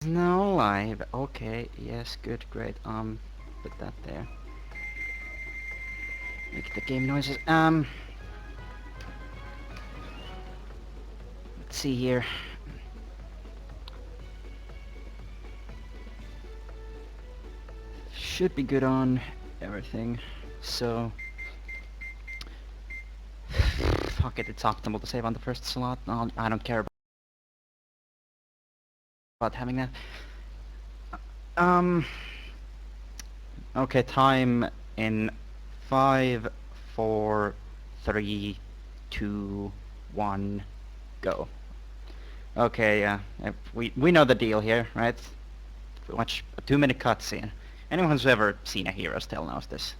No live. Okay, yes, good, great. Put that there. Make the game noises. Let's see here. Should be good on everything. So, fuck it, it's optimal to save on the first slot. I don't care about having that. Um, okay, time in 5, 4, 3, 2, 1, go. Okay, yeah, we know the deal here, right? We watch a 2-minute cutscene. Anyone who's ever seen a Hero's Tale knows this.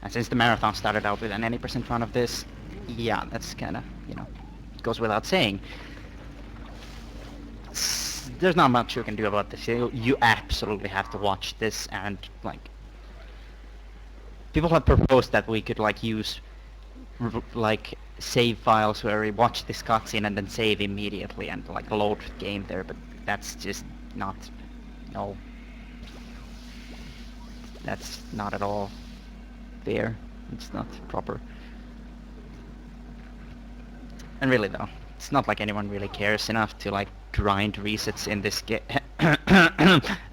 And since the marathon started out with an 80% run of this, yeah, that's kinda, goes without saying. There's not much you can do about this. You absolutely have to watch this, and, like, people have proposed that we could, like, use, like, save files where we watch this cutscene and then save immediately and, like, load the game there, but that's just not, no. That's not at all fair. It's not proper. And really though, it's not like anyone really cares enough to like grind resets in this game.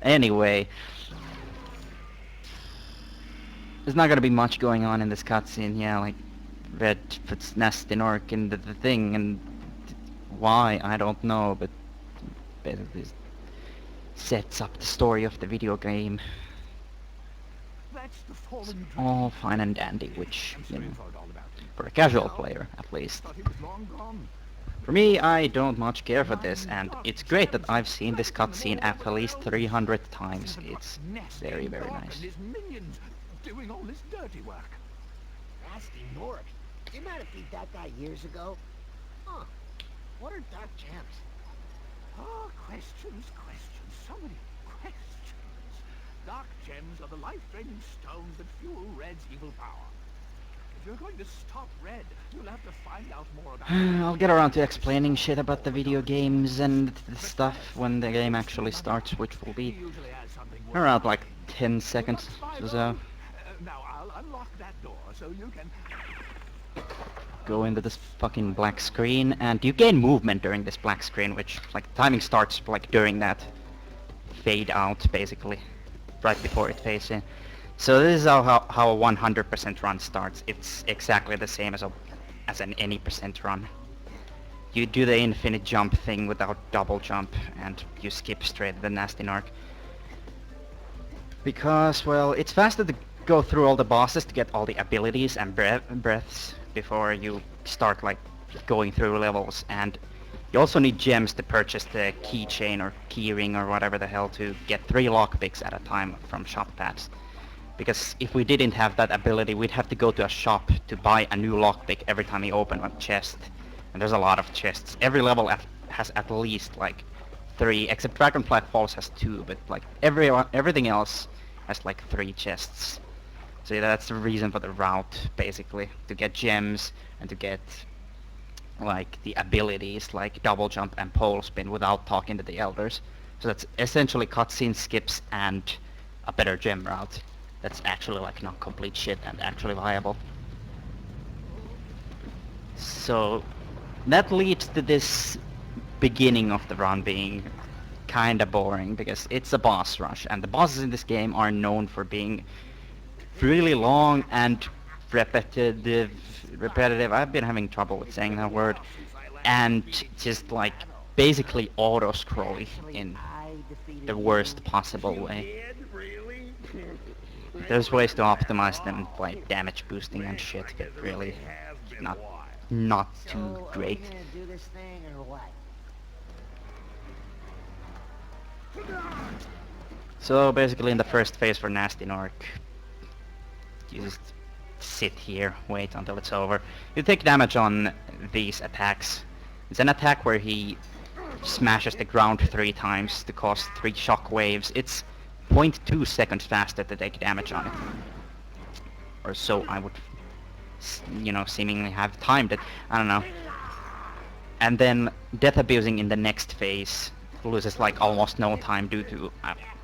Anyway, there's not gonna be much going on in this cutscene. Yeah, like Red puts Nasty Nork into the thing, and why I don't know, but basically sets up the story of the video game. It's all fine and dandy, which, for a casual player at least. For me, I don't much care for this, and it's great that I've seen this cutscene at least 300 times. It's very, very nice. Doing all this dirty work. Nasty Nork. You might have beat that guy years ago. Huh. What are dark gems? Ah, questions, so many questions. Dark gems are the life-draining stones that fuel Red's evil power. If you're going to stop Red, you'll have to find out more about I'll get around to explaining shit about the video games and the stuff when the game actually starts, which will be around like 10 seconds or so. Now I'll unlock that door so you can... Go into this fucking black screen, and you gain movement during this black screen, which, like, timing starts, like, during that fade out, basically, right before it fades in. So this is how a 100% run starts. It's exactly the same as an any percent run. You do the infinite jump thing without double jump, and you skip straight to the Nasty Narc. Because, well, it's faster to go through all the bosses to get all the abilities and breaths before you start, like, going through levels, and you also need gems to purchase the keychain or keyring or whatever the hell to get 3 lockpicks at a time from shop pads. Because if we didn't have that ability, we'd have to go to a shop to buy a new lockpick every time we open a chest. And there's a lot of chests. Every level has at least like 3, except Dragonflight Falls has 2, but like everything else has like 3 chests. So yeah, that's the reason for the route, basically, to get gems and to get like the abilities like double jump and pole spin without talking to the elders. So that's essentially cutscene skips and a better gem route. That's actually like not complete shit and actually viable. So that leads to this beginning of the run being kinda boring because it's a boss rush, and the bosses in this game are known for being really long and repetitive. I've been having trouble with saying that word. And just like basically auto-scrolling in the worst possible way. There's ways to optimize them, like damage boosting and shit, but really not too great. Are we gonna do this thing or what? So basically in the first phase for Nasty Nork, you just sit here, wait until it's over. You take damage on these attacks. It's an attack where he smashes the ground 3 times to cause 3 shock waves. It's 0.2 seconds faster to take damage on it. Or so I would, seemingly have timed it. I don't know. And then death abusing in the next phase loses like almost no time due to...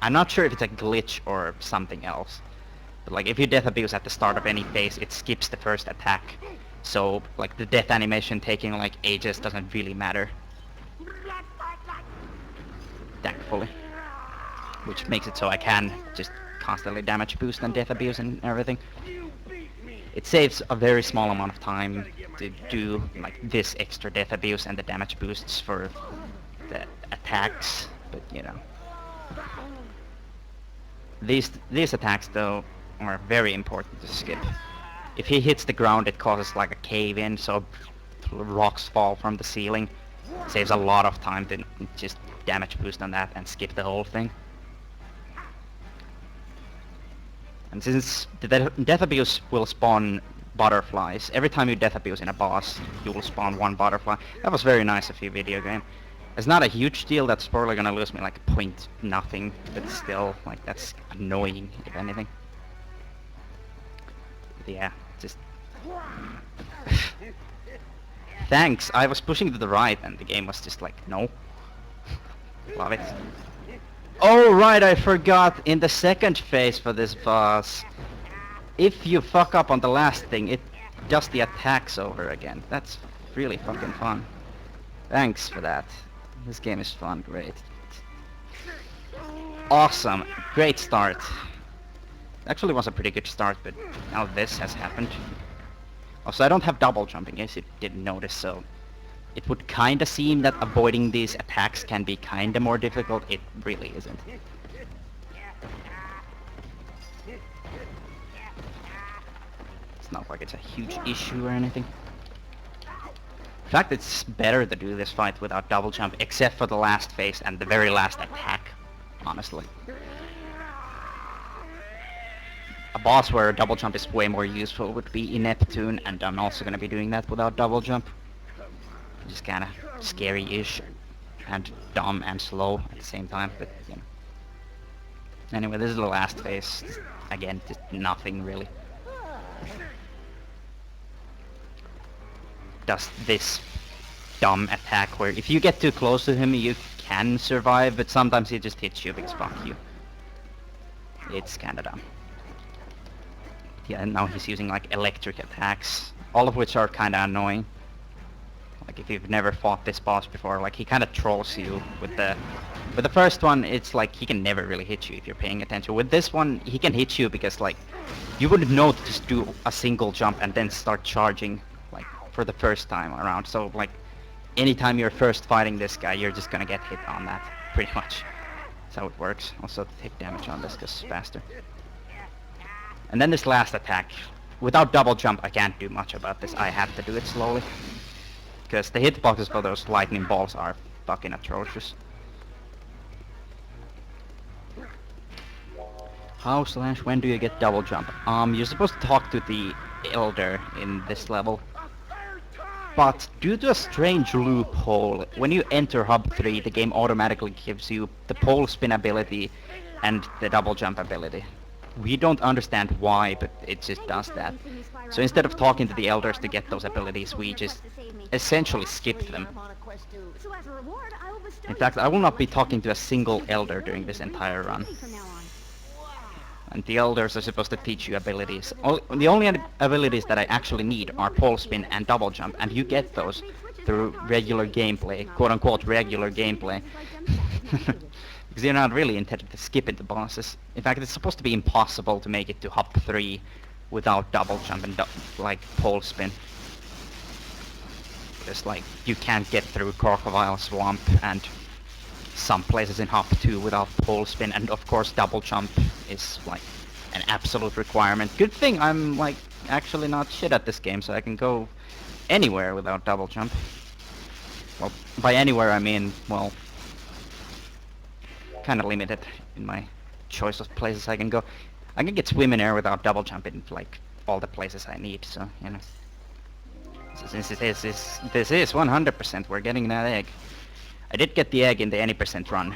I'm not sure if it's a glitch or something else. But like if you death abuse at the start of any phase, it skips the first attack. So like the death animation taking like ages doesn't really matter. Thankfully. Which makes it so I can just constantly damage boost and death abuse and everything. It saves a very small amount of time to do like this extra death abuse and the damage boosts for the attacks, but you know. These attacks though are very important to skip. If he hits the ground it causes like a cave-in, so rocks fall from the ceiling. Saves a lot of time to just damage boost on that and skip the whole thing. And since the death abuse will spawn butterflies, every time you death abuse in a boss, you will spawn one butterfly. That was very nice of you, video game. It's not a huge deal, that's probably gonna lose me like point nothing, but still, like, that's annoying, if anything. But yeah, just... Thanks, I was pushing to the right and the game was just like, no. Love it. Oh right, I forgot, in the second phase for this boss, if you fuck up on the last thing, it does the attacks over again. That's really fucking fun. Thanks for that. This game is fun, great. Awesome, great start. Actually was a pretty good start, but now this has happened. Also, I don't have double jump in case you didn't notice, so it would kinda seem that avoiding these attacks can be kinda more difficult. It really isn't. It's not like it's a huge issue or anything. In fact, it's better to do this fight without double jump, except for the last phase and the very last attack, honestly. A boss where double jump is way more useful would be in Neptune, and I'm also gonna be doing that without double jump. Just kinda scary-ish, and dumb and slow at the same time, but you know. Anyway, this is the last phase. Again, just nothing really. Does this dumb attack where if you get too close to him you can survive, but sometimes he just hits you because fuck you. It's kinda dumb. Yeah, and now he's using like electric attacks, all of which are kinda annoying. Like if you've never fought this boss before, like he kinda trolls you with the... With the first one, it's like he can never really hit you if you're paying attention. With this one, he can hit you because like you wouldn't know to just do a single jump and then start charging like for the first time around. So like anytime you're first fighting this guy, you're just gonna get hit on that, pretty much. That's how it works. Also take damage on this because it's faster. And then this last attack, without double jump I can't do much about this. I have to do it slowly. Because the hitboxes for those lightning balls are fucking atrocious. How/when do you get double jump? You're supposed to talk to the Elder in this level. But due to a strange loophole, when you enter Hub 3, the game automatically gives you the pole spin ability and the double jump ability. We don't understand why, but it just does that. So instead of talking to the Elders to get those abilities, we just essentially skip them. In fact, I will not be talking to a single Elder during this entire run. And the Elders are supposed to teach you abilities. The only abilities that I actually need are pole spin and double jump, and you get those through regular gameplay, quote-unquote regular gameplay. Because you're not really intended to skip into bosses. In fact, it's supposed to be impossible to make it to Hub 3 without double jump and like pole spin. Because like you can't get through Crocodile Swamp and some places in Hub 2 without pole spin, and of course double jump is like an absolute requirement. Good thing I'm like actually not shit at this game, so I can go anywhere without double jump. Well, by anywhere I mean, well, kinda limited in my choice of places I can go. I can get swim in air without double jump in like all the places I need, so you know. Since this is 100%, we're getting that egg. I did get the egg in the any percent run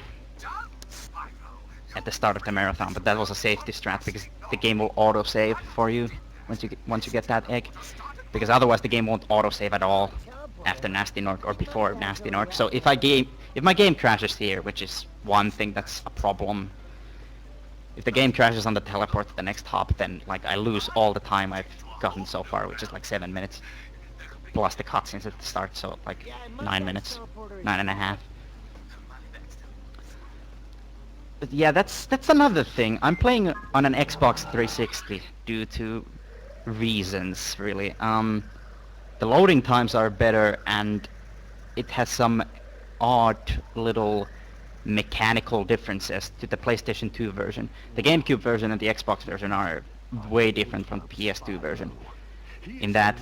at the start of the marathon, but that was a safety strat because the game will auto-save for you once you get that egg. Because otherwise the game won't auto-save at all. after Nasty Nork or before Nasty Nork. So if my game crashes here, which is one thing that's a problem, if the game crashes on the teleport to the next hop, then like I lose all the time I've gotten so far, which is like 7 minutes, plus the cutscenes at the start, so like 9 minutes, 9.5. But yeah, that's another thing. I'm playing on an Xbox 360 due to reasons, really. The loading times are better, and it has some odd little mechanical differences to the PlayStation 2 version. The GameCube version and the Xbox version are way different from the PS2 version, in that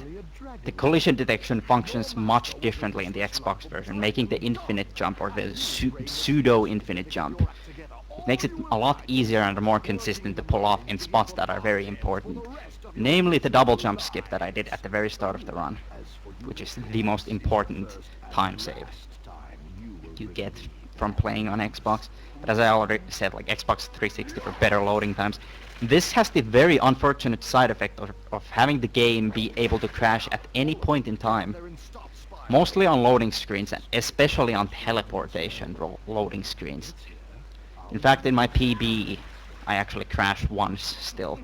the collision detection functions much differently in the Xbox version, making the infinite jump, or the pseudo-infinite jump. It makes it a lot easier and more consistent to pull off in spots that are very important. Namely the double jump skip that I did at the very start of the run, which is the most important time save you get from playing on Xbox. But as I already said, like Xbox 360 for better loading times. This has the very unfortunate side effect of having the game be able to crash at any point in time. Mostly on loading screens, and especially on teleportation loading screens. In fact, in my PB, I actually crashed once still,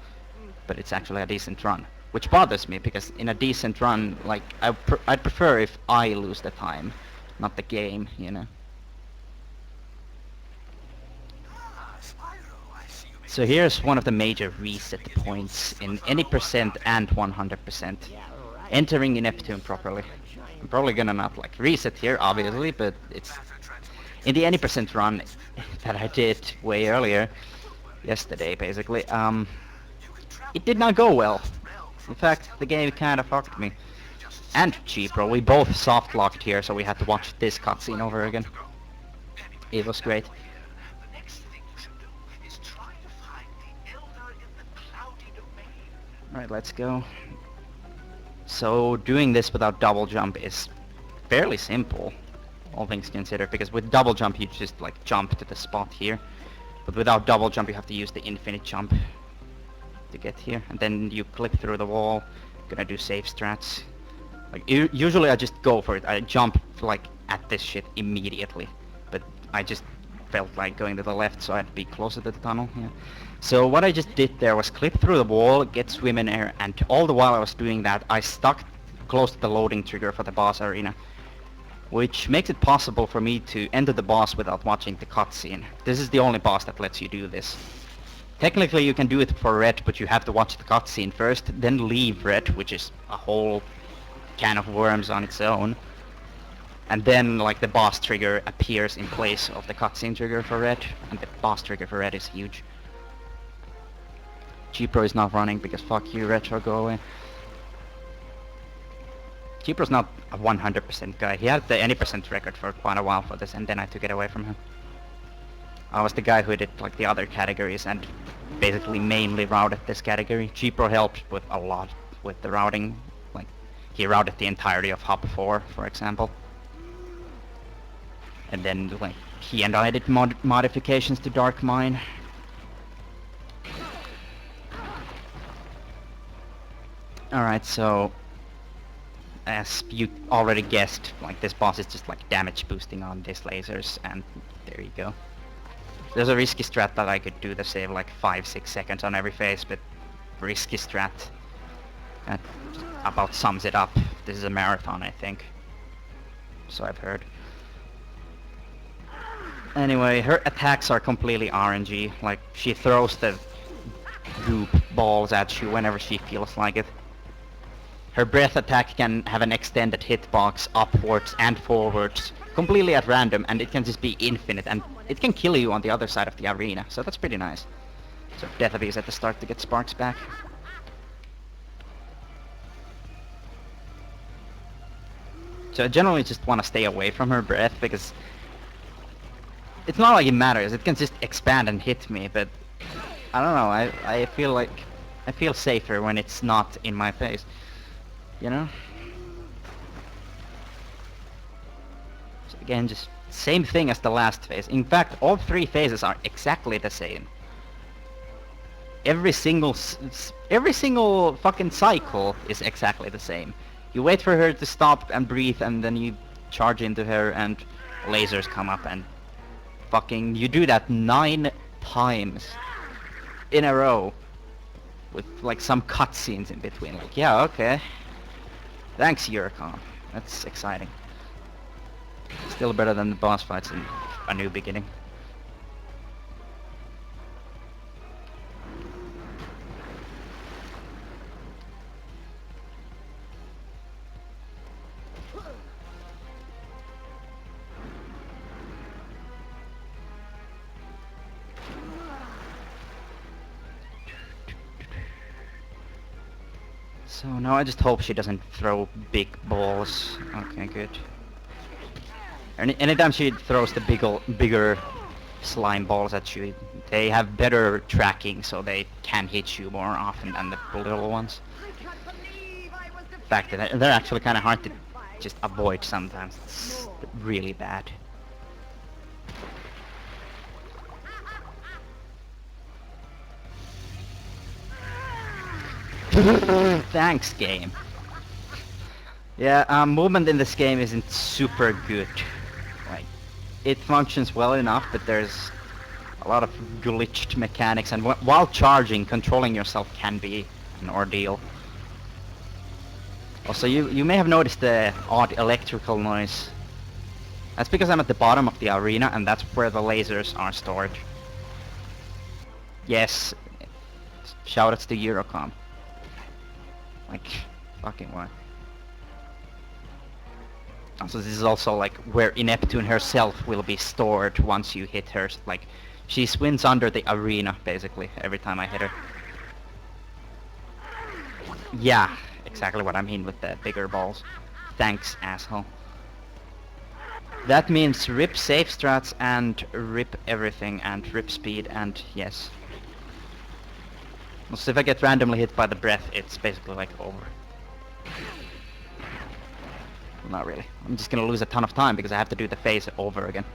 but it's actually a decent run, which bothers me because in a decent run, like I'd prefer if I lose the time, not the game, you know. So here's one of the major reset points in any percent and 100%. Entering in Neptune properly. I'm probably gonna not like reset here, obviously, but it's in the any percent run that I did way earlier, yesterday basically, it did not go well. In fact, the game kinda fucked me. And G-Pro, we both soft locked here, so we had to watch this cutscene over again. It was great. Alright, let's go. So doing this without double jump is fairly simple, all things considered, because with double jump you just like jump to the spot here, but without double jump you have to use the infinite jump to get here, and then you clip through the wall. Gonna do safe strats. Like usually I just go for it. I jump like at this shit immediately, but I just felt like going to the left, so I had to be closer to the tunnel. Yeah. So what I just did there was clip through the wall, get swim in air, and all the while I was doing that, I stuck close to the loading trigger for the boss arena, which makes it possible for me to enter the boss without watching the cutscene. This is the only boss that lets you do this. Technically you can do it for red, but you have to watch the cutscene first, then leave red, which is a whole can of worms on its own. And then like the boss trigger appears in place of the cutscene trigger for red, and the boss trigger for red is huge. G-Pro is not running because fuck you, Retro, go away. G-Pro's not a 100% guy. He had the any percent record for quite a while for this, and then I took it away from him. I was the guy who did like the other categories and basically mainly routed this category. G-Pro helped with a lot with the routing. Like he routed the entirety of Hop 4, for example. And then like he and I did modifications to Dark Mine. Alright, so as you already guessed, like this boss is just like damage boosting on these lasers, and there you go. There's a risky strat that I could do to save like 5-6 seconds on every phase, but risky strat. That about sums it up. This is a marathon, I think. So I've heard. Anyway, her attacks are completely RNG. Like, she throws the goop balls at you whenever she feels like it. Her breath attack can have an extended hitbox upwards and forwards, completely at random, and it can just be infinite, and it can kill you on the other side of the arena, so that's pretty nice. So Death Abuse at the start to get sparks back. So I generally just want to stay away from her breath, because it's not like it matters, it can just expand and hit me, but I don't know, I feel safer when it's not in my face. You know? So again, just same thing as the last phase. In fact, all 3 phases are exactly the same. Every single fucking cycle is exactly the same. You wait for her to stop and breathe, and then you charge into her, and lasers come up, and fucking you do that 9 times in a row with like some cutscenes in between. Like, yeah, okay. Thanks, Eurocom. That's exciting. Still better than the boss fights in A New Beginning. So now I just hope she doesn't throw big balls. Okay, good. Anytime she throws the bigger slime balls at you, they have better tracking, so they can hit you more often than the little ones. In fact, they're actually kind of hard to just avoid sometimes. It's really bad. Thanks, game. Yeah, movement in this game isn't super good. Like, it functions well enough, but there's a lot of glitched mechanics, and while charging, controlling yourself can be an ordeal. Also, you may have noticed the odd electrical noise. That's because I'm at the bottom of the arena, and that's where the lasers are stored. Yes, shoutouts to Eurocom. Like, fucking what? Also, this is also like where Ineptune herself will be stored once you hit her. Like, she swims under the arena, basically, every time I hit her. Yeah, exactly what I mean with the bigger balls. Thanks, asshole. That means rip safe strats and rip everything and rip speed and yes. So if I get randomly hit by the breath, it's basically like over. Not really. I'm just gonna lose a ton of time because I have to do the phase over again.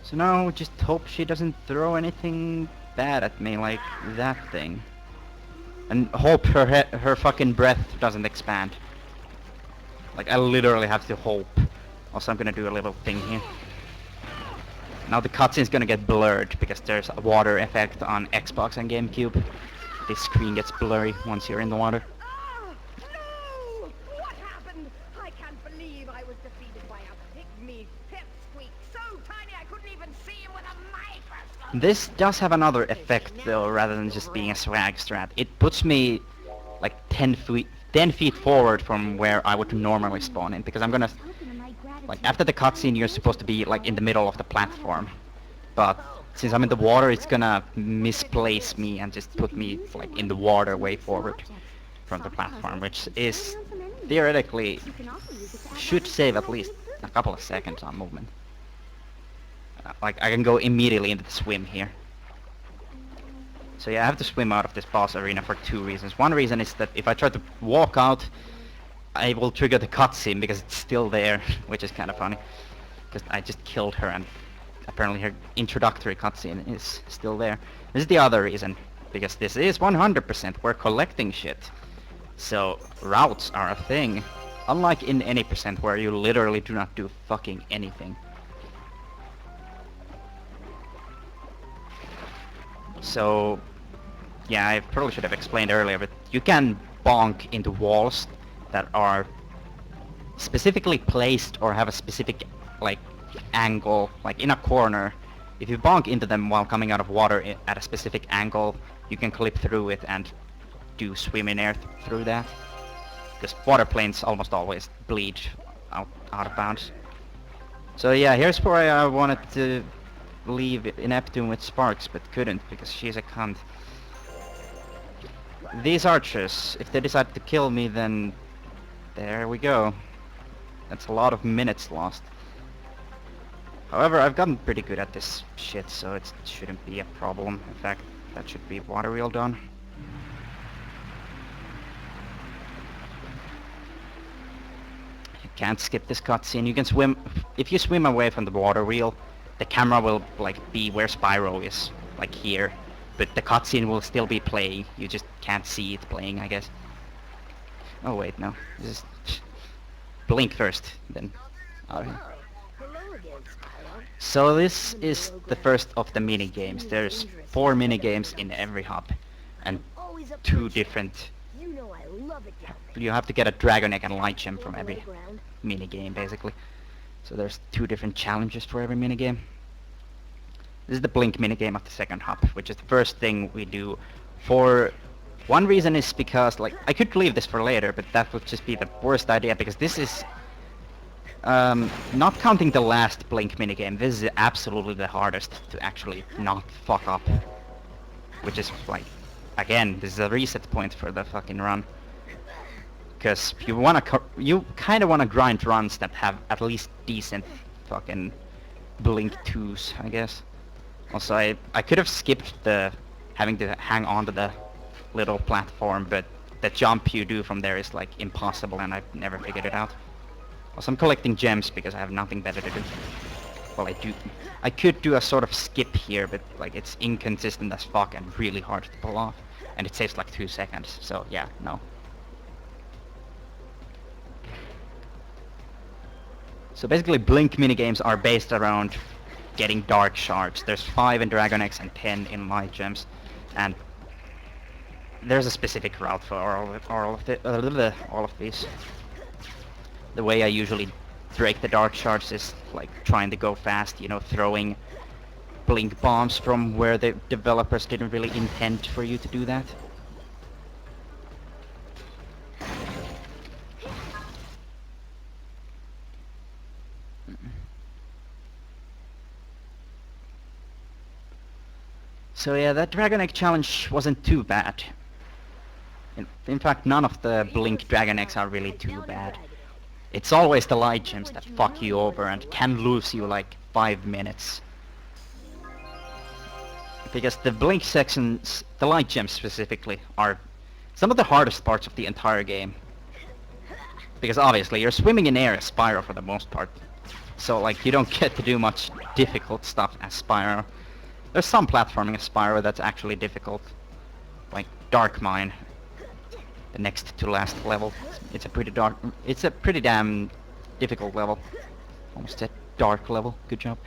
So now just hope she doesn't throw anything bad at me like that thing. And hope her fucking breath doesn't expand. Like, I literally have to hope. Also, I'm gonna do a little thing here. Now the cutscene's gonna get blurred because there's a water effect on Xbox and GameCube. This screen gets blurry once you're in the water. No! What happened? I can't believe I was defeated by a pygmy pipsqueak so tiny I couldn't even see him with a microscope. This does have another effect though, rather than just being a swag strat. It puts me like 10 feet forward from where I would normally spawn in, because I'm gonna, like, after the cutscene you're supposed to be like in the middle of the platform, but since I'm in the water it's gonna misplace me and just put me like in the water way forward from the platform, which is theoretically should save at least a couple of seconds on movement. Like, I can go immediately into the swim here. So yeah, I have to swim out of this boss arena for 2 reasons. One reason is that if I try to walk out, I will trigger the cutscene because it's still there, which is kind of funny. Because I just killed her and apparently her introductory cutscene is still there. This is the other reason, because this is 100%, we're collecting shit. So routes are a thing, unlike in any percent where you literally do not do fucking anything. So, yeah, I probably should have explained earlier, but you can bonk into walls that are specifically placed or have a specific, like, angle, like in a corner. If you bonk into them while coming out of water at a specific angle, you can clip through it and do swim in air through that. Because water planes almost always bleed out of bounds. So yeah, here's where I wanted to leave Ineptune with Sparks, but couldn't because she's a cunt. These archers, if they decide to kill me, then there we go. That's a lot of minutes lost. However, I've gotten pretty good at this shit, so it shouldn't be a problem. In fact, that should be water wheel done. can't skip this cutscene. You can swim, if you swim away from the water wheel, the camera will like be where Spyro is, like here, but the cutscene will still be playing. You just can't see it playing, I guess. Oh wait, no. This is blink first, then. Alright. Oh, hello again, Spyro. So this is the first of the mini games. There's 4 mini games in every hub, and Always a 2 pleasure. different. You know I love it down there. You have to get a dragon egg and light gem from Over every the ground. mini game, basically. So there's 2 different challenges for every mini game. This is the blink mini game of the second hub, which is the first thing we do. For one reason is because, like, I could leave this for later, but that would just be the worst idea, because this is not counting the last blink mini game. This is absolutely the hardest to actually not fuck up, which is like, again, this is a reset point for the fucking run. Because you kind of want to grind runs that have at least decent fucking blink 2s, I guess. Also, I could have skipped the having to hang on to the little platform, but the jump you do from there is like impossible, and I've never figured it out. Also, I'm collecting gems because I have nothing better to do. Well, I could do a sort of skip here, but like it's inconsistent as fuck and really hard to pull off, and it saves like 2 seconds. So yeah, no. So basically, blink minigames are based around getting dark shards. There's 5 in Dragon Eggs and 10 in light gems, and there's a specific route for all of these. The way I usually break the dark shards is like trying to go fast, you know, throwing blink bombs from where the developers didn't really intend for you to do that. So yeah, that Dragon Egg challenge wasn't too bad. In fact, none of the blink Dragon Eggs are really too bad. It's always the light gems that fuck you over and can lose you like 5 minutes. Because the blink sections, the light gems specifically, are some of the hardest parts of the entire game. Because obviously you're swimming in air as Spyro for the most part. So like you don't get to do much difficult stuff as Spyro. There's some platforming as Spyro that's actually difficult. Like Dark Mine. The next to last level. It's a pretty damn difficult level. Almost a dark level. Good job.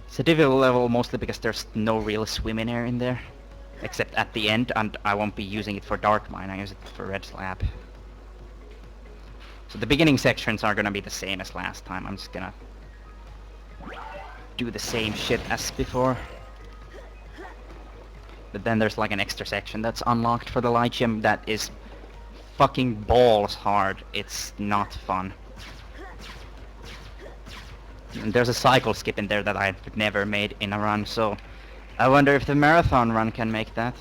It's a difficult level mostly because there's no real swim in air in there. Except at the end, and I won't be using it for Dark Mine, I use it for Red Slab. So the beginning sections are gonna be the same as last time. I'm just gonna do the same shit as before. But then there's like an extra section that's unlocked for the light gem that is fucking balls hard. It's not fun. And there's a cycle skip in there that I've never made in a run, so I wonder if the marathon run can make that.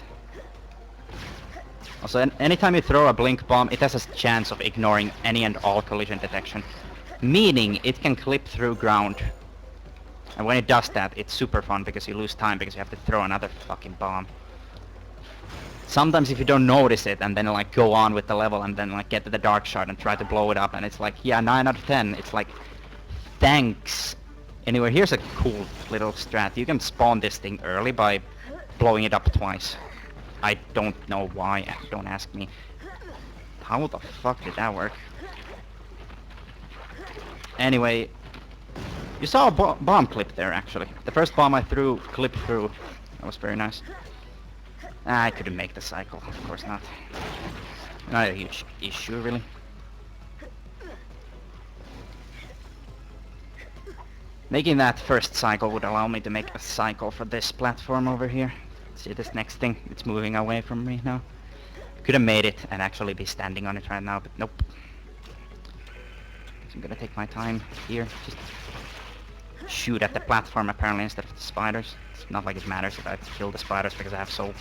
Also, anytime you throw a blink bomb, it has a chance of ignoring any and all collision detection, meaning it can clip through ground. And when it does that, it's super fun because you lose time because you have to throw another fucking bomb. Sometimes if you don't notice it and then like go on with the level and then like get to the dark shard and try to blow it up and it's like, yeah, 9 out of 10. It's like, thanks. Anyway, here's a cool little strat. You can spawn this thing early by blowing it up twice. I don't know why, don't ask me. How the fuck did that work? Anyway, you saw a bomb clip there actually. The first bomb I threw clipped through. That was very nice. I couldn't make the cycle, of course not. Not a huge issue really. Making that first cycle would allow me to make a cycle for this platform over here. See this next thing? It's moving away from me now. Could have made it and actually be standing on it right now, but nope. So I'm gonna take my time here. Just shoot at the platform apparently instead of the spiders. It's not like it matters if I kill the spiders because I have so...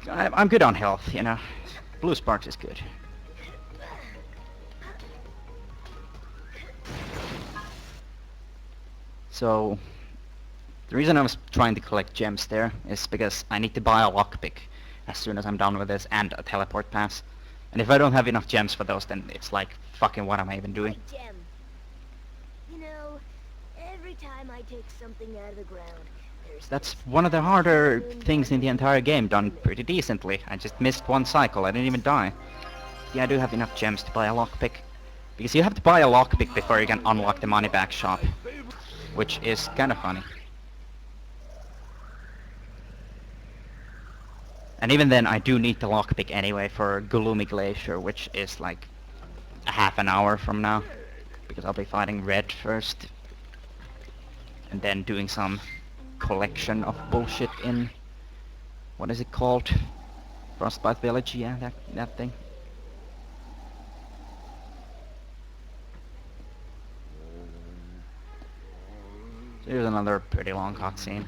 I'm good on health, you know. Blue sparks is good. So, the reason I was trying to collect gems there is because I need to buy a lockpick as soon as I'm done with this and a teleport pass. And if I don't have enough gems for those, then it's like, fucking what am I even doing? Hey, Gem. You know, every time I take something out of the ground, there's That's this one of the harder balloon things in the running entire game, done through pretty decently. I just missed one cycle, I didn't even die. Yeah, I do have enough gems to buy a lockpick. Because you have to buy a lockpick before you can unlock the money back shop. Which is kinda funny. And even then, I do need the lockpick anyway for Gloomy Glacier, which is like a half an hour from now. Because I'll be fighting Red first. And then doing some collection of bullshit in... what is it called? Frostbite Village, yeah, that thing. So here's another pretty long cutscene.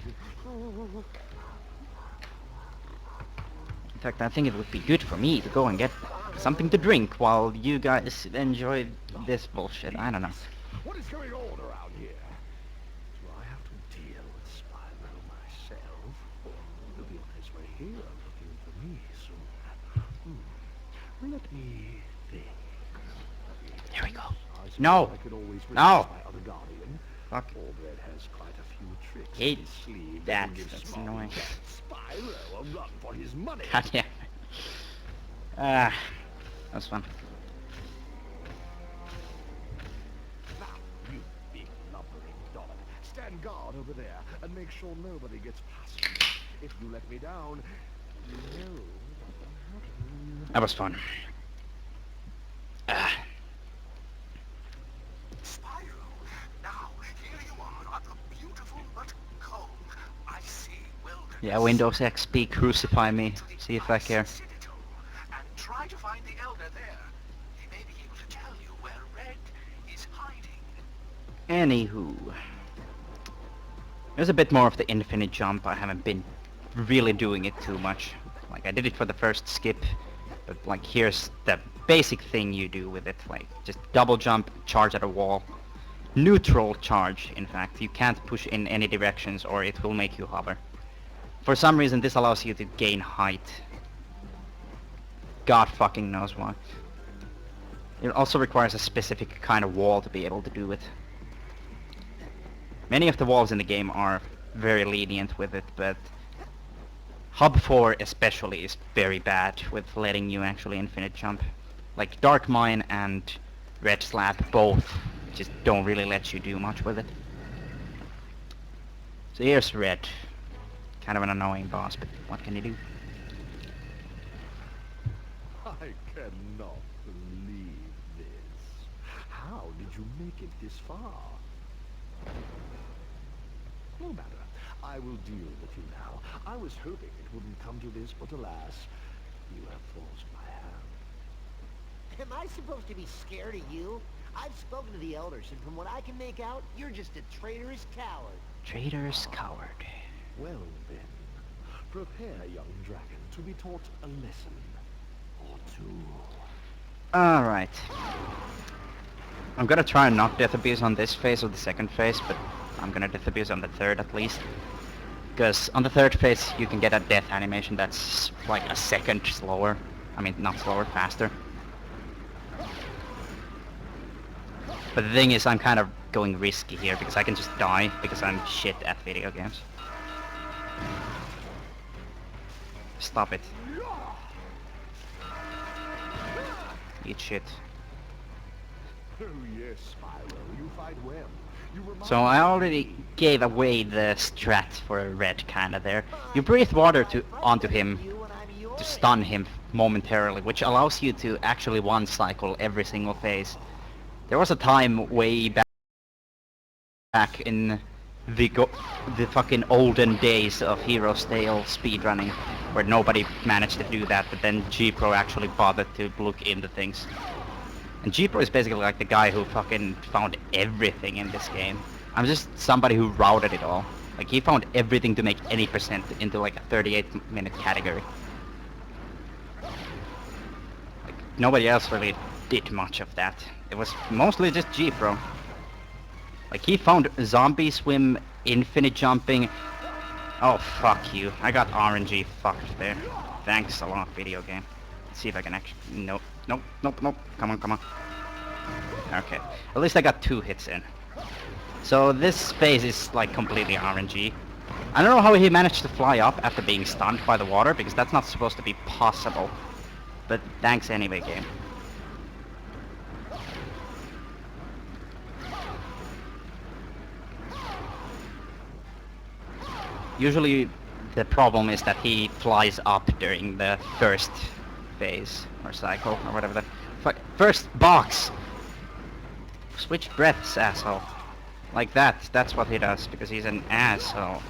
In fact, I think it would be good for me to go and get something to drink while you guys enjoy this bullshit. I don't know. What is going on around here? Do I have to deal with Spyro myself? He'll be on his way here looking for me soon. Let me think. Here we go. I suppose No. I could always No. resist my other guardian. Fuck. Albred has quite a few tricks Hate up his sleeve that. will give That's smart annoying. Spyro a run for his money. God damn. Ah, that was fun. Now, you big lumbering dog, stand guard over there and make sure nobody gets past you. If you let me down, you know what will happen. That was fun. Ah. Spyro, now here you are on the beautiful but cold icy wilderness. Yeah, Windows XP, crucify me. See if I care. Citadel, and try to find the Elder there. He may be able to tell you where Red is hiding. Anywho. There's a bit more of the infinite jump. I haven't been really doing it too much. Like, I did it for the first skip. But, like, here's the basic thing you do with it. Like, just double jump, charge at a wall. Neutral charge, in fact. You can't push in any directions or it will make you hover. For some reason, this allows you to gain height. God fucking knows why. It also requires a specific kind of wall to be able to do it. Many of the walls in the game are very lenient with it, but Hub 4 especially is very bad with letting you actually infinite jump. Like Dark Mine and Red Slab both just don't really let you do much with it. So here's Red. Kind of an annoying boss, but what can you do? I cannot believe this. How did you make it this far? No matter. I will deal with you now. I was hoping it wouldn't come to this, but alas, you have forced my hand. Am I supposed to be scared of you? I've spoken to the elders, and from what I can make out, you're just a traitorous coward. Traitorous coward. Well then, prepare, young dragon, to be taught a lesson or two. Alright. I'm gonna try and not death abuse on this phase or the second phase, but I'm gonna death abuse on the third at least. Because on the third phase you can get a death animation that's like a second slower. I mean, not slower, faster. But the thing is, I'm kind of going risky here because I can just die because I'm shit at video games. Stop it. Eat shit. Oh yes, Spyro, you fight well. You remind So I me- already gave away the strat for a Red kinda there. You breathe water onto him to stun him momentarily, which allows you to actually one cycle every single phase. There was a time way back in the fucking olden days of Heroes Tale speedrunning where nobody managed to do that, but then G-Pro actually bothered to look into things. And G-Pro is basically like the guy who fucking found everything in this game. I'm just somebody who routed it all. Like, he found everything to make any percent into like a 38-minute category. Like, nobody else really did much of that. It was mostly just G-Pro. Like, he found zombie swim, infinite jumping. Oh, fuck you. I got RNG fucked there. Thanks a lot, video game. see if I can actually... Nope, nope, nope, nope. Come on, come on. Okay. At least I got 2 hits in. So this phase is like completely RNG. I don't know how he managed to fly up after being stunned by the water, because that's not supposed to be possible. But thanks anyway, game. Usually the problem is that he flies up during the first phase, or cycle, or whatever the fuck. First box! Switch breaths, asshole. Like that, that's what he does, because he's an asshole.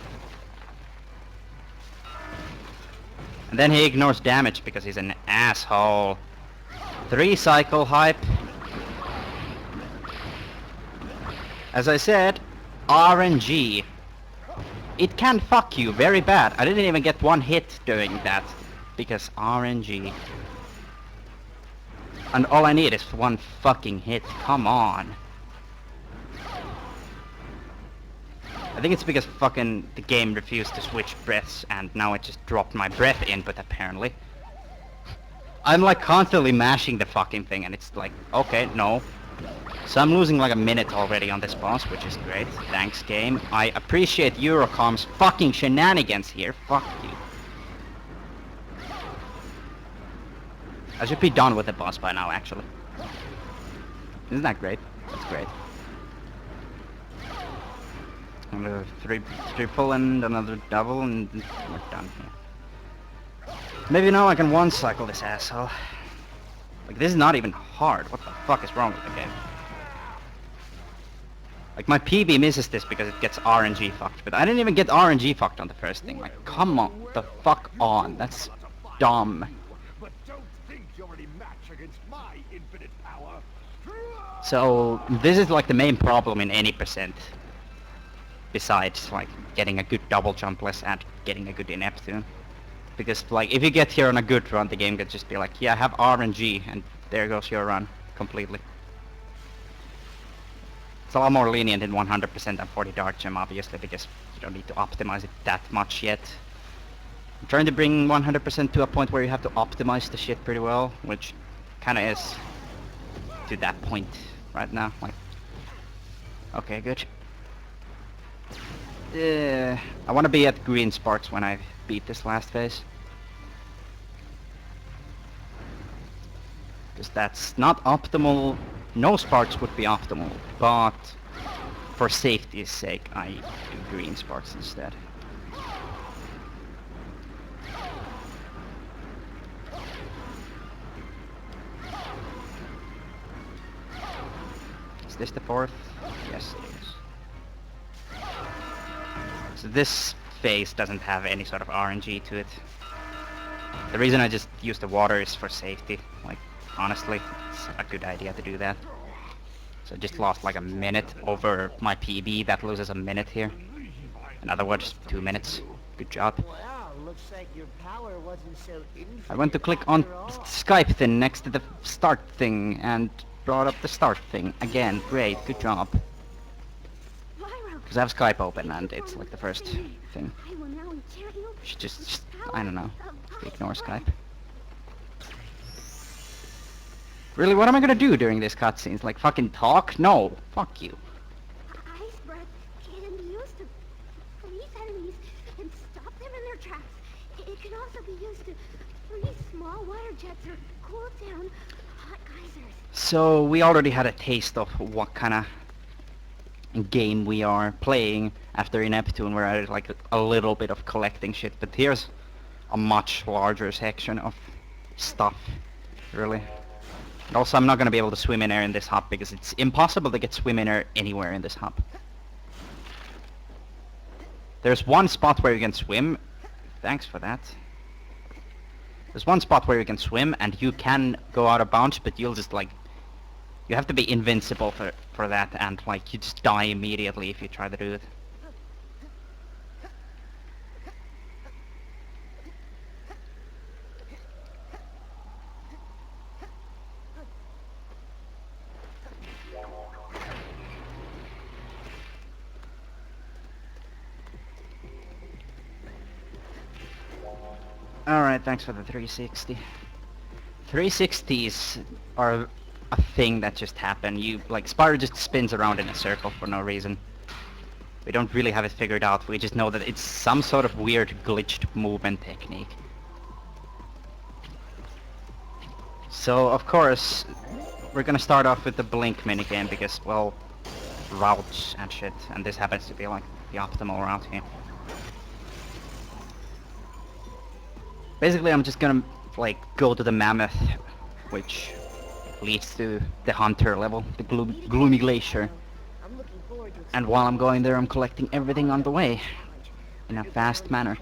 And then he ignores damage because he's an asshole. 3 cycle hype. As I said, RNG. It can fuck you very bad. I didn't even get 1 hit doing that, because RNG. And all I need is 1 fucking hit, come on. I think it's because fucking the game refused to switch breaths and now it just dropped my breath input apparently. I'm like constantly mashing the fucking thing and it's like, okay, no. So I'm losing like a minute already on this boss, which is great. Thanks, game. I appreciate Eurocom's fucking shenanigans here. Fuck you. I should be done with the boss by now, actually. Isn't that great? That's great. Another triple and another double and we're done here. Maybe now I can 1-cycle this asshole. Like, this is not even hard. What the fuck is wrong with the game? Like, my PB misses this because it gets RNG fucked, but I didn't even get RNG fucked on the first thing. Like, come on, the fuck on. That's dumb. But don't think you're any match against my infinite power. So, this is like the main problem in any percent. Besides, like, getting a good double jumpless and getting a good Neptune. Because, like, if you get here on a good run, the game could just be like, yeah, have RNG, and there goes your run, completely. It's a lot more lenient in 100% than 40 Dark Gem, obviously, because you don't need to optimize it that much yet. I'm trying to bring 100% to a point where you have to optimize the shit pretty well, which kinda is to that point right now. Like, okay, good. I want to be at green sparks when I beat this last phase. Because that's not optimal. No sparks would be optimal, but for safety's sake I do green sparks instead. Is this the 4th? Yes, it is. So this phase doesn't have any sort of RNG to it. The reason I just use the water is for safety. Like, honestly, it's a good idea to do that. So I just lost like a minute over my PB. That loses a minute here. In other words, 2 minutes. Good job. Wow, looks like your power wasn't so infinite. I went to click on Skype thing next to the start thing and brought up the start thing. Again, great, good job. Because I have Skype open and it's like the first thing. Should just, I don't know, ignore Skype. Really, what am I gonna do during these cutscenes? Like fucking talk? No, fuck you. Ice breath can be used to freeze enemies and stop them in their tracks. It can also be used to freeze small water jets or cool down hot geysers. So we already had a taste of what kind of game we are playing after in Neptune, where I did like a little bit of collecting shit, but here's a much larger section of stuff, really. And also I'm not gonna be able to swim in air in this hub because it's impossible to get swim in air anywhere in this hub. There's one spot where you can swim. Thanks for that. There's one spot where you can swim and you can go out of bounds, but you'll just like, you have to be invincible for that, and like you just die immediately if you try to do it. Alright, thanks for the 360. 360s are a thing that just happen. Spyro just spins around in a circle for no reason. We don't really have it figured out. We just know that it's some sort of weird glitched movement technique. So of course we're gonna start off with the blink minigame because, well, routes and shit, and this happens to be like the optimal route here. Basically I'm just gonna like go to the mammoth, which leads to the hunter level, the gloomy glacier. I'm looking forward to And while I'm going there I'm collecting everything on the way in a fast manner.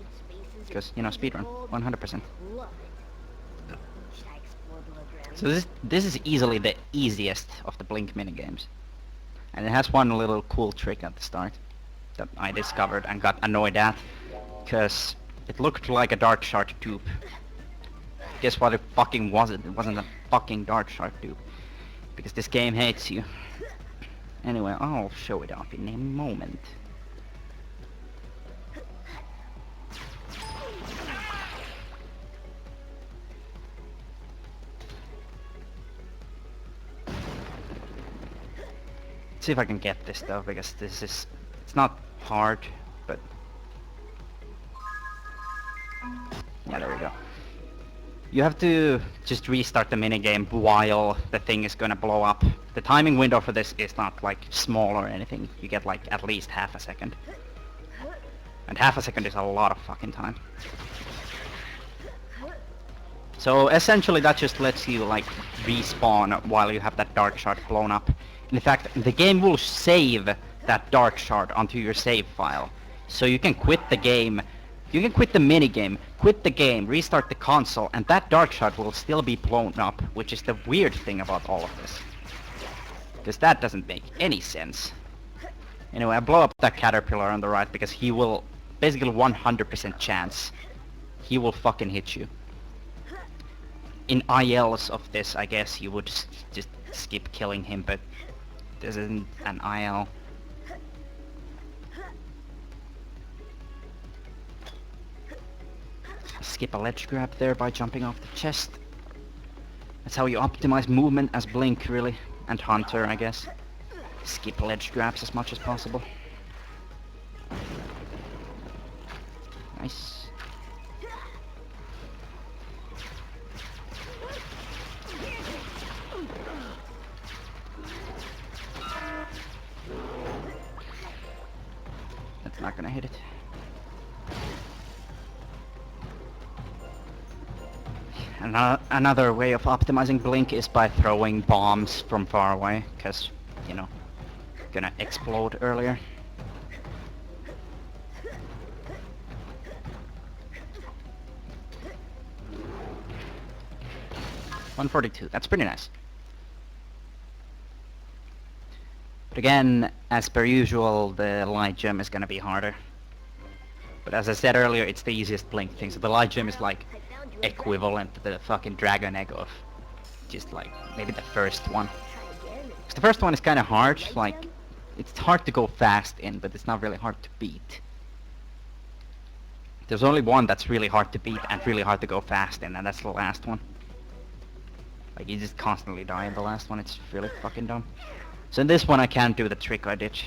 Because, you know, speedrun, 100%. love it. Should I explore below ground? So this is easily the easiest of the blink minigames. And it has one little cool trick at the start that I discovered and got annoyed at, because it looked like a Dark Shard dupe. Guess what it fucking wasn't? It wasn't a fucking Dark Shard dupe. Because this game hates you. Anyway, I'll show it off in a moment. See if I can get this though, because it's not hard, but yeah, there we go. You have to just restart the minigame while the thing is gonna blow up. The timing window for this is not like small or anything. You get like at least half a second. And half a second is a lot of fucking time. So essentially that just lets you like respawn while you have that Dark Shard blown up. In fact, the game will save that Dark Shard onto your save file. So you can quit the game, you can quit the minigame, quit the game, restart the console, and that Dark Shard will still be blown up, which is the weird thing about all of this. Because that doesn't make any sense. Anyway, I blow up that caterpillar on the right because he will, basically 100% chance, he will fucking hit you. In ILs of this, I guess you would just skip killing him, but this isn't an IL. Skip a ledge grab there by jumping off the chest. That's how you optimize movement as Blink, really. And Hunter, I guess. Skip ledge grabs as much as possible. Nice. That's not gonna hit it. Another way of optimizing Blink is by throwing bombs from far away, because, you know, gonna explode earlier. $142, that's pretty nice. But again, as per usual, the light gem is gonna be harder. But as I said earlier, it's the easiest Blink thing, so the light gem is like equivalent to the fucking dragon egg of just like maybe the first one. 'Cause the first one is kind of hard, like it's hard to go fast in, but it's not really hard to beat. There's only one that's really hard to beat and really hard to go fast in, and that's the last one. Like you just constantly die in the last one, it's really fucking dumb. So in this one I can't do the trick I did,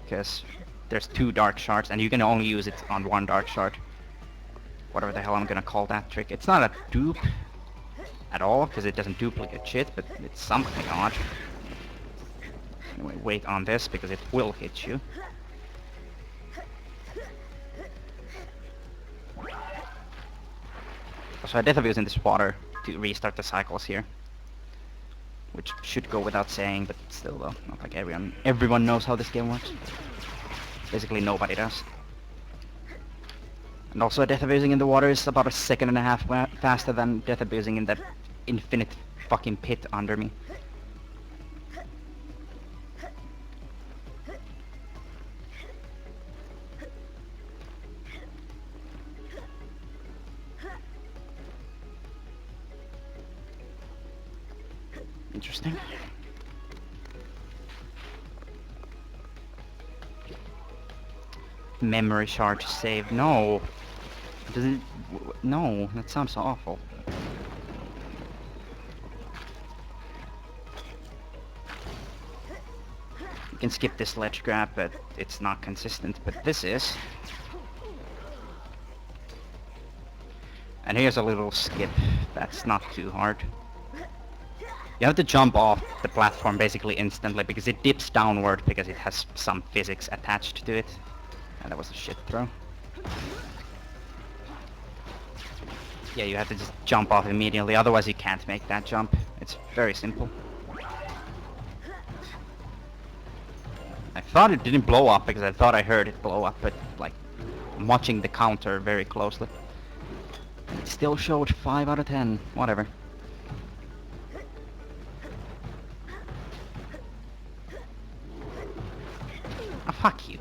because there's 2 Dark Shards and you can only use it on 1 Dark Shard. Whatever the hell I'm gonna call that trick. It's not a dupe at all, because it doesn't duplicate shit, but it's something odd. Anyway, wait on this, because it will hit you. So I death abuse in this water to restart the cycles here. Which should go without saying, but still though, not like everyone knows how this game works. Basically nobody does. And also death abusing in the water is about 1.5 seconds faster than death abusing in that infinite fucking pit under me. Interesting. Memory shard to save. No. Does it? No, that sounds awful. You can skip this ledge grab, but it's not consistent, but this is. And here's a little skip that's not too hard. You have to jump off the platform basically instantly because it dips downward because it has some physics attached to it. And that was a shit throw. Yeah, you have to just jump off immediately, otherwise you can't make that jump. It's very simple. I thought it didn't blow up because I thought I heard it blow up, but like, I'm watching the counter very closely. It still showed 5 out of 10, whatever. Ah, fuck you.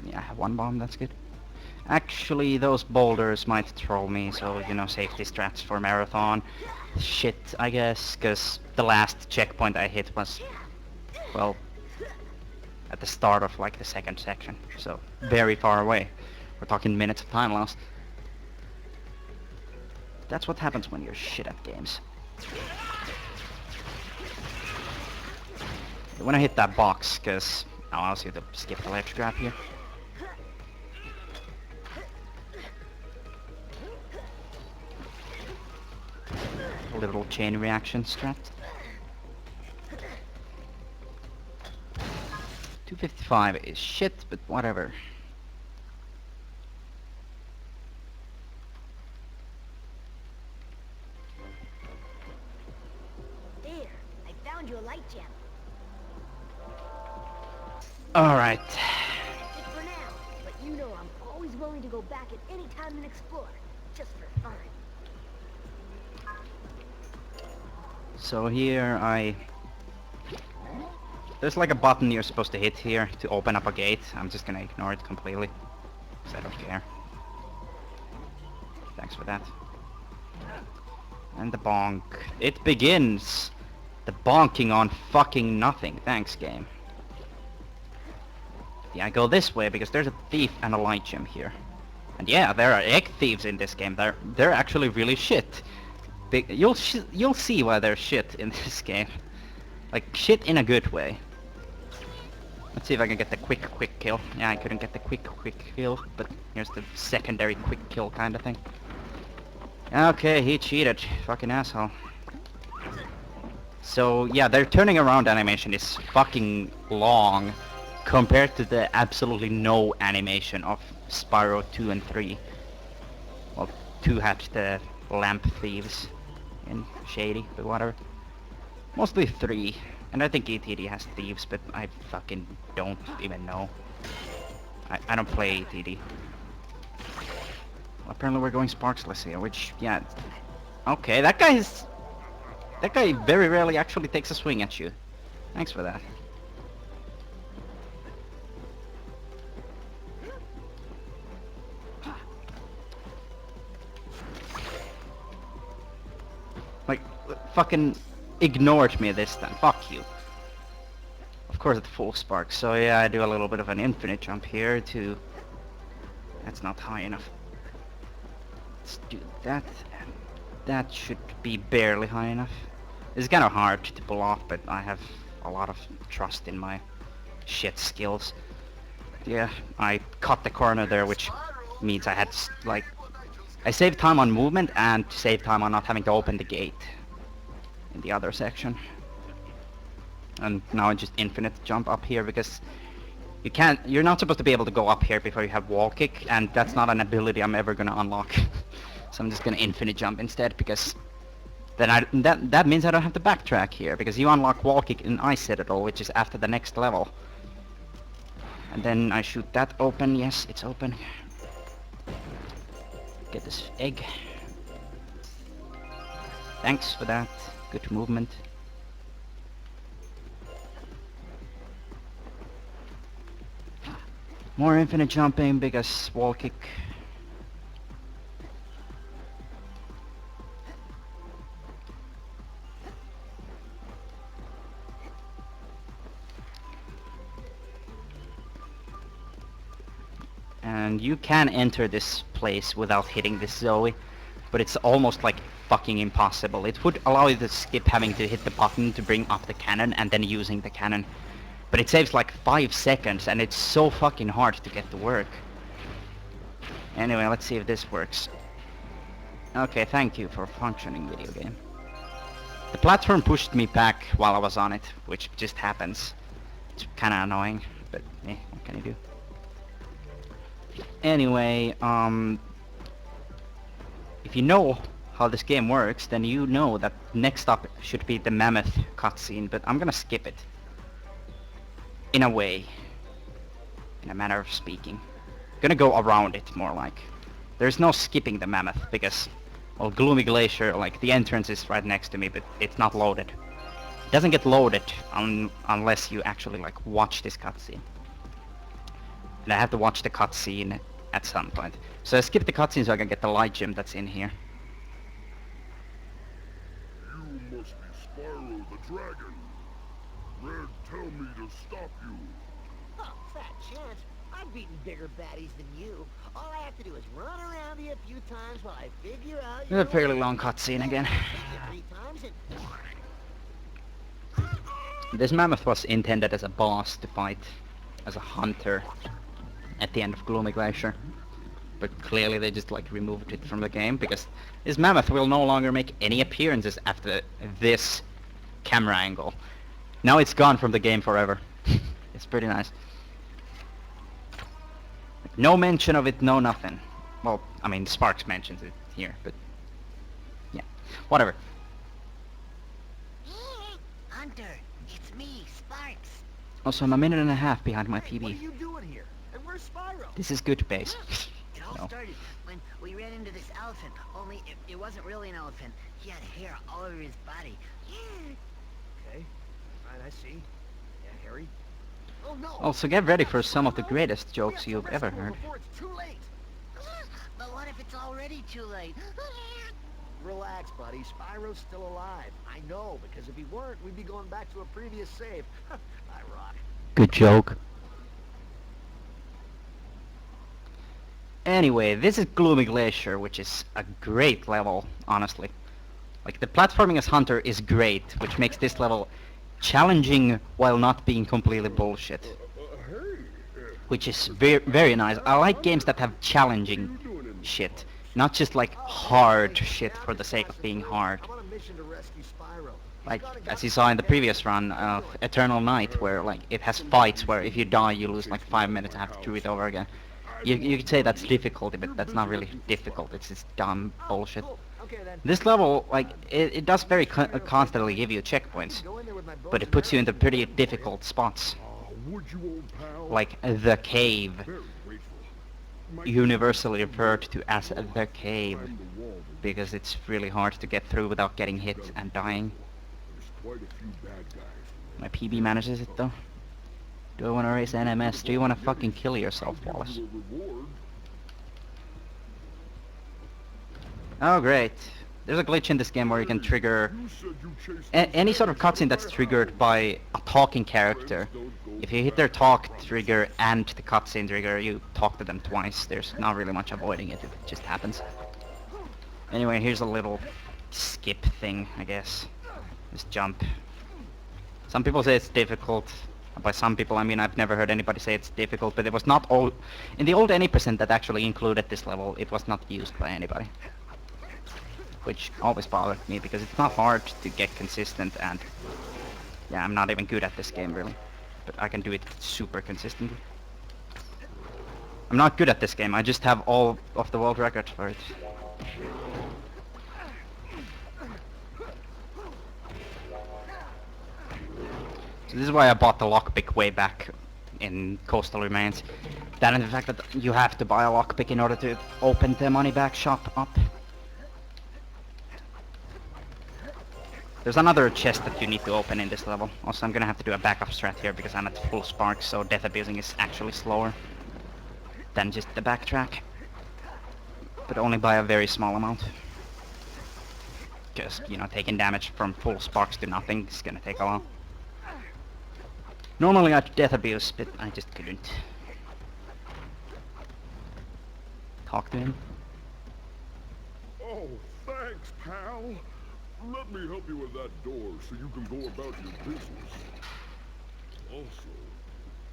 Yeah, I have one bomb, that's good. Actually, those boulders might troll me, so, you know, safety strats for Marathon. Shit, I guess, because the last checkpoint I hit was, well, at the start of, like, the second section. So, very far away. We're talking minutes of time lost. That's what happens when you're shit at games. When I hit that box, because it allows you to skip the ledge grab here. A little chain reaction strat. 255 is shit, but whatever. There, I found you a light gem. Alright. Just for now, but you know I'm always willing to go back at any time and explore, just for fun. So here there's like a button you're supposed to hit here to open up a gate. I'm just gonna ignore it completely, because I don't care. Thanks for that. And the bonk. It begins! The bonking on fucking nothing. Thanks, game. Yeah, I go this way because there's a thief and a light gem here. And yeah, there are egg thieves in this game. They're actually really shit. You'll see why they're shit in this game. Like, shit in a good way. Let's see if I can get the quick kill. Yeah, I couldn't get the quick kill, but here's the secondary quick kill kind of thing. Okay, he cheated. Fucking asshole. So, yeah, their turning around animation is fucking long compared to the absolutely no animation of Spyro 2 and 3. Well, 2 had the lamp thieves in Shady, but whatever. Mostly 3. And I think ETD has thieves, but I fucking don't even know. I don't play ETD. Well, apparently we're going sparkless here, which, yeah... Okay, that guy very rarely actually takes a swing at you. Thanks for that. Like, fucking ignored me this time. Fuck you. Of course at full spark. So yeah, I do a little bit of an infinite jump here to... That's not high enough. Let's do that. That should be barely high enough. It's kind of hard to pull off, but I have a lot of trust in my shit skills. Yeah, I cut the corner there, which means I had, like... I saved time on movement and saved time on not having to open the gate in the other section. And now I just infinite jump up here because you're not supposed to be able to go up here before you have wall kick, and that's not an ability I'm ever gonna unlock. So I'm just gonna infinite jump instead, because then that means I don't have to backtrack here, because you unlock wall kick in Ice Citadel, which is after the next level. And then I shoot that open. Yes, it's open. Get this egg. Thanks for that. Good movement. More infinite jumping because wall kick. And you can enter this place without hitting this Zoe, but it's almost like fucking impossible. It would allow you to skip having to hit the button to bring up the cannon and then using the cannon. But it saves like 5 seconds and it's so fucking hard to get to work. Anyway, let's see if this works. Okay, thank you for a functioning video game. The platform pushed me back while I was on it, which just happens. It's kinda annoying, but what can you do? Anyway, if you know how this game works, then you know that next up should be the mammoth cutscene, but I'm gonna skip it. In a way. In a manner of speaking. Gonna go around it, more like. There's no skipping the mammoth, because, well, Gloomy Glacier, like, the entrance is right next to me, but it's not loaded. It doesn't get loaded unless you actually, like, watch this cutscene. And I have to watch the cutscene at some point. So I skip the cutscene so I can get the light gem that's in here. You must be Spyro the Dragon. Red, tell me to stop you. Oh, fat chance. I've beaten bigger baddies than you. All I have to do is run around you a few times while I figure out It's a fairly long cutscene again. This mammoth was intended as a boss to fight as a hunter at the end of Gloomy Glacier. But clearly they just like removed it from the game because this mammoth will no longer make any appearances after this camera angle. Now it's gone from the game forever. It's pretty nice. Like, no mention of it, no nothing. Well, I mean Sparks mentions it here, but yeah, whatever. Hunter, it's me, Sparks. Also, I'm a minute and a half behind my PB. What are you doing here? And where's Spyro? This is good base. It all No. started when we ran into this elephant, only it wasn't really an elephant. He had hair all over his body. Okay. Right, I see. Yeah, Harry. Oh no! Also, get ready for some of the greatest jokes you've ever heard. Before it's too late. But what if it's already too late? Relax, buddy. Spyro's still alive. I know, because if he weren't, we'd be going back to a previous save. I rock. Good joke. Anyway, this is Gloomy Glacier, which is a great level, honestly. Like, the platforming as Hunter is great, which makes this level challenging while not being completely bullshit. Which is very nice. I like games that have challenging shit, not just like hard shit for the sake of being hard. I'm on a mission to rescue Spyro. Like, as you saw in the previous run of Eternal Night, where like it has fights where if you die you lose like 5 minutes and have to do it over again. You could say that's difficulty, but that's not really difficult, it's just dumb bullshit. Cool. Okay then. This level, like, it does very constantly give you checkpoints, Go in there with my bows but it and puts you into arrows. pretty difficult spots, Would you, old pal? like the cave, Very grateful. My universally referred to as the cave, climb the wall, but because it's really hard to get through without getting hit and dying. there's quite a few bad guys. My PB manages it though. Do I want to race NMS? Do you want to fucking kill yourself, Wallace? A reward. Oh great. There's a glitch in this game where you can trigger You said you chased any sort of cutscene that's triggered by a talking character. If you hit their talk trigger and the cutscene trigger, you talk to them twice. There's not really much avoiding it, it just happens. Anyway, here's a little skip thing, I guess. Just jump. Some people say it's difficult. By some people, I mean I've never heard anybody say it's difficult, but it was not all... In the old any percent that actually included this level, it was not used by anybody. Which always bothered me, because it's not hard to get consistent, and... Yeah, I'm not even good at this game, really. But I can do it super consistently. I'm not good at this game, I just have all of the world records for it. So this is why I bought the lockpick way back in Coastal Remains. That and the fact that you have to buy a lockpick in order to open the money back shop up. There's another chest that you need to open in this level. Also, I'm gonna have to do a backup strat here because I'm at full spark, so death abusing is actually slower than just the backtrack. But only by a very small amount. Because, you know, taking damage from full sparks to nothing is gonna take a while. Normally I'd death abuse, but I just couldn't. talk to him. Oh, thanks, pal. Let me help you with that door so you can go about your business. Also,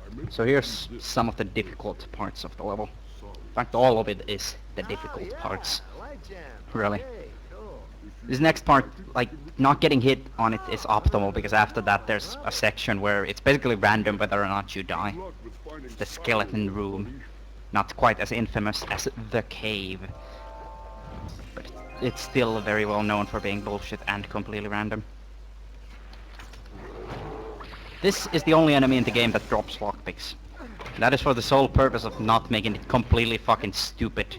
I made So here's some of the difficult parts of the level. In fact, all of it is the difficult parts. Light jam. Really. Hey, cool. This next part, like, not getting hit on it is optimal, because after that there's a section where it's basically random whether or not you die. It's the skeleton room. Not quite as infamous as the cave. But it's still very well known for being bullshit and completely random. This is the only enemy in the game that drops lockpicks. That is for the sole purpose of not making it completely fucking stupid.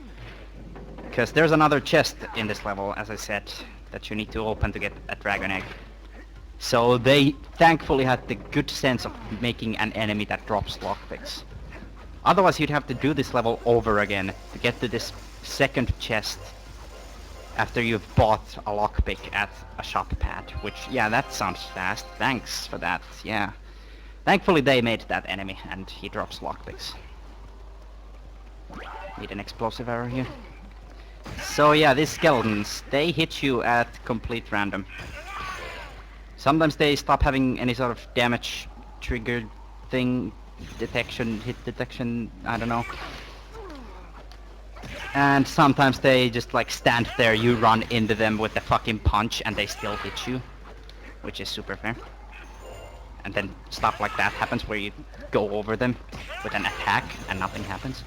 Because there's another chest in this level, as I said, that you need to open to get a dragon egg. So they thankfully had the good sense of making an enemy that drops lockpicks. Otherwise you'd have to do this level over again to get to this second chest after you've bought a lockpick at a shop pad, which, yeah, that sounds fast. Thanks for that, yeah. Thankfully they made that enemy, and he drops lockpicks. Need an explosive arrow here. So yeah, these skeletons, they hit you at complete random. Sometimes they stop having any sort of damage triggered thing, detection, hit detection, I don't know. And sometimes they just like stand there, you run into them with a fucking punch and they still hit you, which is super fair. And then stuff like that happens where you go over them with an attack and nothing happens.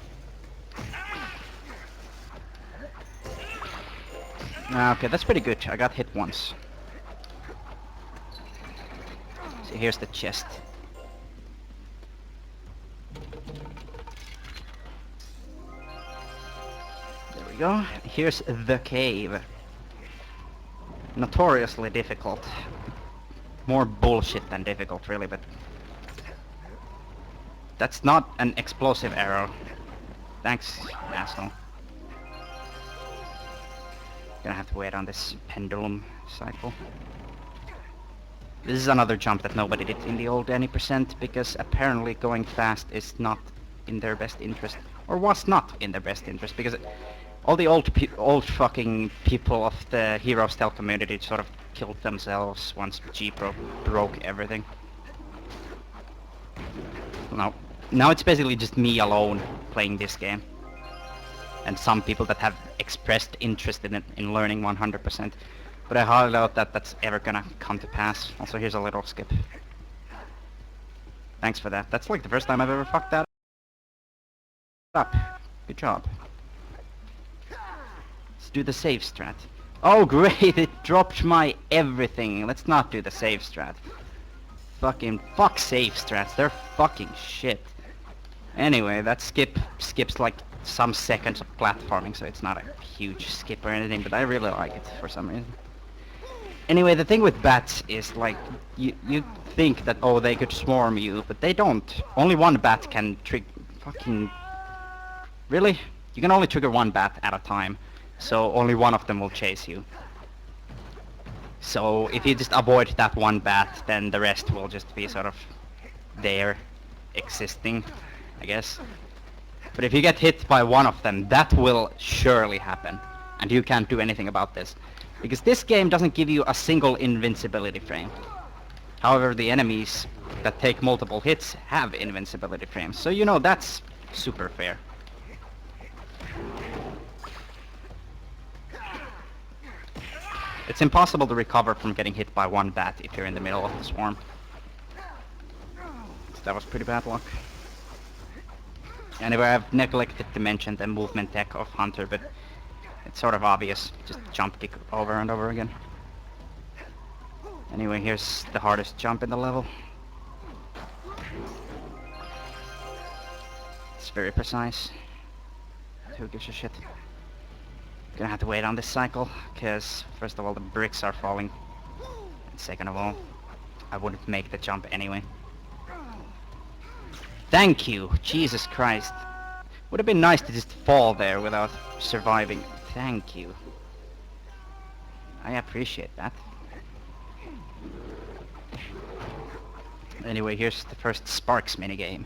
Okay, that's pretty good. I got hit once. So here's the chest. There we go. Here's the cave. Notoriously difficult. More bullshit than difficult, really, but... That's not an explosive arrow. Thanks, asshole. Gonna have to wait on this pendulum cycle. This is another jump that nobody did in the old any percent, because apparently going fast is not in their best interest. Or was not in their best interest, because all the old fucking people of the Hero Stealth community sort of killed themselves once G-Pro broke everything. Now it's basically just me alone playing this game. And some people that have expressed interest in learning 100%. But I highly doubt that that's ever gonna come to pass. Also, here's a little skip. Thanks for that. That's like the first time I've ever fucked that up. Good job. Let's do the save strat. Oh great, it dropped my everything. Let's not do the save strat. Fuck save strats, they're fucking shit. Anyway, that skips like some seconds of platforming, so it's not a huge skip or anything, but I really like it for some reason. Anyway, the thing with bats is like, you think that, oh, they could swarm you, but they don't. Only one bat can fucking... Really? You can only trigger one bat at a time, so only one of them will chase you. So if you just avoid that one bat, then the rest will just be sort of there, existing, I guess. But if you get hit by one of them, that will surely happen. And you can't do anything about this. Because this game doesn't give you a single invincibility frame. However, the enemies that take multiple hits have invincibility frames. So you know, that's super fair. It's impossible to recover from getting hit by one bat if you're in the middle of the swarm. So that was pretty bad luck. Anyway, I've neglected to mention the movement tech of Hunter, but it's sort of obvious. Just jump kick over and over again. Anyway, here's the hardest jump in the level. It's very precise. Who gives a shit? Gonna have to wait on this cycle, because first of all the bricks are falling, and second of all, I wouldn't make the jump anyway. Thank you! Jesus Christ. Would have been nice to just fall there without surviving. Thank you. I appreciate that. Anyway, here's the first Sparks minigame.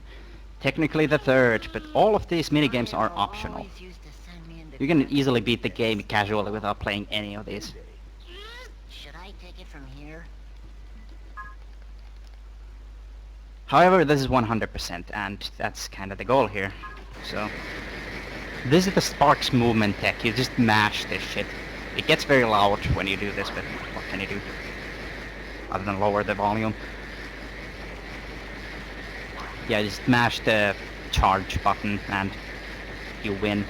Technically the third, but all of these minigames are optional. You can easily beat the game casually without playing any of these. Should I take it from here? However, this is 100%, and that's kind of the goal here. So, this is the Sparks movement tech. You just mash this shit. It gets very loud when you do this, but what can you do? Other than lower the volume. Yeah, just mash the charge button and you win.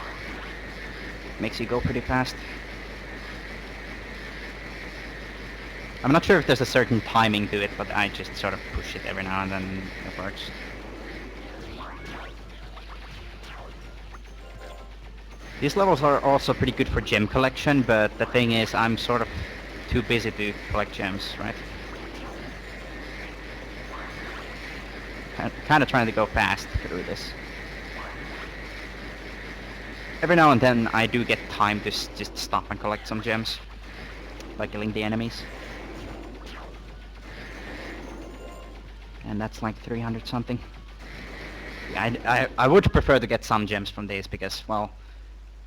Makes you go pretty fast. I'm not sure if there's a certain timing to it, but I just sort of push it every now and then. It works. These levels are also pretty good for gem collection, but the thing is, I'm sort of too busy to collect gems, right? Kind of trying to go fast through this. Every now and then I do get time to just stop and collect some gems by killing the enemies. And that's like 300 something. Yeah, I would prefer to get some gems from these because, well,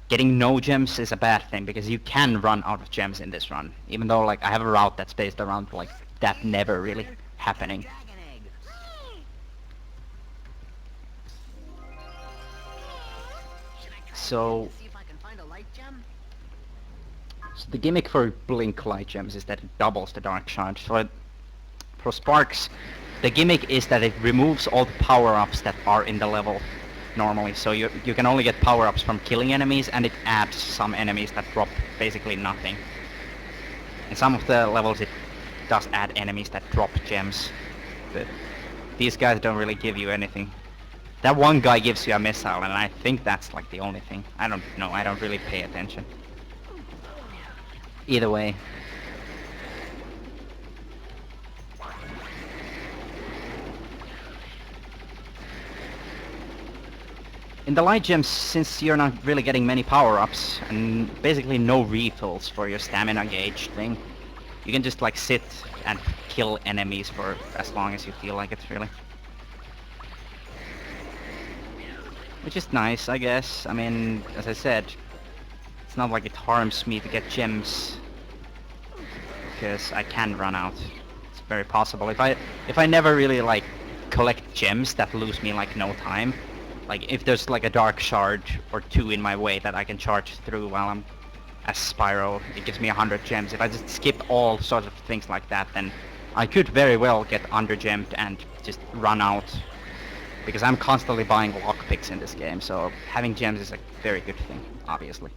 getting no gems is a bad thing because you can run out of gems in this run. Even though like I have a route that's based around like that never really happening. Dragon egg. Should I try So, to see if I can find a light gem? so the gimmick for Blink Light Gems is that it doubles the Dark Shard. For Sparks, the gimmick is that it removes all the power-ups that are in the level normally. So you can only get power-ups from killing enemies, and it adds some enemies that drop basically nothing. In some of the levels it does add enemies that drop gems, but these guys don't really give you anything. That one guy gives you a missile, and I think that's like the only thing. I don't know, I don't really pay attention. Either way. In the light gems, since you're not really getting many power-ups and basically no refills for your stamina gauge thing, you can just like sit and kill enemies for as long as you feel like it, really. Which is nice, I guess. I mean, as I said, it's not like it harms me to get gems because I can run out. It's very possible. If I never really like collect gems that lose me like no time, like if there's like a dark shard or two in my way that I can charge through while I'm as Spyro, it gives me 100 gems. If I just skip all sorts of things like that, then I could very well get under-gemmed and just run out. Because I'm constantly buying lockpicks in this game, so having gems is a very good thing, obviously.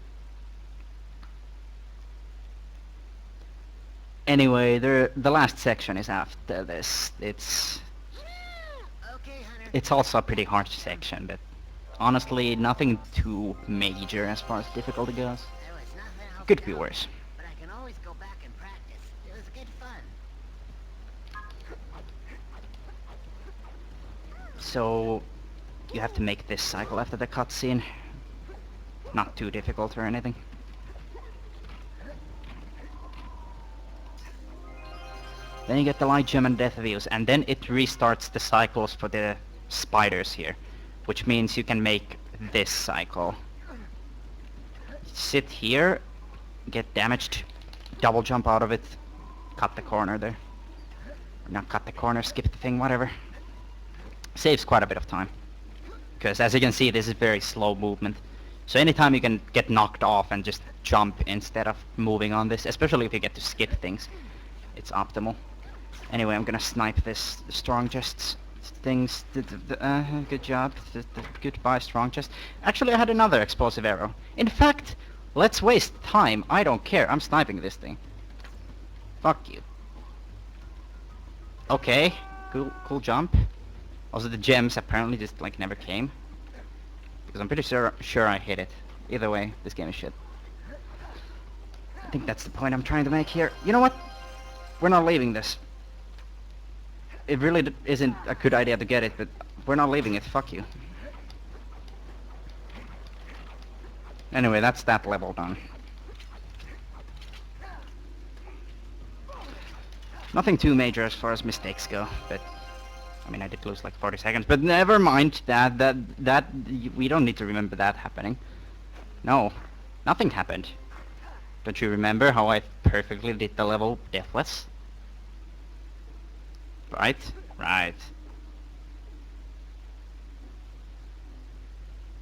Anyway, the last section is after this. It's Okay, Hunter. It's also a pretty hard section, but honestly, nothing too major as far as difficulty goes. There was nothing else Could to be do, worse. but I can always go back and practice. It was good fun. So, you have to make this cycle after the cutscene. Not too difficult or anything. Then you get the light gem and death views, and then it restarts the cycles for the spiders here, which means you can make this cycle. Sit here, get damaged, double jump out of it, cut the corner there. Or not cut the corner, skip the thing, whatever. Saves quite a bit of time. Because as you can see, this is very slow movement. So anytime you can get knocked off and just jump instead of moving on this, especially if you get to skip things, it's optimal. Anyway, I'm gonna snipe this strong chests things. Good job. Goodbye, strong chest. Actually, I had another explosive arrow. In fact, let's waste time. I don't care. I'm sniping this thing. Fuck you. Okay, cool jump. Also, the gems apparently just like never came. Because I'm pretty sure I hit it. Either way, this game is shit. I think that's the point I'm trying to make here. You know what? We're not leaving this. It really isn't a good idea to get it, but we're not leaving it. Fuck you. Anyway, that's that level done. Nothing too major as far as mistakes go, but I mean, I did lose like 40 seconds, but never mind that we don't need to remember that happening. No, Nothing happened. Don't you remember how I perfectly did the level deathless? Right? Right.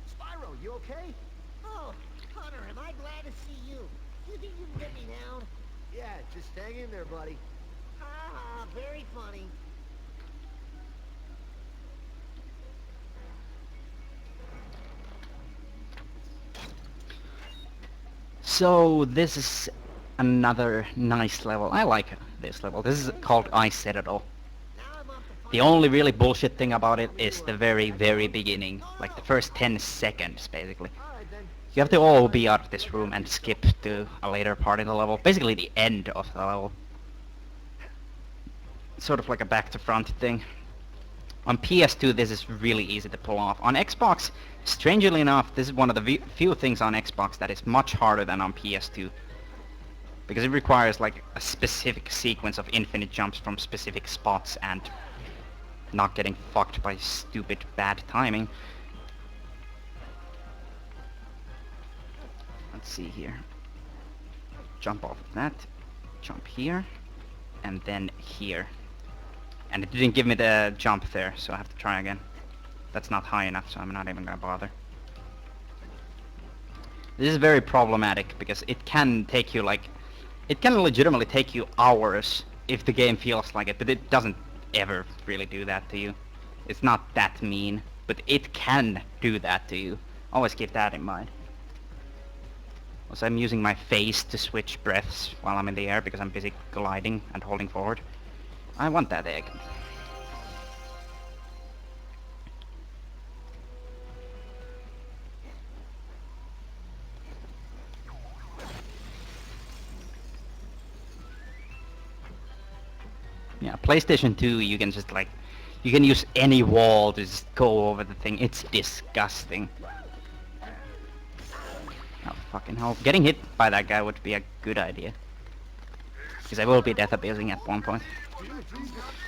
Spyro, you okay? Oh, Hunter, am I glad to see you. You think you can get me down? Yeah, just hang in there, buddy. Ah, very funny. So this is another nice level. I like this level. This is called Ice Citadel. Now I'm off to The find only really bullshit thing about it is the very, very beginning. Like the first 10 seconds, basically. All right, then. You have to all be out of this room and skip to a later part in the level. Basically the end of the level. Sort of like a back to front thing. On PS2 this is really easy to pull off. On Xbox, strangely enough, this is one of the few things on Xbox that is much harder than on PS2. Because it requires like a specific sequence of infinite jumps from specific spots and not getting fucked by stupid bad timing. Let's see here. Jump off of that, jump here, and then here. And it didn't give me the jump there, so I have to try again. That's not high enough, so I'm not even gonna bother. This is very problematic, because it can take you like... It can legitimately take you hours if the game feels like it, but it doesn't ever really do that to you. It's not that mean, but it can do that to you. Always keep that in mind. Also, I'm using my face to switch breaths while I'm in the air because I'm busy gliding and holding forward. I want that egg. Yeah, PlayStation 2, you can just like... You can use any wall to just go over the thing. It's disgusting. Oh, fucking hell. Getting hit by that guy would be a good idea. Because I will be death abusing at one point.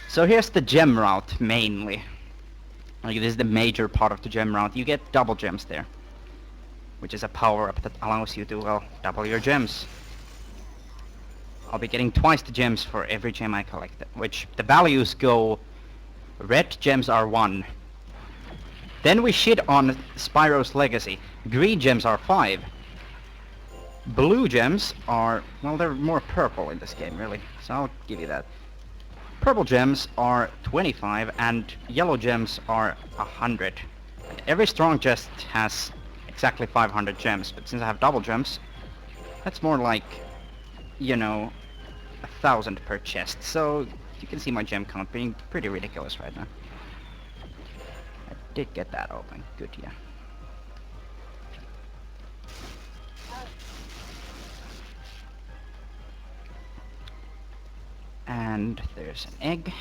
So here's the gem route, mainly. Like, this is the major part of the gem route. You get double gems there. Which is a power-up that allows you to, well, double your gems. I'll be getting twice the gems for every gem I collect. Which, the values go... Red gems are 1. Then we shit on Spyro's Legacy. Green gems are 5. Blue gems are... Well, they're more purple in this game, really. So I'll give you that. Purple gems are 25 and yellow gems are 100. And every strong chest has exactly 500 gems, but since I have double gems, that's more like, you know, 1,000 per chest. So you can see my gem count being pretty ridiculous right now. I did get that open. Good, yeah. And there's an egg.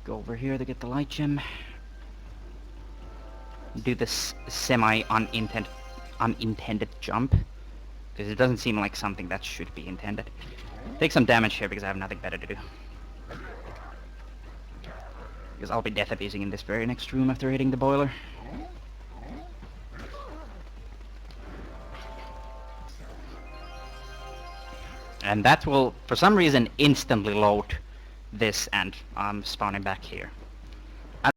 Go over here to get the light gem. Do this unintended jump. Because it doesn't seem like something that should be intended. Take some damage here because I have nothing better to do. Because I'll be death abusing in this very next room after hitting the boiler. And that will, for some reason, instantly load this, and I'm spawning back here. I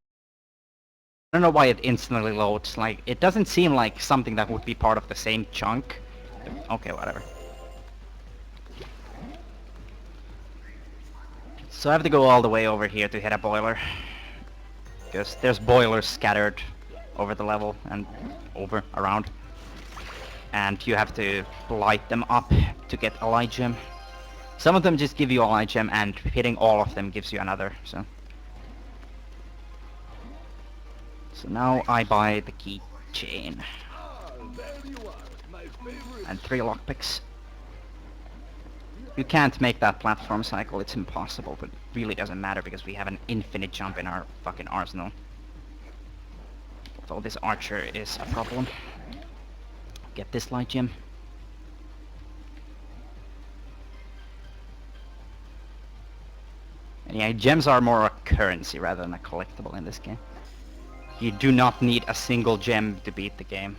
don't know why it instantly loads. Like, it doesn't seem like something that would be part of the same chunk. Okay, whatever. So I have to go all the way over here to hit a boiler. Because there's boilers scattered over the level and around. And you have to light them up to get a light gem. Some of them just give you a light gem, and hitting all of them gives you another, so now I buy the keychain. And 3 lockpicks. You can't make that platform cycle, it's impossible, but it really doesn't matter because we have an infinite jump in our fucking arsenal. So this archer is a problem. Get this light gem. And yeah, gems are more a currency rather than a collectible in this game. You do not need a single gem to beat the game.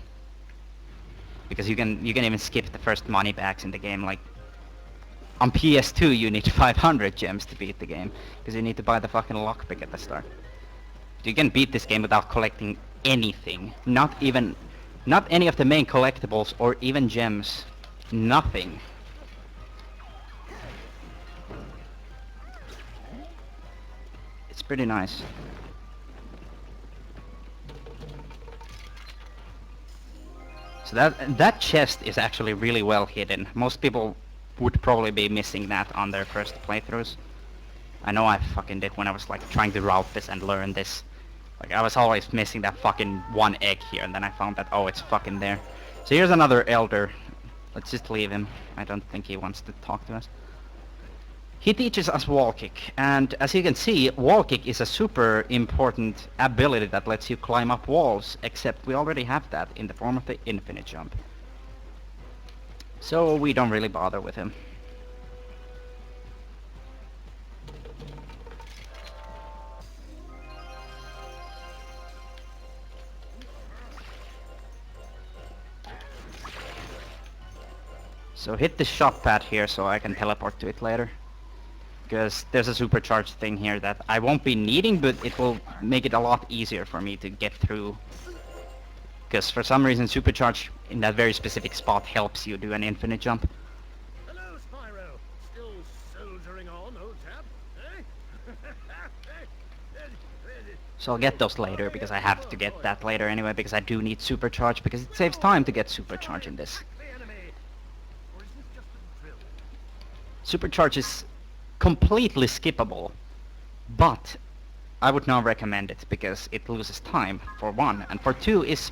because you can even skip the first money bags in the game. Like on PS2, you need 500 gems to beat the game because you need to buy the fucking lockpick at the start. You can beat this game without collecting anything, not any of the main collectibles or even gems, nothing. It's pretty nice. So that chest is actually really well hidden. Most people would probably be missing that on their first playthroughs. I know I fucking did when I was like trying to route this and learn this. Like I was always missing that fucking one egg here, and then I found that, oh, it's fucking there. So here's another elder. Let's just leave him. I don't think he wants to talk to us. He teaches us wall kick, and as you can see, wall kick is a super important ability that lets you climb up walls, except we already have that in the form of the infinite jump. So we don't really bother with him. So hit the shop pad here so I can teleport to it later. Because there's a supercharged thing here that I won't be needing, but it will make it a lot easier for me to get through. Because for some reason supercharge in that very specific spot helps you do an infinite jump. Hello, Spyro. Still soldiering on, old chap? Eh? So I'll get those later, because I have to get that later anyway, because I do need supercharge, because it saves time to get supercharge in this. The enemy. Or is this just a drill? Supercharge is completely skippable, but I would not recommend it because it loses time, for one, and for two, is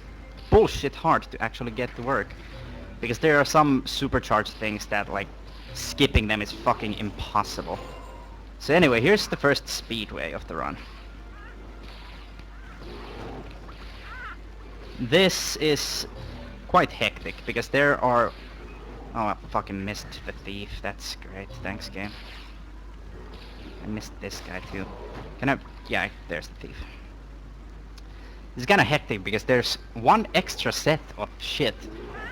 bullshit hard to actually get to work, because there are some supercharged things that, like, skipping them is fucking impossible. So anyway, here's the first speedway of the run. This is quite hectic because there are... Oh, I fucking missed the thief. That's great. Thanks, game. I missed this guy too. Can I... Yeah, there's the thief. It's kinda hectic because there's one extra set of shit.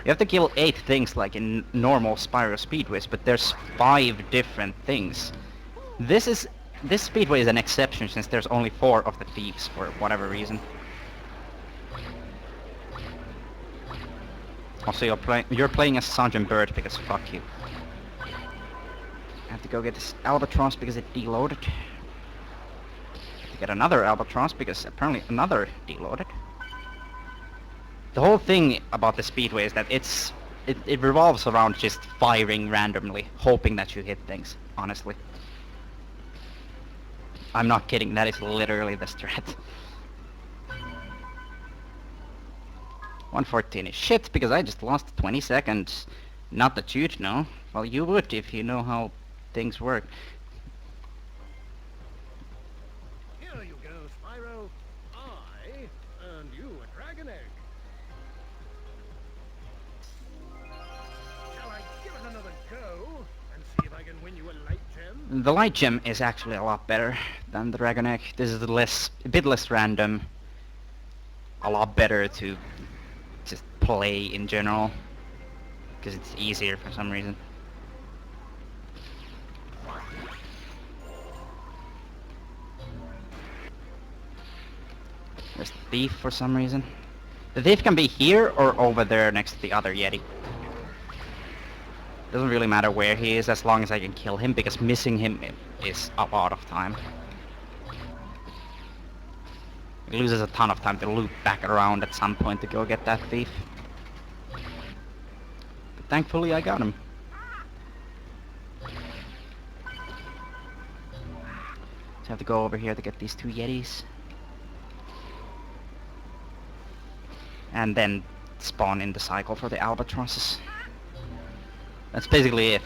You have to kill 8 things like in normal Spyro speedways, but there's 5 different things. This speedway is an exception since there's only 4 of the thieves for whatever reason. Also, you're playing as Sergeant Bird because fuck you. I have to go get this Albatross because it deloaded. To get another Albatross because apparently another deloaded. The whole thing about the speedway is that it revolves around just firing randomly, hoping that you hit things, honestly. I'm not kidding, that is literally the strat. 114 is shit because I just lost 20 seconds. Not that you'd know. Well, you would if you know how things work. Here you go, Spyro. I earned you a dragon egg. Shall I give it another go and see if I can win you a light gem? The light gem is actually a lot better than the dragon egg. This is a bit less random. A lot better to just play in general. Because it's easier for some reason. There's the thief for some reason. The thief can be here or over there next to the other Yeti. Doesn't really matter where he is as long as I can kill him, because missing him is a lot of time. It loses a ton of time to loop back around at some point to go get that thief. But thankfully I got him. So I have to go over here to get these 2 Yetis. And then spawn in the cycle for the albatrosses. That's basically it.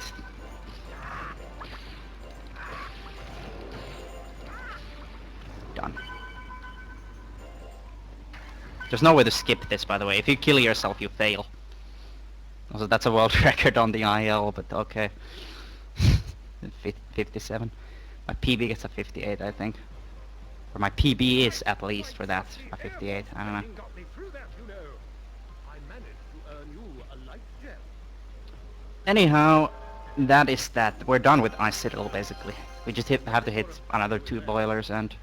Done. There's no way to skip this, by the way. If you kill yourself, you fail. Also, that's a world record on the IL, but okay. 57. My PB gets a 58, I think. Or my PB is at least for that, a 58. I don't know. Got me through that, you know. I managed to earn you a light Anyhow, that is that. We're done with Ice Citadel, basically. We just have to hit another 2 boilers and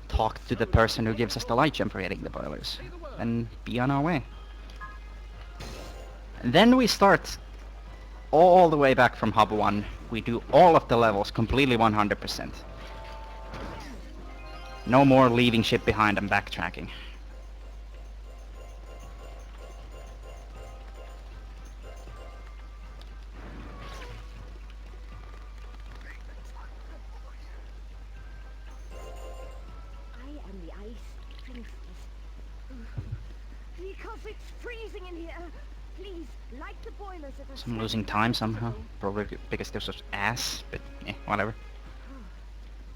talk to the person who gives us the light gem for hitting the boilers. And be on our way. And then we start all the way back from Hub 1. We do all of the levels completely 100%. No more leaving ship behind and backtracking. Because it's freezing in here. Please, light the boilers at So I'm losing time somehow. Probably because this was ass, but whatever.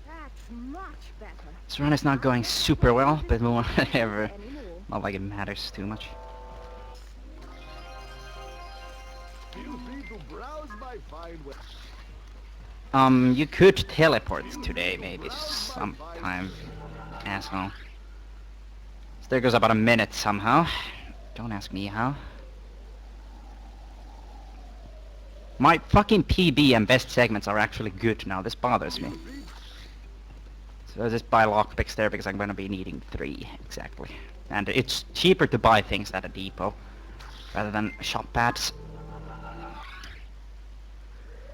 That's much better. This run is not going super well, but whatever. Not like it matters too much. Feel free to browse my fine web. You could teleport today, maybe sometime, asshole. So there goes about a minute somehow. Don't ask me how. My fucking PB and best segments are actually good now. This bothers me. So I just buy lockpicks there because I'm gonna be needing 3 exactly. And it's cheaper to buy things at a depot rather than shop pads.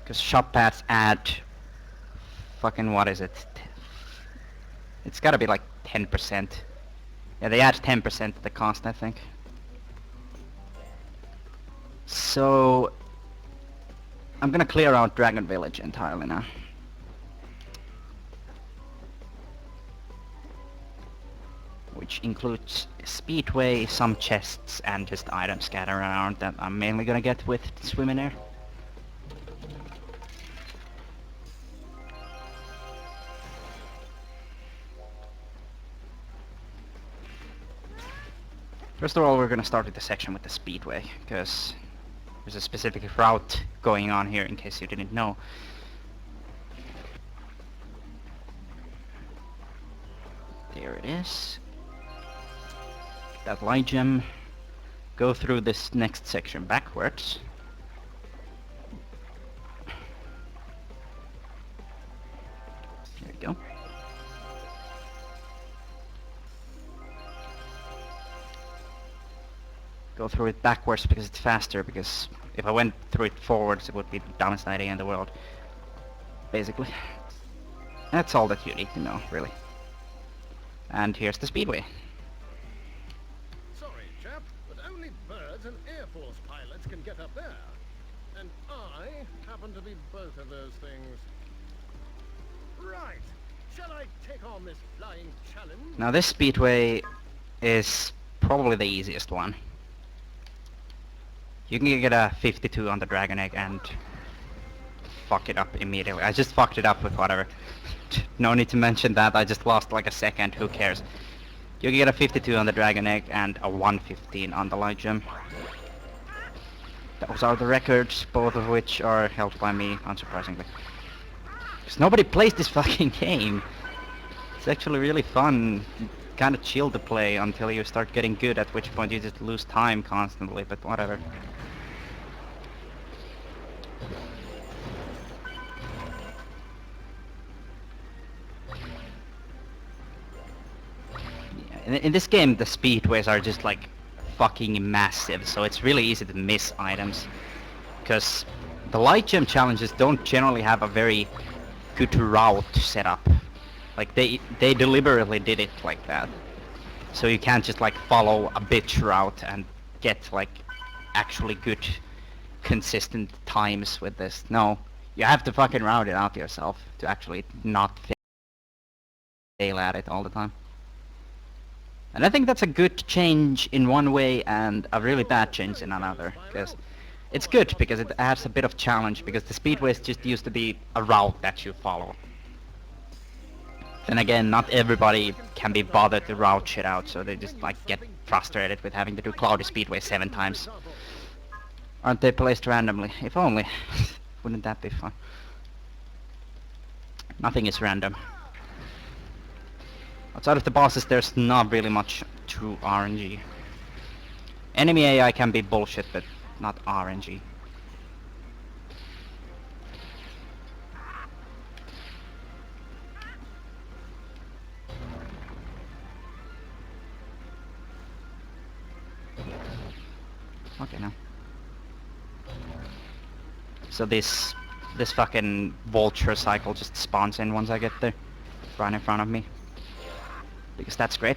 Because shop pads add fucking, what is it? It's gotta be like 10%. Yeah, they add 10% to the cost, I think. So I'm gonna clear out Dragon Village entirely now. Which includes Speedway, some chests, and just items scattered around that I'm mainly gonna get with swimming air. First of all, we're gonna start with the section with the Speedway, because there's a specific route going on here in case you didn't know. There it is. That light gem. Go through this next section backwards. There you go. Go through it backwards because it's faster, because if I went through it forwards it would be the dumbest idea in the world. Basically. That's all that you need to know, really. And here's the Speedway. Sorry, chap, but only birds and Air Force pilots can get up there. And I happen to be both of those things. Right. Shall I take on this flying challenge? Now this Speedway is probably the easiest one. You can get a 52 on the Dragon Egg and fuck it up immediately. I just fucked it up with whatever. No need to mention that, I just lost like a second, who cares. You can get a 52 on the Dragon Egg and a 115 on the Light Gem. Those are the records, both of which are held by me, unsurprisingly. Because nobody plays this fucking game. It's actually really fun, kind of chill to play until you start getting good, at which point you just lose time constantly, but whatever. In this game, the speedways are just like fucking massive, so it's really easy to miss items. Because the light gem challenges don't generally have a very good route set up. Like they deliberately did it like that. So you can't just like follow a bitch route and get like actually good consistent times with this. No, you have to fucking route it out yourself to actually not fail at it all the time. And I think that's a good change in one way and a really bad change in another, because it's good because it adds a bit of challenge, because the speedways just used to be a route that you follow. Then again, not everybody can be bothered to route shit out, so they just like get frustrated with having to do Cloudy Speedway 7 times. Aren't they placed randomly? If only. Wouldn't that be fun? Nothing is random. Outside of the bosses, there's not really much true RNG. Enemy AI can be bullshit, but not RNG. Okay, now. So this fucking vulture cycle just spawns in once I get there. Right in front of me. Because that's great.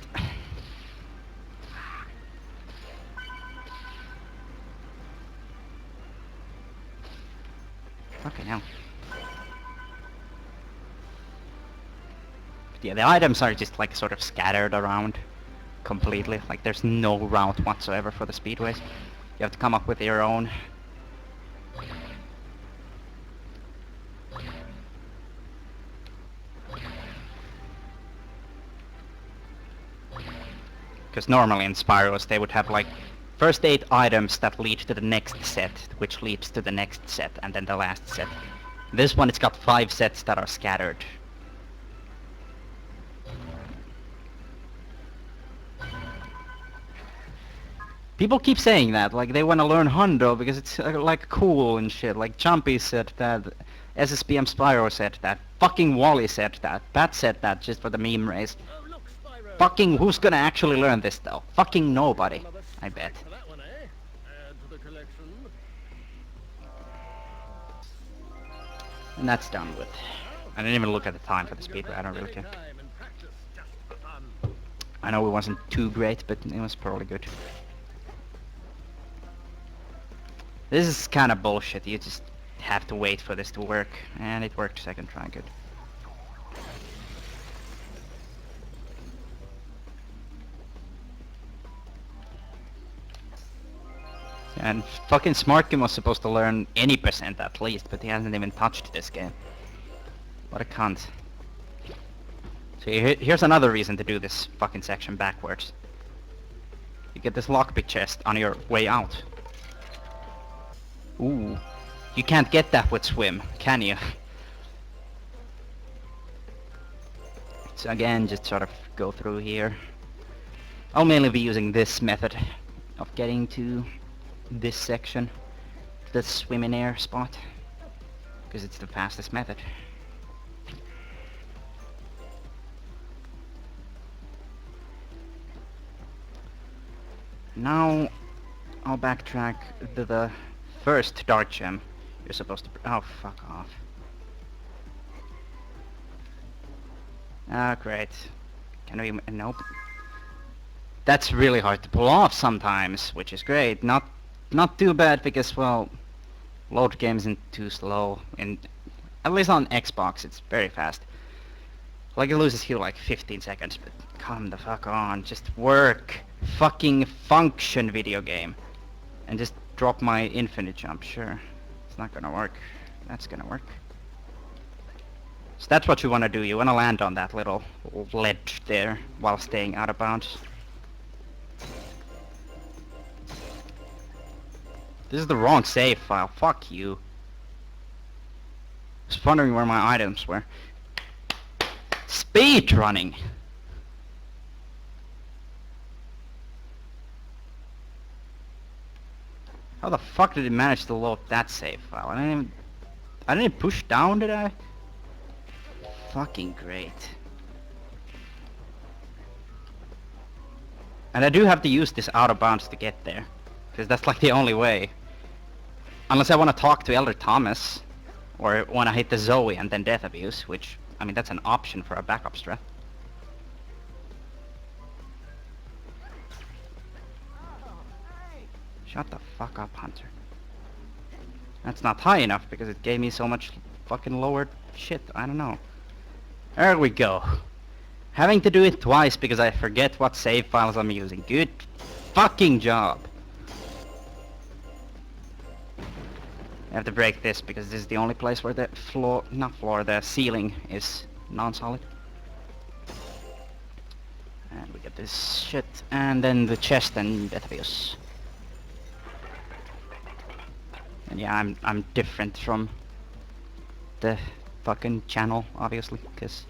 Okay, now. But yeah, the items are just like sort of scattered around completely. Like there's no route whatsoever for the speedways. You have to come up with your own. Because normally in Spyros they would have like first 8 items that lead to the next set, which leads to the next set, and then the last set. This one, it's got 5 sets that are scattered. People keep saying that, like they want to learn Hundo because it's like cool and shit. Like Chumpy said that, SSBM Spyro said that, fucking Wally said that, Pat said that just for the meme race. Oh, look, Spyro. Fucking who's gonna actually learn this though? Fucking nobody, Another I bet. for that one, eh? Add to the collection. And that's done with. I didn't even look at the time for the speedway, I don't really care. Time and practice just for fun. I know it wasn't too great, but it was probably good. This is kind of bullshit, you just have to wait for this to work, and it worked second try, good. And fucking Smartkin was supposed to learn any percent at least, but he hasn't even touched this game. What a cunt. So here's another reason to do this fucking section backwards. You get this lockpick chest on your way out. Ooh. You can't get that with swim, can you? So again, just sort of go through here. I'll mainly be using this method of getting to this section, the swim in air spot, because it's the fastest method. Now I'll backtrack to the first dark gem you're supposed to... Oh, fuck off. Ah, great. Can we... Nope. That's really hard to pull off sometimes, which is great. Not too bad because, well, load game isn't too slow. And at least on Xbox, it's very fast. Like, it loses you like 15 seconds, but come the fuck on. Just work. Fucking function, video game. And just drop my infinite jump, sure. It's not gonna work. That's gonna work. So that's what you wanna do. You wanna land on that little ledge there while staying out of bounds. This is the wrong save file. Fuck you. I was wondering where my items were. Speed running. How the fuck did it manage to load that save file? I didn't push down, did I? Fucking great. And I do have to use this out of bounds to get there, because that's like the only way. Unless I want to talk to Elder Thomas, or want to hit the Zoe and then Death Abuse, which, I mean, that's an option for a backup strat. Shut the fuck up, Hunter. That's not high enough because it gave me so much fucking lowered shit. I don't know. There we go. Having to do it twice because I forget what save files I'm using. Good fucking job. I have to break this because this is the only place where the the ceiling is non-solid. And we get this shit, and then the chest and Death Abuse. And yeah, I'm different from the fucking channel, obviously, because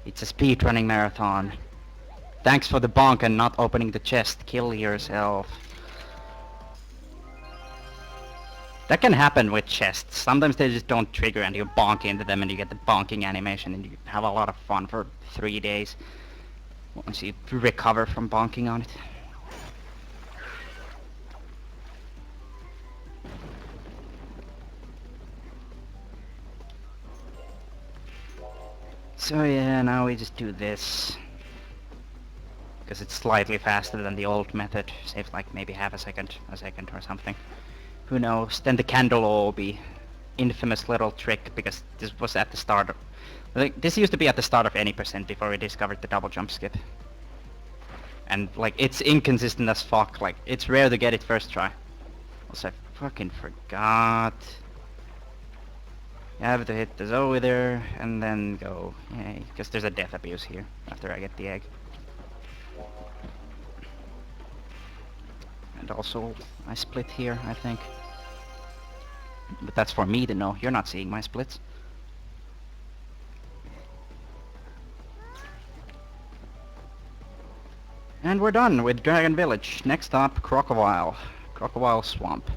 it's a speedrunning marathon. Thanks for the bonk and not opening the chest. Kill yourself. That can happen with chests. Sometimes they just don't trigger and you bonk into them and you get the bonking animation and you have a lot of fun for 3 days once you recover from bonking on it. So yeah, now we just do this. Because it's slightly faster than the old method. Saves like maybe half a second or something. Who knows? Then the candle will be infamous little trick, because this was at the start of... Like, this used to be at the start of any percent before we discovered the double jump skip. And like, it's inconsistent as fuck. Like, it's rare to get it first try. Also, I fucking forgot. You have to hit the Zoe there, and then go. Yay, because there's a death abuse here after I get the egg. And also, I split here, I think. But that's for me to know. You're not seeing my splits. And we're done with Dragon Village. Next up, Crocodile. Crocodile Swamp.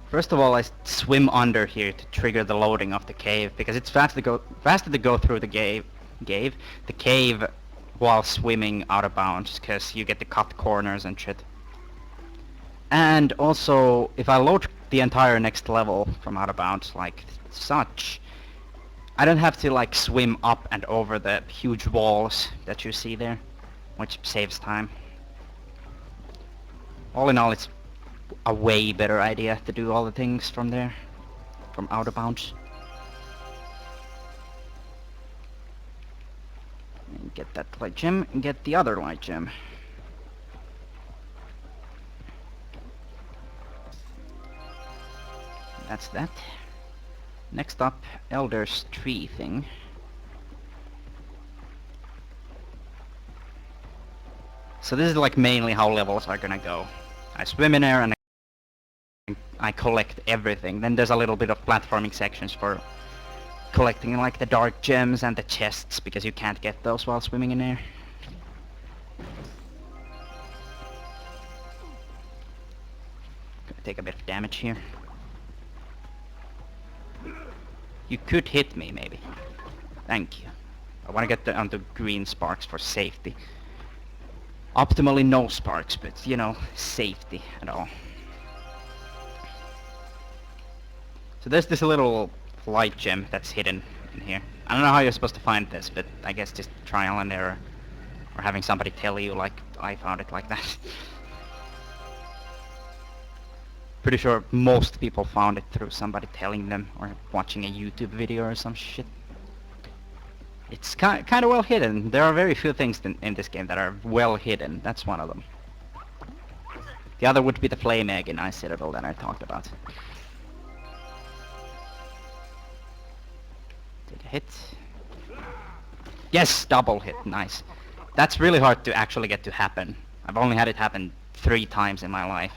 First of all, I swim under here to trigger the loading of the cave, because it's faster to go through the cave while swimming out of bounds, because you get to cut corners and shit. And also, if I load the entire next level from out of bounds like such, I don't have to like swim up and over the huge walls that you see there, which saves time. All in all, it's a way better idea to do all the things from there, from out of bounds. And get that light gem, and get the other light gem. That's that. Next up, Elder's tree thing. So this is like mainly how levels are gonna go. I swim in there and I collect everything. Then there's a little bit of platforming sections for collecting like the dark gems and the chests, because you can't get those while swimming in air. Gonna take a bit of damage here. You could hit me, maybe. Thank you. I want to get onto green sparks for safety. Optimally no sparks, but you know, safety and all. So there's this little light gem that's hidden in here. I don't know how you're supposed to find this, but I guess just trial and error. Or having somebody tell you like I found it like that. Pretty sure most people found it through somebody telling them, or watching a YouTube video or some shit. It's kind of well hidden. There are very few things in this game that are well hidden. That's one of them. The other would be the flame egg in Ice Citadel that I talked about. Take a hit. Yes, double hit. Nice. That's really hard to actually get to happen. I've only had it happen 3 times in my life.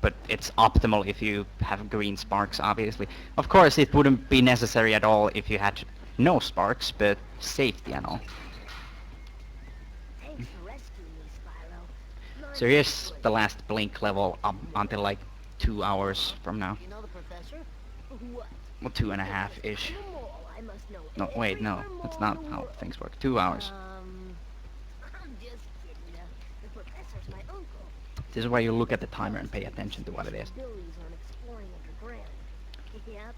But it's optimal if you have green sparks, obviously. Of course, it wouldn't be necessary at all if you had no sparks, but safety and all. Thanks for rescuing me, Spyro. So here's the last blink level up until like 2 hours from now. You know the professor? What? Well, 2.5-ish. The mall, I must know No, wait, no. every That's mall not in the how world. things work. 2 hours. I'm just kidding. The professor's my uncle. This is why you look at the timer and pay attention to what it is. Abilities on exploring underground. Yep.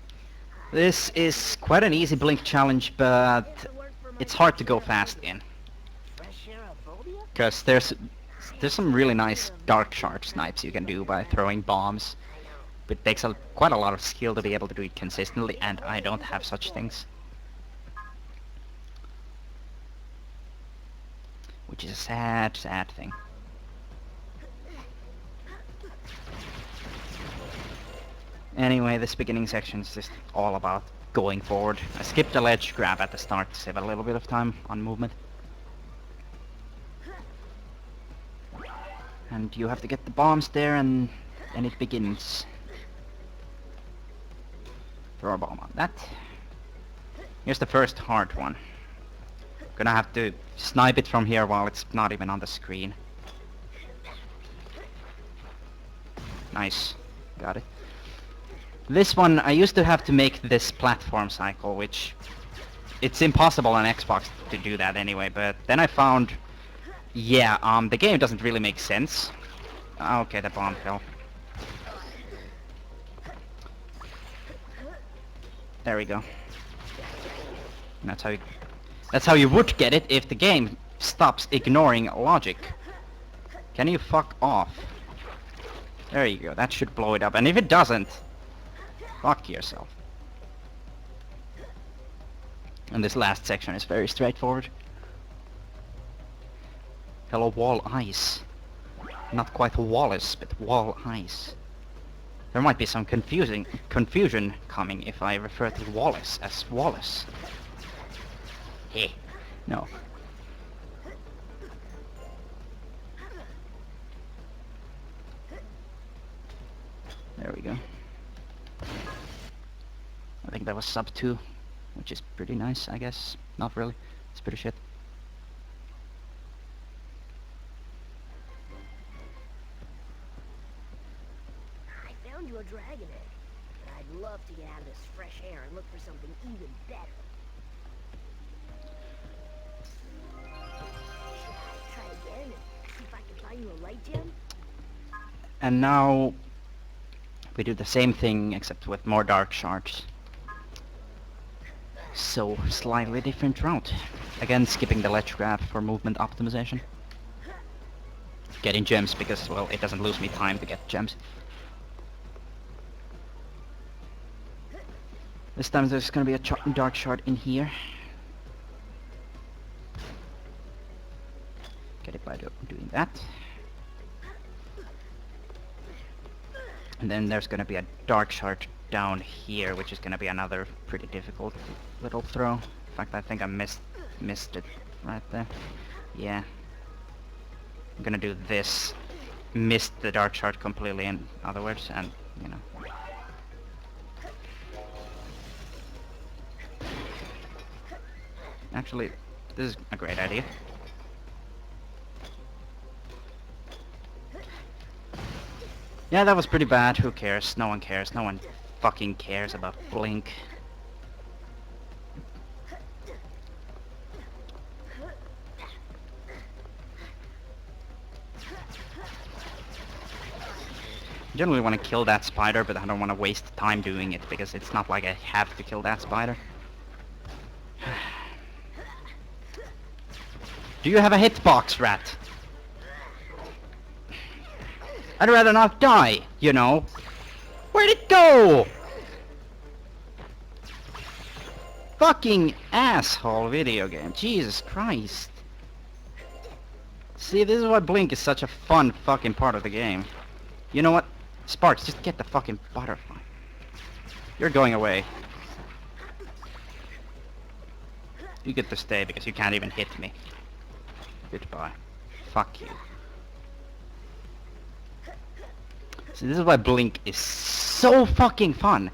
This is quite an easy blink challenge, but it's hard to go fast in. Fresh aerophobia? Because there's some really nice dark shark snipes you can do by throwing bombs. But it takes quite a lot of skill to be able to do it consistently, and I don't have such things. Which is a sad, sad thing. Anyway, this beginning section is just all about going forward. I skipped the ledge grab at the start to save a little bit of time on movement. And you have to get the bombs there, and then it begins. Throw a bomb on that. Here's the first hard one. Gonna have to snipe it from here while it's not even on the screen. Nice. Got it. This one, I used to have to make this platform cycle, which... It's impossible on Xbox to do that anyway, but then I found... Yeah, the game doesn't really make sense. Okay, the bomb fell. There we go. That's how you would get it if the game stops ignoring logic. Can you fuck off? There you go, that should blow it up. And if it doesn't, fuck yourself. And this last section is very straightforward. Hello, wall ice. Not quite Wallace, but wall ice. There might be some confusion coming if I refer to Wallace as Wallace. Heh. No. There we go. I think that was sub 2, which is pretty nice, I guess. Not really. It's pretty shit. I found you a dragon egg, but I'd love to get out of this fresh air and look for something even better. Should I try again and see if I can find you a light gem? And now we do the same thing except with more dark shards. So, slightly different route. Again, skipping the ledge grab for movement optimization. Getting gems because, well, it doesn't lose me time to get gems. This time there's gonna be a dark shard in here. Get it by doing that. And then there's gonna be a dark shard down here, which is gonna be another pretty difficult little throw. In fact, I think I missed it right there. Yeah. I'm gonna do this. Missed the dark shard completely, in other words, and, you know. Actually, this is a great idea. Yeah, that was pretty bad. Who cares? No one cares. No one fucking cares about Blink. I generally want to kill that spider, but I don't want to waste time doing it, because it's not like I have to kill that spider. Do you have a hitbox, rat? I'd rather not die, you know. Where'd it go? Fucking asshole video game. Jesus Christ. See, this is why Blink is such a fun fucking part of the game. You know what? Sparks, just get the fucking butterfly. You're going away. You get to stay because you can't even hit me. Goodbye. Fuck you. So this is why Blink is so fucking fun.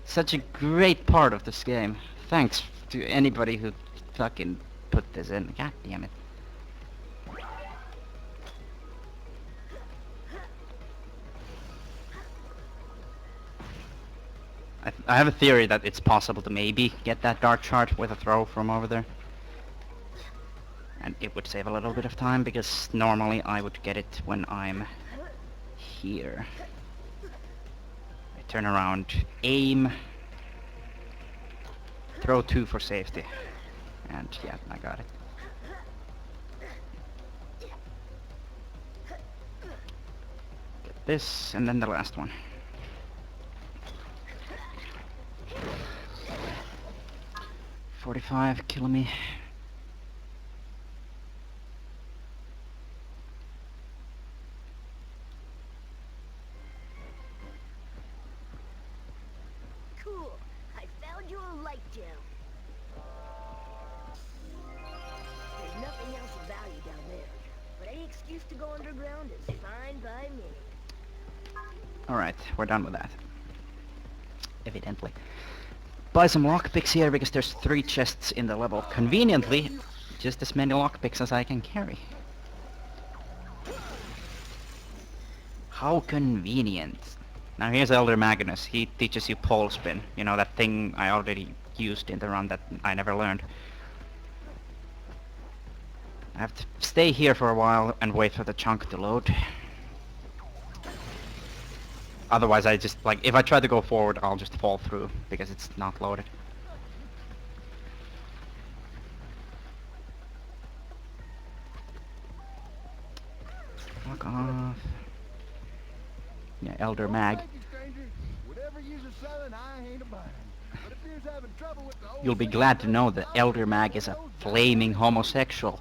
Such a great part of this game. Thanks to anybody who fucking put this in. God damn it. I have a theory that it's possible to maybe get that dark shard with a throw from over there. And it would save a little bit of time, because normally I would get it when I'm here. I turn around, aim, throw 2 for safety. And yeah, I got it. Get this, and then the last one. .45, kill me. Cool. I found you a light gem. There's nothing else of value down there, but any excuse to go underground is fine by me. Alright, we're done with that. Evidently. Buy some lockpicks here, because there's 3 chests in the level. Conveniently, just as many lockpicks as I can carry. How convenient. Now here's Elder Magnus. He teaches you pole spin. You know, that thing I already used in the run that I never learned. I have to stay here for a while and wait for the chunk to load. Otherwise, I just, like, if I try to go forward, I'll just fall through, because it's not loaded. Fuck off. Yeah, Elder Mag. Thank you, stranger. Whatever you're selling, I ain't a-buying. But if you're having trouble with the old You'll be glad to know that Elder Mag is a flaming homosexual.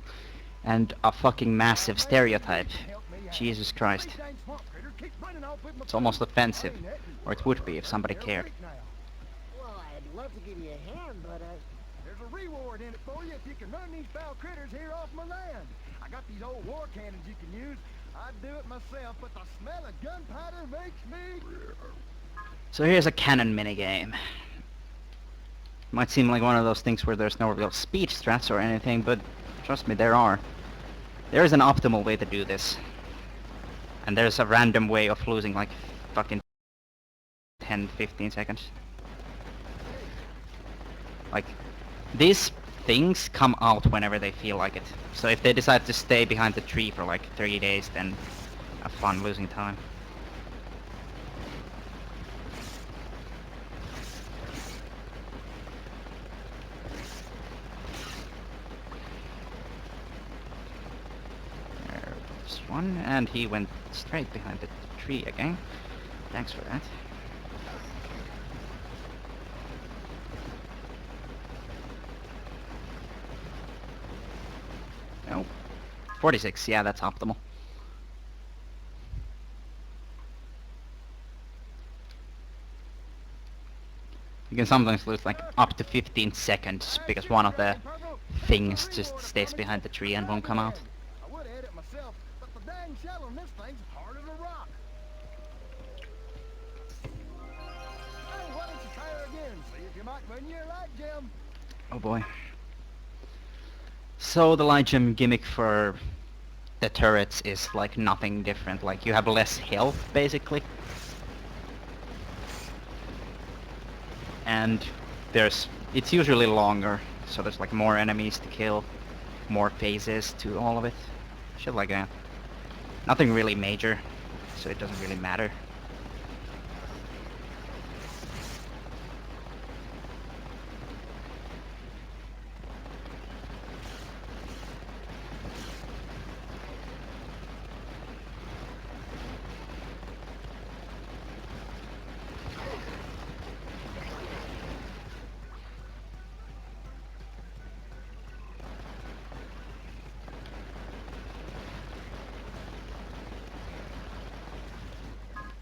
And a fucking massive stereotype. Jesus Christ. It's almost offensive. Or it would be if somebody cared. Well, I'd love to give you a hand, but there's a reward in it for you if you can run these foul critters here off my land. I got these old war cannons you can use. I'd do it myself, but the smell of gunpowder makes me... So here's a cannon minigame. Might seem like one of those things where there's no real speed strats or anything, but trust me, there are. There is an optimal way to do this. And there's a random way of losing like fucking 10-15 seconds. Like, these things come out whenever they feel like it. So if they decide to stay behind the tree for like 3 days, then have fun losing time. There's one, and he went straight behind the tree again. Thanks for that. Nope. 46, yeah, that's optimal. You can sometimes lose like up to 15 seconds because one of the things just stays behind the tree and won't come out. I would have had it myself, but the dang shell on this thing's hard as a rock. Hey, why don't you try her again? See if you might win your light gem. Oh boy. So the light gem gimmick for the turrets is like nothing different. Like you have less health basically. And it's usually longer, so there's like more enemies to kill, more phases to all of it. Shit like that. Nothing really major, so it doesn't really matter.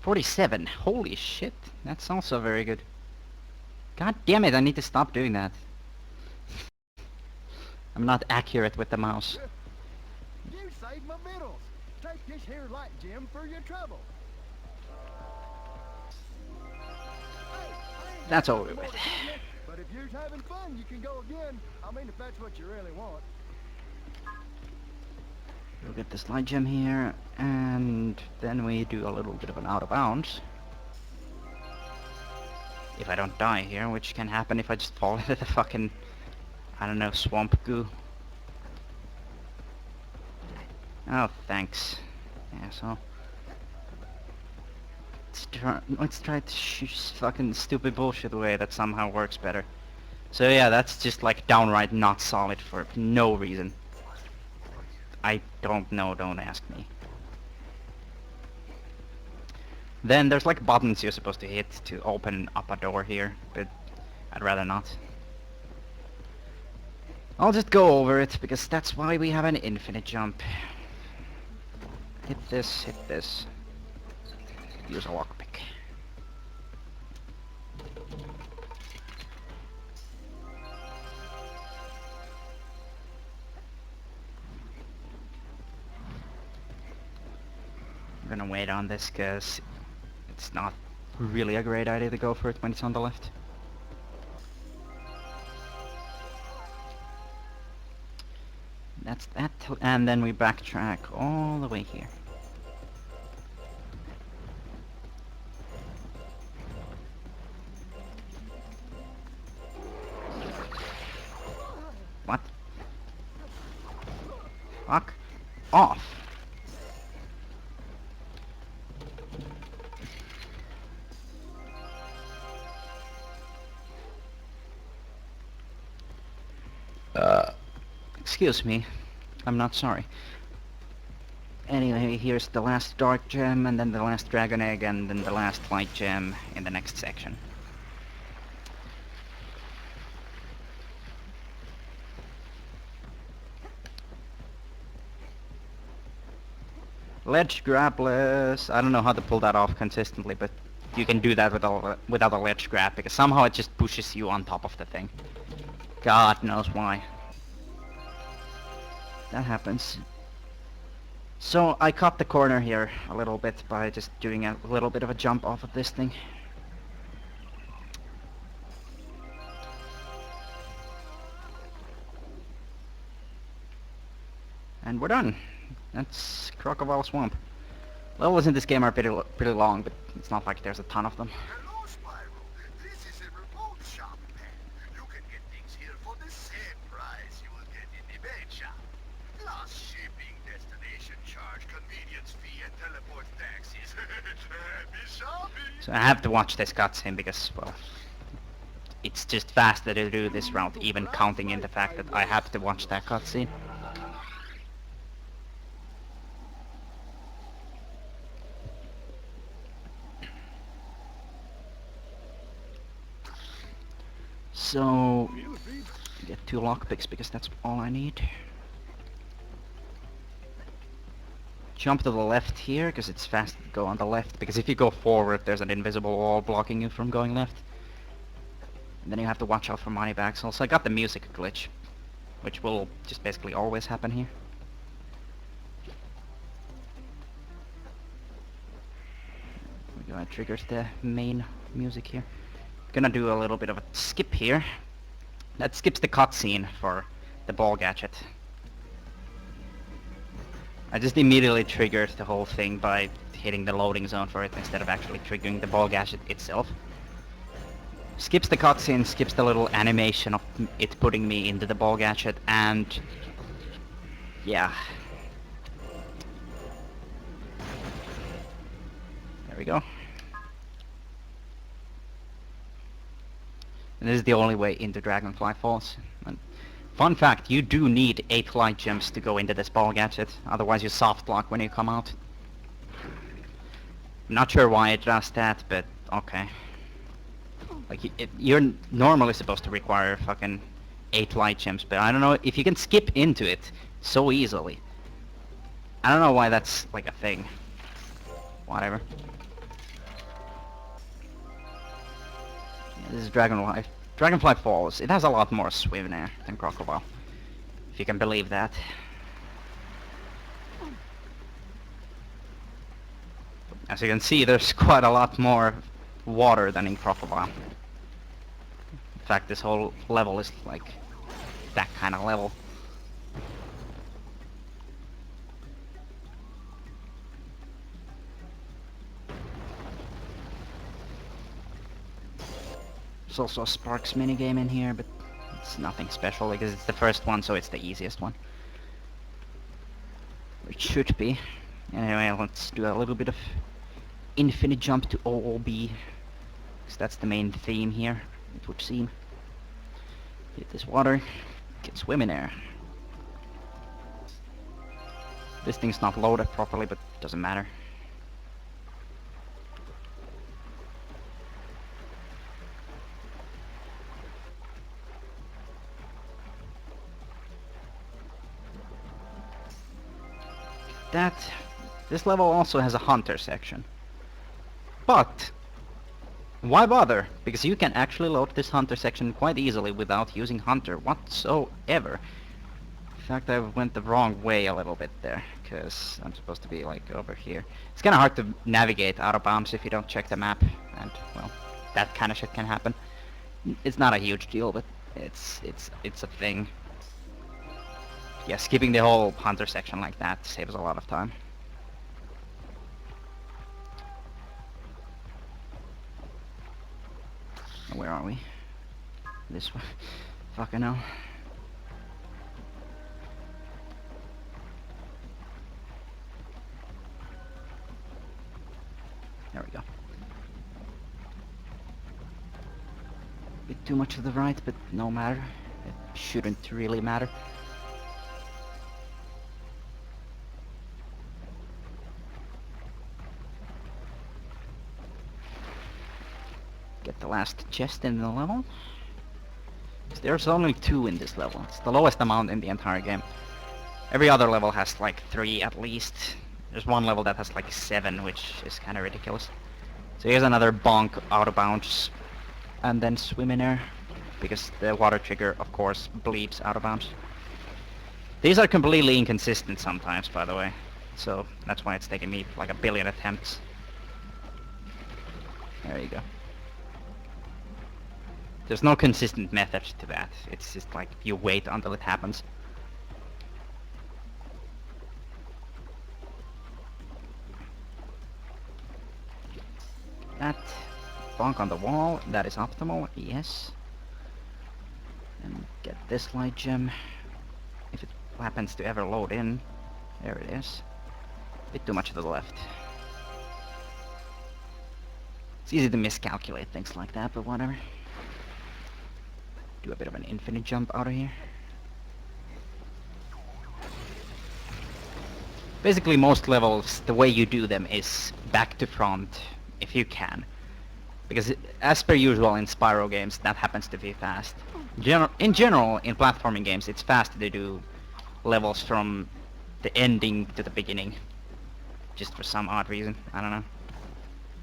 $47. Holy shit. That's also very good. God damn it, I need to stop doing that. I'm not accurate with the mouse. You saved my victuals. Take this here light gem for your trouble. That's over with. But if you're having fun, you can go again. I mean, if that's what you really want. We'll get this light gem here, and then we do a little bit of an out of bounds. If I don't die here, which can happen if I just fall into the fucking, I don't know, swamp goo. Oh, thanks. Yeah, so let's try to shoot fucking stupid bullshit away that somehow works better. So yeah, that's just like downright not solid for no reason. I don't know, don't ask me. Then there's like buttons you're supposed to hit to open up a door here, but I'd rather not. I'll just go over it, because that's why we have an infinite jump. Hit this, hit this. Use a lockpick. I'm gonna wait on this, because it's not really a great idea to go for it when it's on the left. That's that, and then we backtrack all the way here. What? Fuck off. Excuse me. I'm not sorry. Anyway, here's the last dark gem, and then the last dragon egg, and then the last light gem in the next section. Ledge grabless. I don't know how to pull that off consistently, but you can do that without a ledge grab, because somehow it just pushes you on top of the thing. God knows why. That happens. So I cut the corner here a little bit by just doing a little bit of a jump off of this thing. And we're done. That's Crocodile Swamp. Levels in this game are pretty long, but it's not like there's a ton of them. Hello, Spyro. This is a remote shop, man. You can get things here for the same price you will get in the main shop. Plus shipping, destination charge, convenience fee, and teleport taxis. Happy shopping! So I have to watch this cutscene because, well, it's just faster to do this route, even counting in the fact that I have to watch that cutscene. So, get 2 lockpicks because that's all I need. Jump to the left here because it's fast to go on the left, because if you go forward there's an invisible wall blocking you from going left. And then you have to watch out for money bags. Also, I got the music glitch, which will just basically always happen here. We go, it triggers the main music here. Gonna do a little bit of a skip here. That skips the cutscene for the ball gadget. I just immediately triggered the whole thing by hitting the loading zone for it instead of actually triggering the ball gadget itself. Skips the cutscene, skips the little animation of it putting me into the ball gadget, and yeah. There we go. And this is the only way into Dragonfly Falls. And fun fact, you do need 8 light gems to go into this ball gadget, otherwise you soft lock when you come out. Not sure why it does that, but okay. Like, you're normally supposed to require fucking 8 light gems, but I don't know if you can skip into it so easily. I don't know why that's like a thing. Whatever. This is Dragonfly Falls. It has a lot more swim there than Crocodile, if you can believe that. As you can see, there's quite a lot more water than in Crocodile. In fact, this whole level is like that kind of level. There's also a Sparks minigame in here, but it's nothing special because it's the first one, so it's the easiest one. It should be. Anyway, let's do a little bit of infinite jump to OOB, because that's the main theme here, it would seem. Hit this water, can swim in there. This thing's not loaded properly, but it doesn't matter. This level also has a hunter section. But why bother? Because you can actually load this hunter section quite easily without using hunter whatsoever. In fact, I went the wrong way a little bit there, because I'm supposed to be like over here. It's kind of hard to navigate out of bounds if you don't check the map, and well, that kind of shit can happen. It's not a huge deal, but it's a thing. Yeah, skipping the whole hunter section like that saves a lot of time. Where are we? This way. Fucking hell. There we go. Bit too much to the right, but no matter. It shouldn't really matter. Get the last chest in the level. There's only 2 in this level. It's the lowest amount in the entire game. Every other level has like 3 at least. There's one level that has like 7, which is kind of ridiculous. So here's another bonk out of bounds. And then swim in air. Because the water trigger, of course, bleeps out of bounds. These are completely inconsistent sometimes, by the way. So that's why it's taking me like a billion attempts. There you go. There's no consistent method to that. It's just like you wait until it happens. That bonk on the wall, that is optimal, yes. And get this light gem. If it happens to ever load in. There it is. Bit too much to the left. It's easy to miscalculate things like that, but whatever. Do a bit of an infinite jump out of here. Basically most levels, the way you do them is back to front, if you can. Because as per usual in Spyro games, that happens to be fast. In general, in platforming games, it's fast to do levels from the ending to the beginning. Just for some odd reason, I don't know.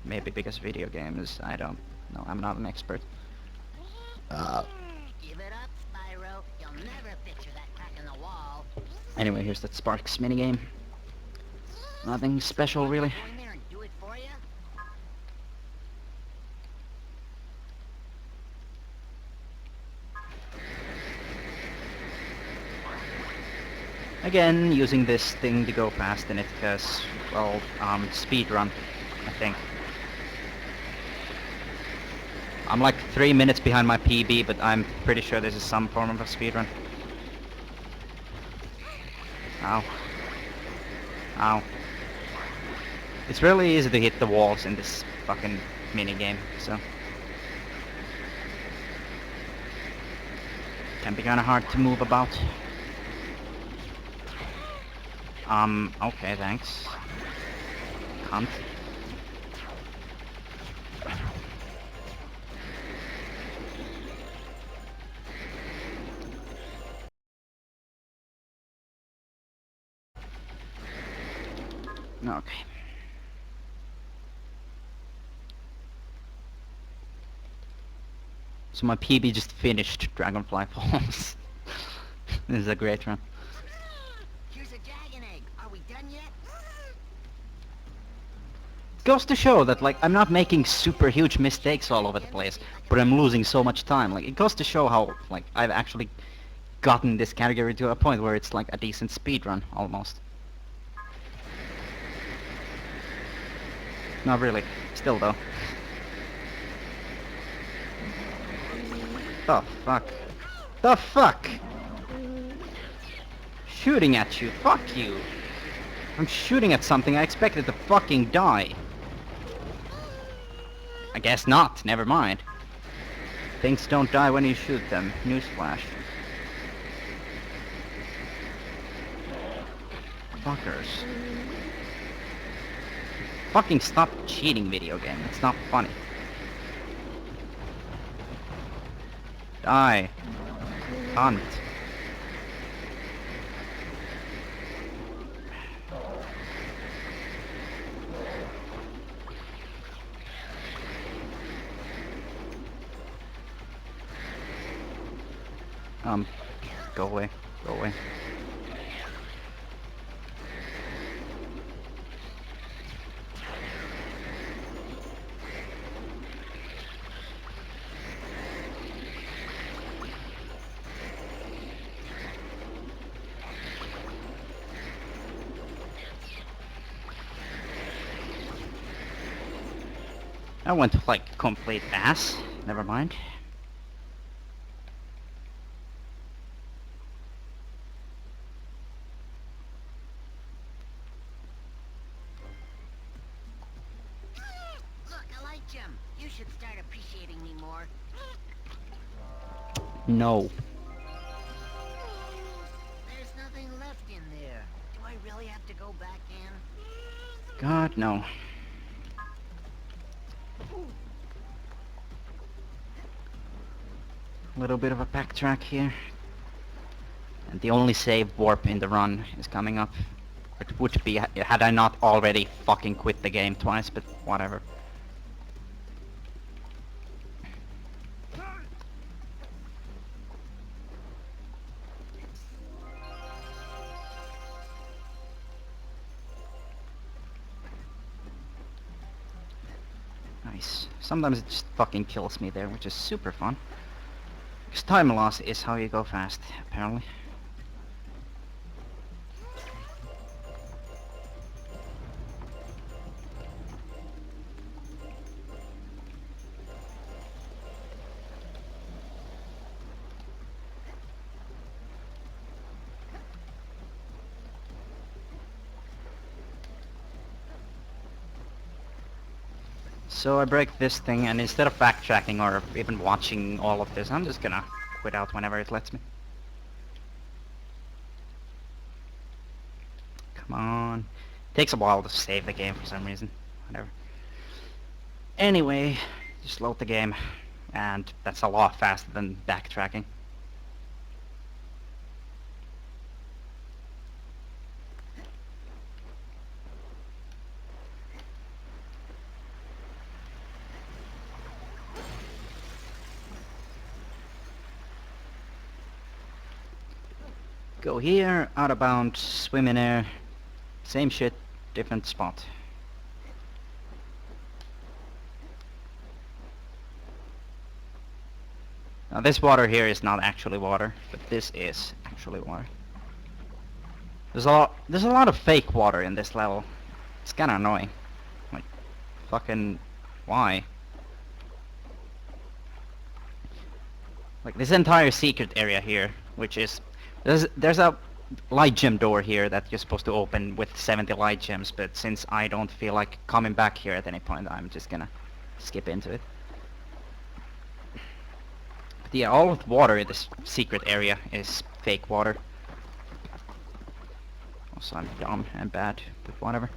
Maybe because video games, I don't know, I'm not an expert. Give it up, Spyro. You'll never picture that crack in the wall. Anyway, here's that Sparks minigame. Nothing special, really. Go in there and do it for you? Again, using this thing to go fast in it because, well, speed run, I think. I'm like 3 minutes behind my PB, but I'm pretty sure this is some form of a speedrun. Ow. Ow. It's really easy to hit the walls in this fucking minigame, so... Can be kinda hard to move about. Okay, thanks. Cunt. Okay. So my PB just finished Dragonfly Falls. This is a great run. Here's a dragon egg. Are we done yet? Goes to show that, like, I'm not making super huge mistakes all over the place, but I'm losing so much time. Like, it goes to show how, like, I've actually gotten this category to a point where it's like a decent speedrun, almost. Not really. Still, though. The fuck? The fuck? Shooting at you. Fuck you. I'm shooting at something I expected to fucking die. I guess not. Never mind. Things don't die when you shoot them. Newsflash. Fuckers. Fucking stop cheating, video game. It's not funny. Die. Cunt. Go away. Go away. I went like complete ass. Never mind. Look, I like Jim. You should start appreciating me more. No. God, no. A little bit of a backtrack here. And the only save warp in the run is coming up. It would be had I not already fucking quit the game twice, but whatever. Nice. Sometimes it just fucking kills me there, which is super fun. Because time loss is how you go fast, apparently. So I break this thing, and instead of backtracking or even watching all of this, I'm just gonna quit out whenever it lets me. Come on. Takes a while to save the game for some reason. Whatever. Anyway, just load the game, and that's a lot faster than backtracking. Go here, out of bounds, swim in air, same shit, different spot. Now this water here is not actually water, but this is actually water. There's a lot of fake water in this level. It's kinda annoying. Like, fucking, why? Like this entire secret area here, which is there's a light gem door here that you're supposed to open with 70 light gems, but since I don't feel like coming back here at any point, I'm just gonna skip into it. But yeah, all of the water in this secret area is fake water. Also, I'm dumb and bad, but whatever.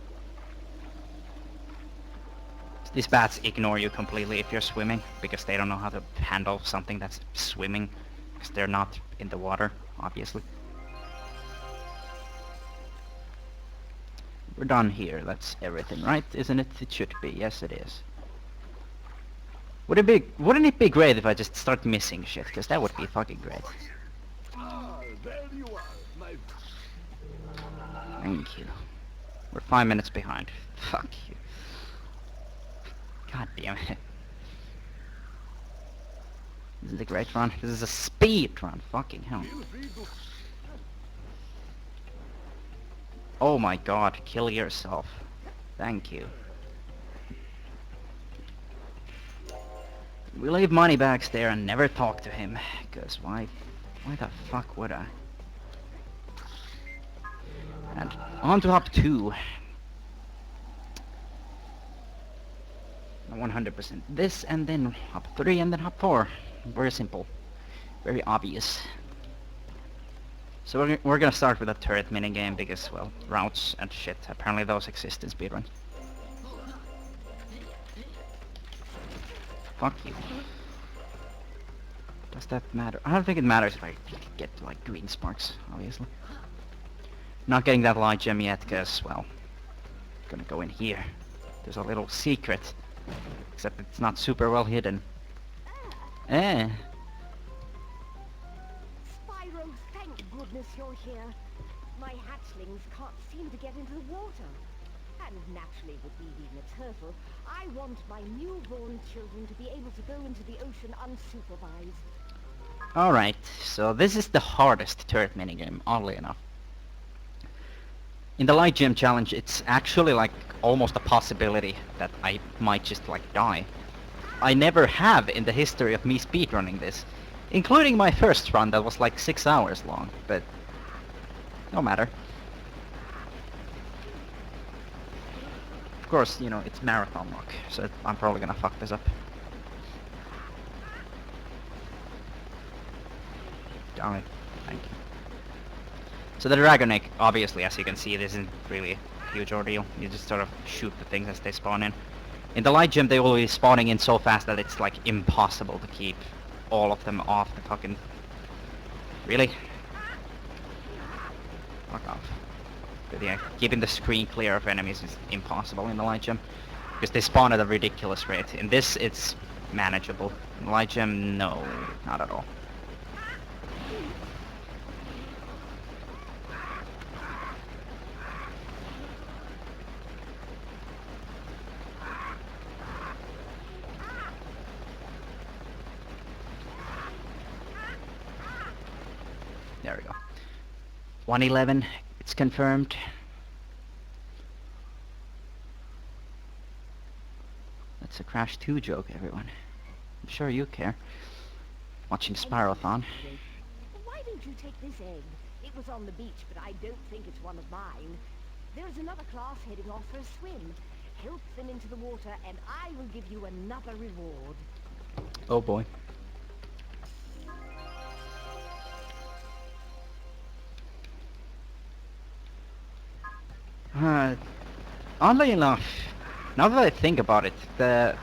These bats ignore you completely if you're swimming, because they don't know how to handle something that's swimming, because they're not in the water, obviously. We're done here, that's everything, right? Isn't it? It should be, yes it is. Wouldn't it be great if I just start missing shit, because that would be fucking great. Ah, there you are, my... Thank you. We're 5 minutes behind. Fuck you. God damn it. This is a great run. This is a speed run. Fucking hell. Oh my god. Kill yourself. Thank you. We leave Moneybags there and never talk to him. Because why the fuck would I? And on to hop 2. 100% this, and then hop 3, and then hop 4. Very simple. Very obvious. So we're gonna start with a turret minigame because, well, routes and shit, apparently those exist in speedrun. Fuck you. Does that matter? I don't think it matters if I get, like, green sparks, obviously. Not getting that light gem yet, because, well, gonna go in here. There's a little secret. Except it's not super well hidden. Eh. Spyro, thank goodness you're here. My hatchlings can't seem to get into the water. And naturally, with me being a turtle, I want my newborn children to be able to go into the ocean unsupervised. Alright, so this is the hardest turret minigame, oddly enough. In the light gem challenge, it's actually like almost a possibility that I might just like die. I never have in the history of me speedrunning this, including my first run that was like 6 hours long, but no matter. Of course, you know, it's marathon luck, so I'm probably gonna fuck this up. Darn it. Thank you. So the dragon egg, obviously, as you can see, this isn't really huge ordeal. You just sort of shoot the things as they spawn in. In the light gym, they will be spawning in so fast that it's like impossible to keep all of them off the fucking... Really? Fuck off. But yeah, keeping the screen clear of enemies is impossible in the light gym. Because they spawn at a ridiculous rate. In this, it's manageable. In the light gym, no, not at all. There we go. 111, it's confirmed. That's a Crash 2 joke, everyone. I'm sure you care. Watching Spyrothon. Why don't you take this egg? It was on the beach, but I don't think it's one of mine. There's another class heading off for a swim. Help them into the water, and I will give you another reward. Oh boy. Oddly enough, now that I think about it, the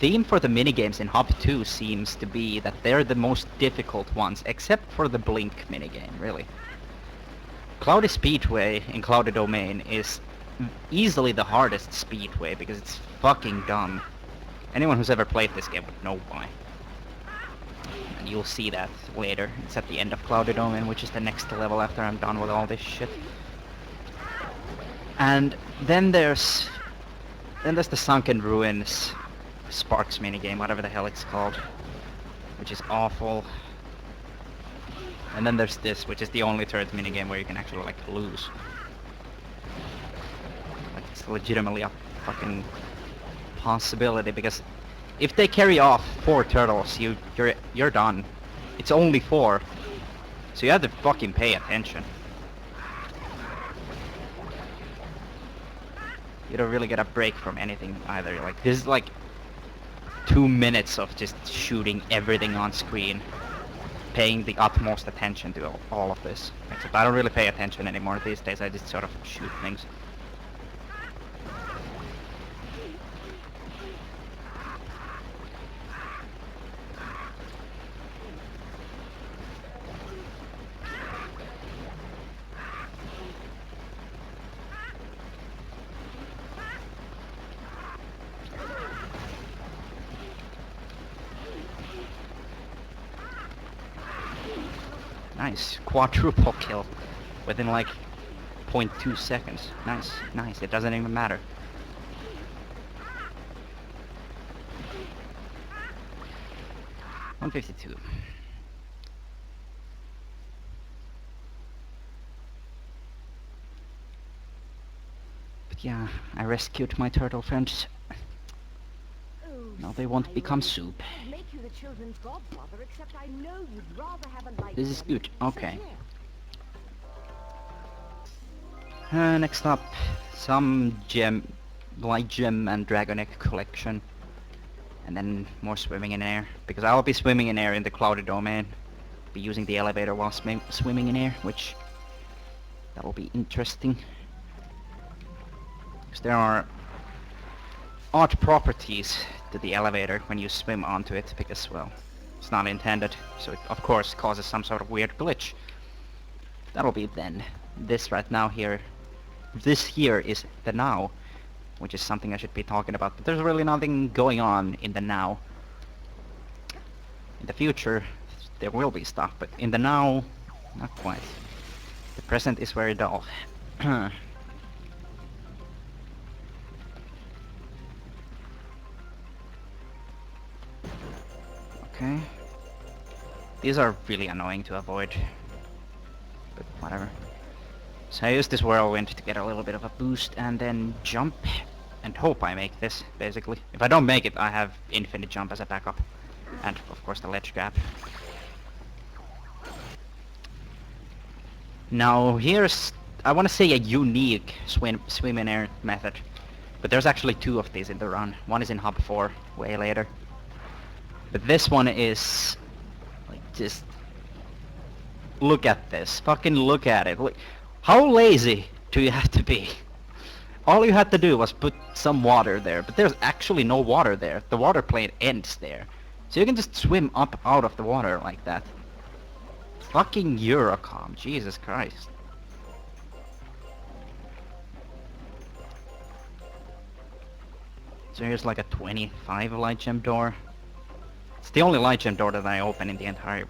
theme for the minigames in Hub 2 seems to be that they're the most difficult ones, except for the Blink minigame, really. Cloudy Speedway in Cloudy Domain is easily the hardest speedway because it's fucking dumb. Anyone who's ever played this game would know why. And you'll see that later. It's at the end of Cloudy Domain, which is the next level after I'm done with all this shit. And then there's the Sunken Ruins Sparks minigame, whatever the hell it's called, which is awful. And then there's this, which is the only third minigame where you can actually like lose. Like it's legitimately a fucking possibility, because if they carry off 4 turtles, you're done. It's only 4, so you have to fucking pay attention. You don't really get a break from anything either. Like, this is like 2 minutes of just shooting everything on screen, paying the utmost attention to all of this. Except I don't really pay attention anymore these days, I just sort of shoot things. Nice. Quadruple kill within like 0.2 seconds. Nice, nice. It doesn't even matter. $152. But yeah, I rescued my turtle friends. Now they won't become soup. Make you the children's godfather, except I know you'd rather have a light. This is one. good. Okay. So here. Next up, some light gem and dragon egg collection, and then more swimming in air, because I'll be swimming in air in the Cloudy Domain. Be using the elevator while swimming in air, which that'll be interesting. Because there are odd properties to the elevator when you swim onto it, because, well, it's not intended, so it of course causes some sort of weird glitch. That'll be then. This right now here, this here is the now, which is something I should be talking about, but there's really nothing going on in the now. In the future, there will be stuff, but in the now, not quite. The present is very dull. Okay. These are really annoying to avoid, but whatever. So I use this whirlwind to get a little bit of a boost and then jump and hope I make this, basically. If I don't make it, I have infinite jump as a backup. And of course the ledge grab. Now here's, I want to say, a unique swim in air method. But there's actually 2 of these in the run. One is in Hub 4, way later. But this one is, like, just look at this. Fucking look at it. Look, how lazy do you have to be? All you had to do was put some water there, but there's actually no water there. The water plane ends there. So you can just swim up out of the water like that. Fucking Eurocom, Jesus Christ. So here's like a 25 light gem door. It's the only light gem door that I open in the entire...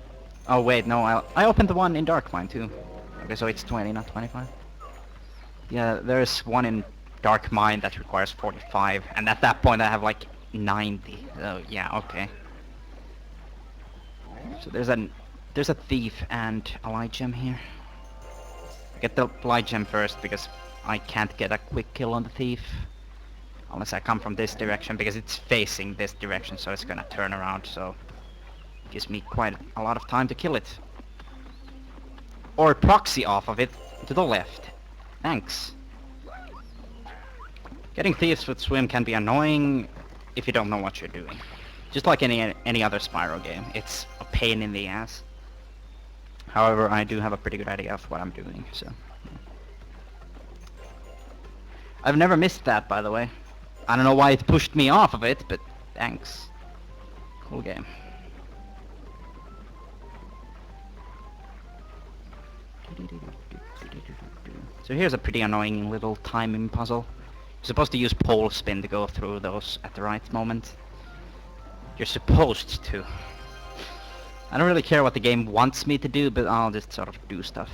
Oh wait, no, I opened the one in Dark Mine too. Okay, so it's 20, not 25. Yeah, there's one in Dark Mine that requires 45, and at that point I have like 90. So yeah, okay. So there's a thief and a light gem here. Get the light gem first because I can't get a quick kill on the thief unless I come from this direction, because it's facing this direction, so it's gonna turn around, so it gives me quite a lot of time to kill it. Or proxy off of it to the left. Thanks. Getting thieves with swim can be annoying if you don't know what you're doing. Just like any other Spyro game, it's a pain in the ass. However, I do have a pretty good idea of what I'm doing, so... I've never missed that, by the way. I don't know why it pushed me off of it, but thanks. Cool game. So here's a pretty annoying little timing puzzle. You're supposed to use pole spin to go through those at the right moment. You're supposed to. I don't really care what the game wants me to do, but I'll just sort of do stuff.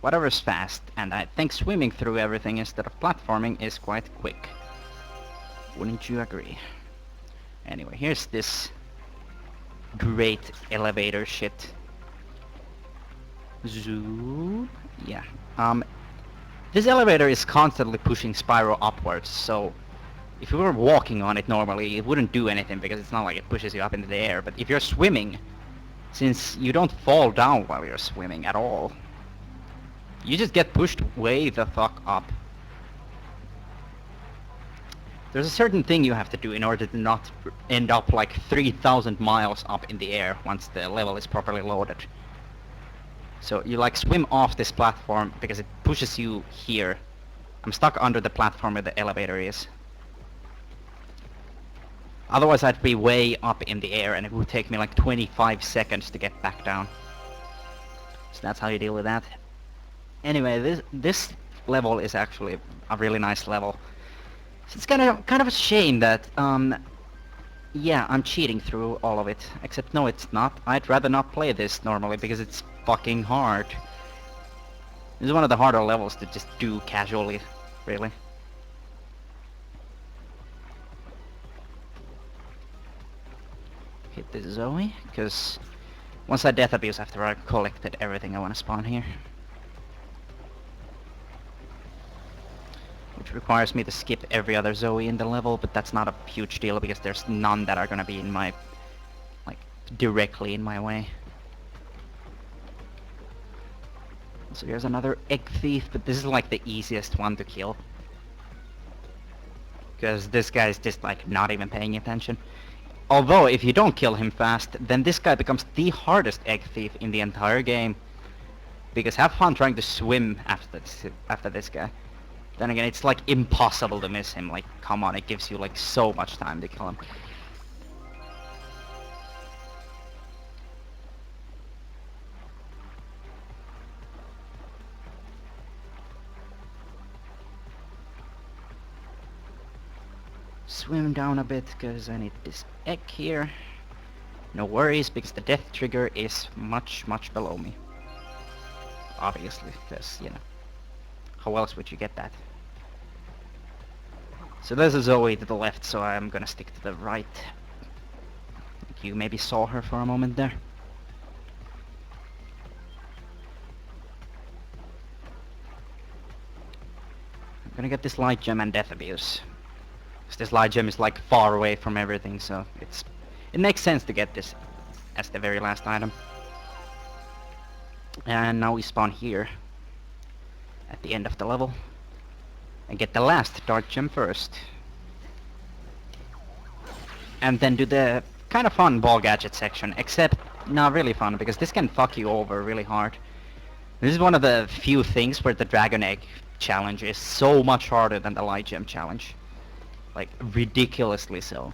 Whatever's fast, and I think swimming through everything instead of platforming is quite quick. Wouldn't you agree? Anyway, here's this great elevator shit. Zoom. Yeah. This elevator is constantly pushing Spyro upwards, so if you were walking on it normally, it wouldn't do anything because it's not like it pushes you up into the air. But if you're swimming, since you don't fall down while you're swimming at all, you just get pushed way the fuck up. There's a certain thing you have to do in order to not end up like 3,000 miles up in the air once the level is properly loaded. So you like swim off this platform because it pushes you here. I'm stuck under the platform where the elevator is. Otherwise I'd be way up in the air and it would take me like 25 seconds to get back down. So that's how you deal with that. Anyway, this level is actually a really nice level. So it's kind of a shame that yeah, I'm cheating through all of it. Except no, it's not. I'd rather not play this normally because it's fucking hard. This is one of the harder levels to just do casually, really. Hit this Zoe, because once I death abuse after I collected everything I want to spawn here. Which requires me to skip every other Zoe in the level, but that's not a huge deal because there's none that are gonna be in my, like, directly in my way. So here's another egg thief, but this is like the easiest one to kill. Because this guy's just like not even paying attention. Although if you don't kill him fast, then this guy becomes the hardest egg thief in the entire game. Because have fun trying to swim after this guy. Then again, it's like impossible to miss him. Like, come on, it gives you like so much time to kill him. Swim down a bit, because I need this egg here. No worries, because the death trigger is much, much below me. Obviously, because, you know, how else would you get that? So there's a Zoe to the left, so I'm gonna stick to the right. You maybe saw her for a moment there. I'm gonna get this light gem and death abuse. Because this light gem is like far away from everything, so it makes sense to get this as the very last item. And now we spawn here at the end of the level and get the last dark gem first. And then do the kind of fun ball gadget section, except not really fun because this can fuck you over really hard. This is one of the few things where the Dragon Egg challenge is so much harder than the Light Gem challenge. Like, ridiculously so.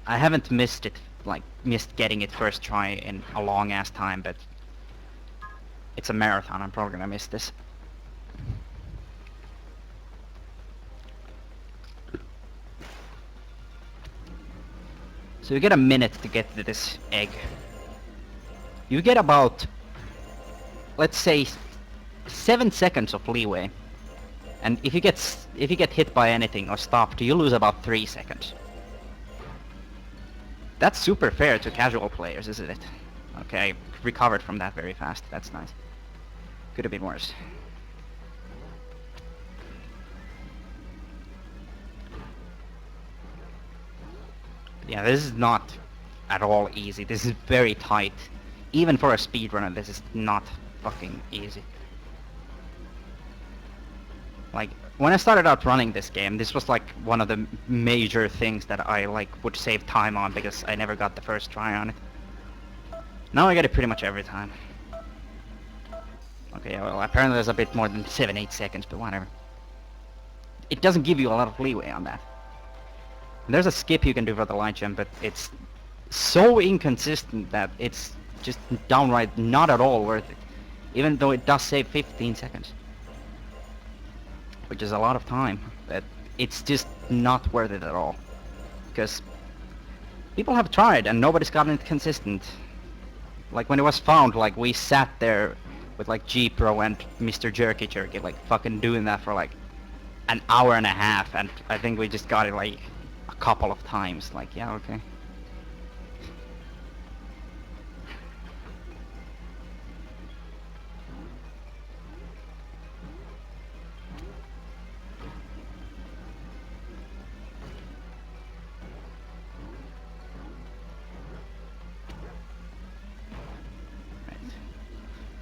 I haven't missed it, like, missed getting it first try in a long ass time, but it's a marathon, I'm probably gonna miss this. So you get a minute to get to this egg. You get about, let's say, 7 seconds of leeway. And if you get hit by anything or stopped, you lose about 3 seconds. That's super fair to casual players, isn't it? Okay, I recovered from that very fast. That's nice. Could have been worse. Yeah, this is not at all easy. This is very tight. Even for a speedrunner, this is not fucking easy. Like, when I started out running this game, this was like one of the major things that I like would save time on because I never got the first try on it. Now I get it pretty much every time. Okay, well, apparently there's a bit more than 7-8 seconds, but whatever. It doesn't give you a lot of leeway on that. There's a skip you can do for the light gem, but it's so inconsistent that it's just downright not at all worth it. Even though it does save 15 seconds. Which is a lot of time, but it's just not worth it at all. Because people have tried and nobody's gotten it consistent. Like when it was found, like we sat there with like G-Pro and Mr. Jerky Jerky, like fucking doing that for like an hour and a half, and I think we just got it like a couple of times. Like, yeah, okay.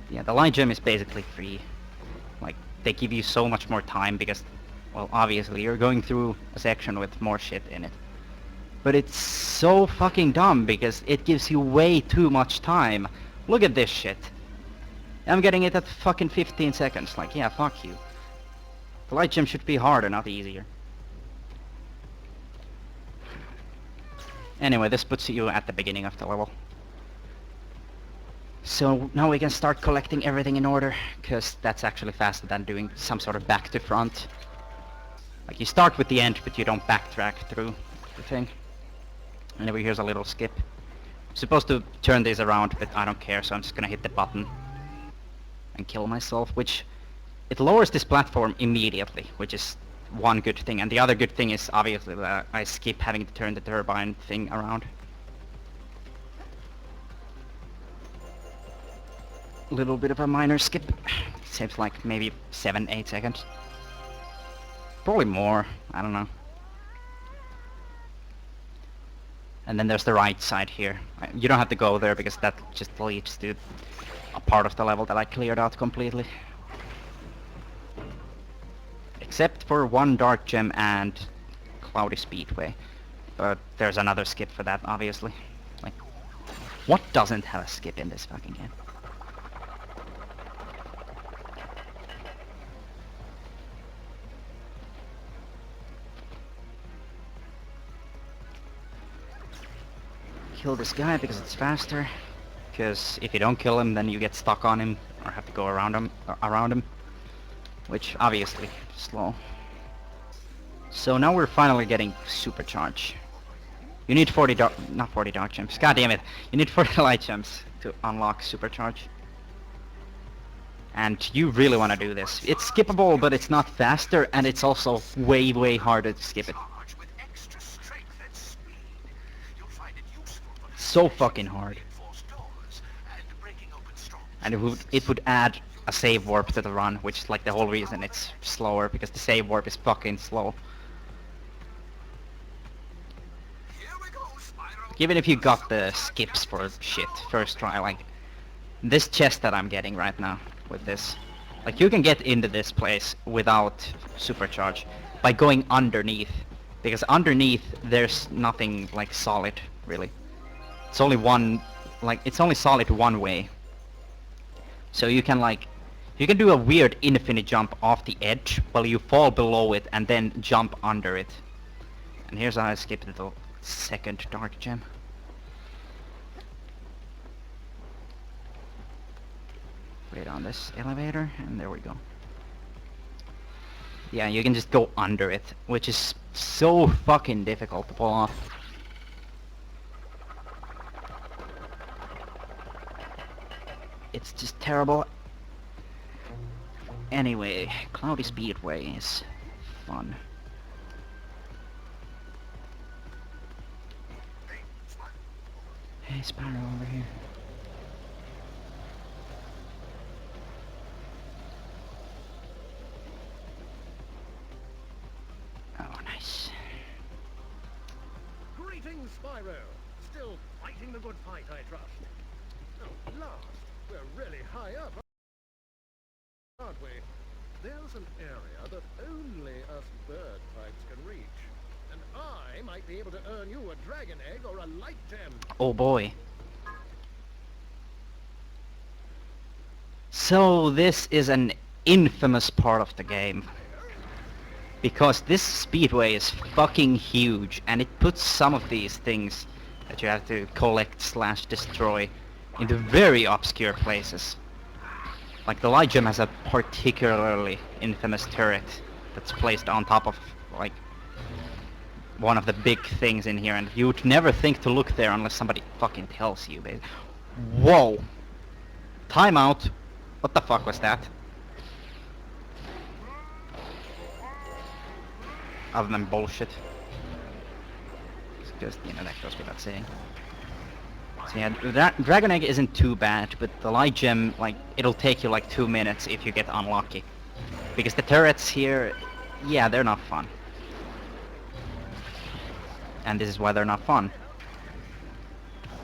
Yeah, the light gem is basically free. Like, they give you so much more time because, well, obviously you're going through a section with more shit in it. But it's so fucking dumb because it gives you way too much time. Look at this shit. I'm getting it at fucking 15 seconds. Like, yeah, fuck you. The light gem should be harder, not easier. Anyway, this puts you at the beginning of the level. So now we can start collecting everything in order, because that's actually faster than doing some sort of back to front. Like you start with the end, but you don't backtrack through the thing. Anyway, here's a little skip. I'm supposed to turn these around, but I don't care, so I'm just gonna hit the button and kill myself, which it lowers this platform immediately, which is one good thing. And the other good thing is obviously that I skip having to turn the turbine thing around. Little bit of a minor skip. Saves like maybe 7-8 seconds. Probably more, I don't know. And then there's the right side here. You don't have to go there because that just leads to a part of the level that I cleared out completely. Except for one dark gem and Cloudy Speedway. But there's another skip for that, obviously. Like, what doesn't have a skip in this fucking game? Kill this guy because it's faster. Because if you don't kill him, then you get stuck on him or have to go around him, which obviously is slow. So now we're finally getting supercharge. You need 40 not 40 dark gems. God damn it! You need 40 light gems to unlock supercharge. And you really want to do this. It's skippable, but it's not faster, and it's also way harder to skip it. So fucking hard. And it would add a save warp to the run, which is like the whole reason it's slower, because the save warp is fucking slow. Even if you got the skips for shit first try, like this chest that I'm getting right now with this, like you can get into this place without supercharge by going underneath, because underneath there's nothing like solid really. It's only one, like it's only solid one way. So you can like, you can do a weird infinite jump off the edge while you fall below it and then jump under it. And here's how I skipped the second dark gem. Wait on this elevator, and there we go. Yeah, you can just go under it, which is so fucking difficult to pull off. It's just terrible. Anyway, Cloudy Speedway is fun. Hey, Spyro over here. Oh, nice. Greetings, Spyro. Still fighting the good fight, I trust. Oh, at last, we're really high up, aren't we? There's an area that only us bird types can reach. And I might be able to earn you a dragon egg or a light gem. Oh boy. So this is an infamous part of the game. Because this speedway is fucking huge, and it puts some of these things that you have to collect / destroy into very obscure places. Like the light gem has a particularly infamous turret that's placed on top of like one of the big things in here, and you would never think to look there unless somebody fucking tells you. Whoa! Timeout! What the fuck was that? Other than bullshit. It's just, you know, that goes without saying. So yeah, that Dragon Egg isn't too bad, but the light gem, like, it'll take you like 2 minutes if you get unlucky. Because the turrets here, yeah, they're not fun. And this is why they're not fun.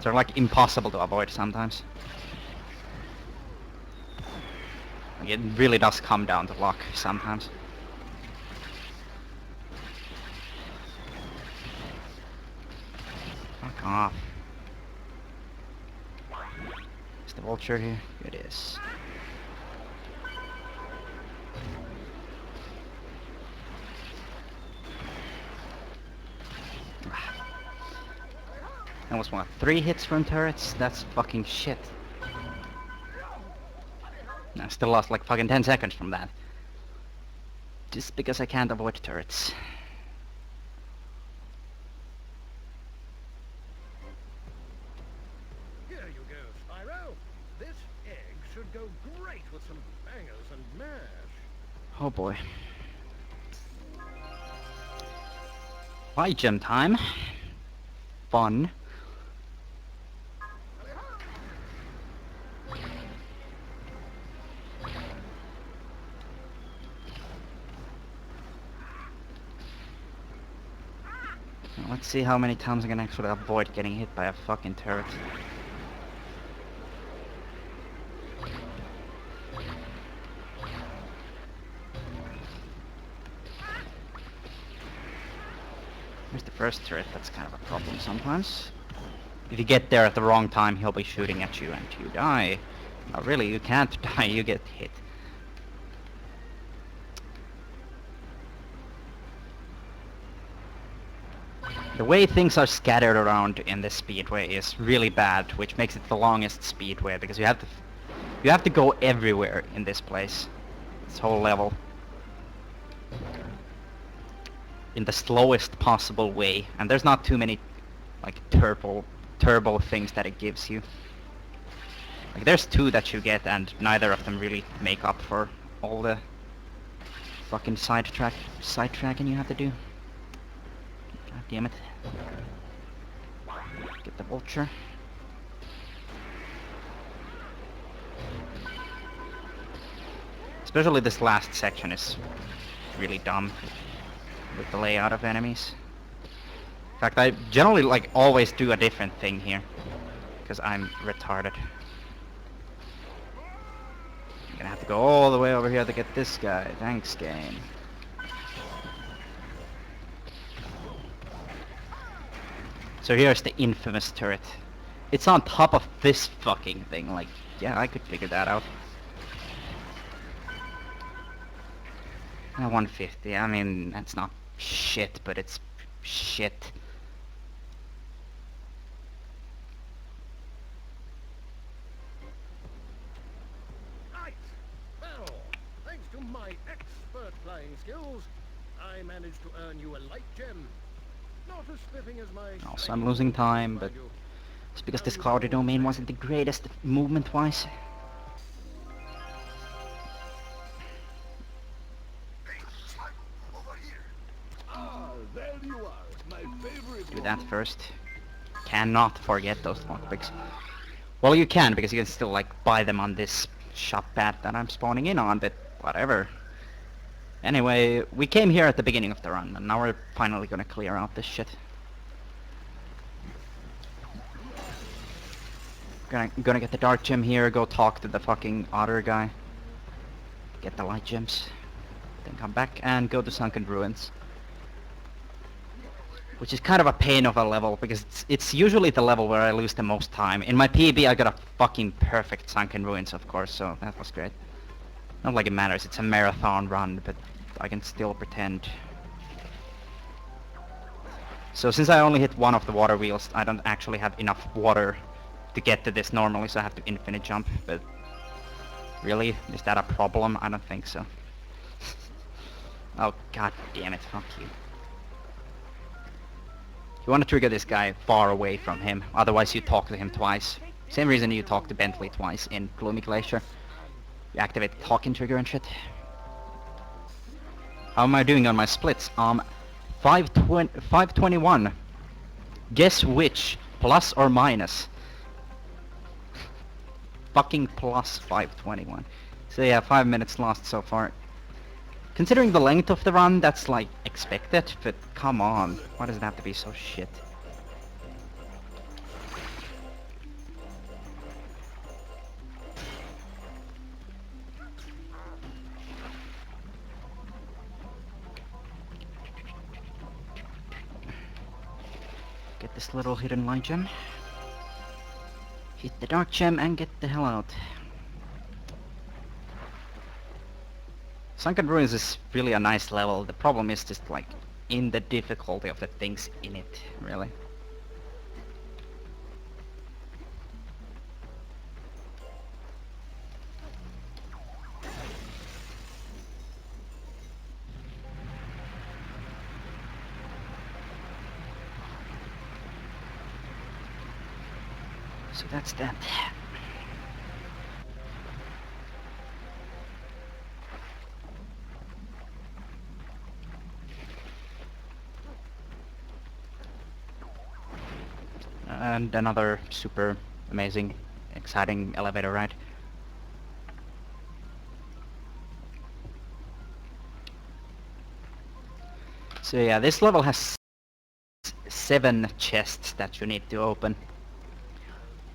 They're like impossible to avoid sometimes. Like, it really does come down to luck sometimes. Fuck off. Is the vulture here? It is. That was what, 3 hits from turrets? That's fucking shit. I still lost like fucking 10 seconds from that. Just because I can't avoid turrets. Here you go, Spyro. This egg should go great with some bangers and mash. Oh boy. Light gem time. Fun. Let's see how many times I can actually avoid getting hit by a fucking turret. Here's the first turret, that's kind of a problem sometimes. If you get there at the wrong time, he'll be shooting at you and you die. No, really, you can't die, you get hit. The way things are scattered around in this speedway is really bad, which makes it the longest speedway, because you have to go everywhere in this place. This whole level. In the slowest possible way, and there's not too many like turbo things that it gives you. Like there's 2 that you get, and neither of them really make up for all the fucking sidetracking you have to do. God damn it. Get the vulture. Especially this last section is really dumb with the layout of enemies. In fact, I generally like always do a different thing here because I'm retarded. I'm gonna have to go all the way over here to get this guy. Thanks, game. So here's the infamous turret. It's on top of this fucking thing. Like, yeah, I could figure that out. 150. I mean, that's not shit, but it's shit. Right. Well, thanks to my expert flying skills, I managed to earn you a light gem. Not as spiffing as my Also, shiny I'm losing boots, time, mind but you. it's because this Valuable cloudy all the domain same. wasn't the greatest movement-wise. Hey, Spyro, over here. Ah, there you are, my favorite Do one. that first. Cannot forget those lockpicks. Well, you can, because you can still, like, buy them on this shop path that I'm spawning in on, but whatever. Anyway, we came here at the beginning of the run, and now we're finally gonna clear out this shit. Gonna get the dark gem here, go talk to the fucking otter guy. Get the light gems. Then come back and go to Sunken Ruins. Which is kind of a pain of a level, because it's usually the level where I lose the most time. In my PB I got a fucking perfect Sunken Ruins, of course, so that was great. Not like it matters, it's a marathon run, but I can still pretend. So since I only hit one of the water wheels, I don't actually have enough water to get to this normally, so I have to infinite jump, but... Really? Is that a problem? I don't think so. Oh, god damn it, fuck you. You want to trigger this guy far away from him, otherwise you talk to him twice. Same reason you talk to Bentley twice in Gloomy Glacier. You activate the talking trigger and shit. How am I doing on my splits? 521. Guess which? Plus or minus? Fucking plus 521. So yeah, 5 minutes lost so far. Considering the length of the run, that's like expected, but come on. Why does it have to be so shit? Get this little hidden light gem. Hit the dark gem and get the hell out. Sunken Ruins is really a nice level. The problem is just like in the difficulty of the things in it, really. So that's that. And another super amazing, exciting elevator ride. So yeah, this level has 7 chests that you need to open,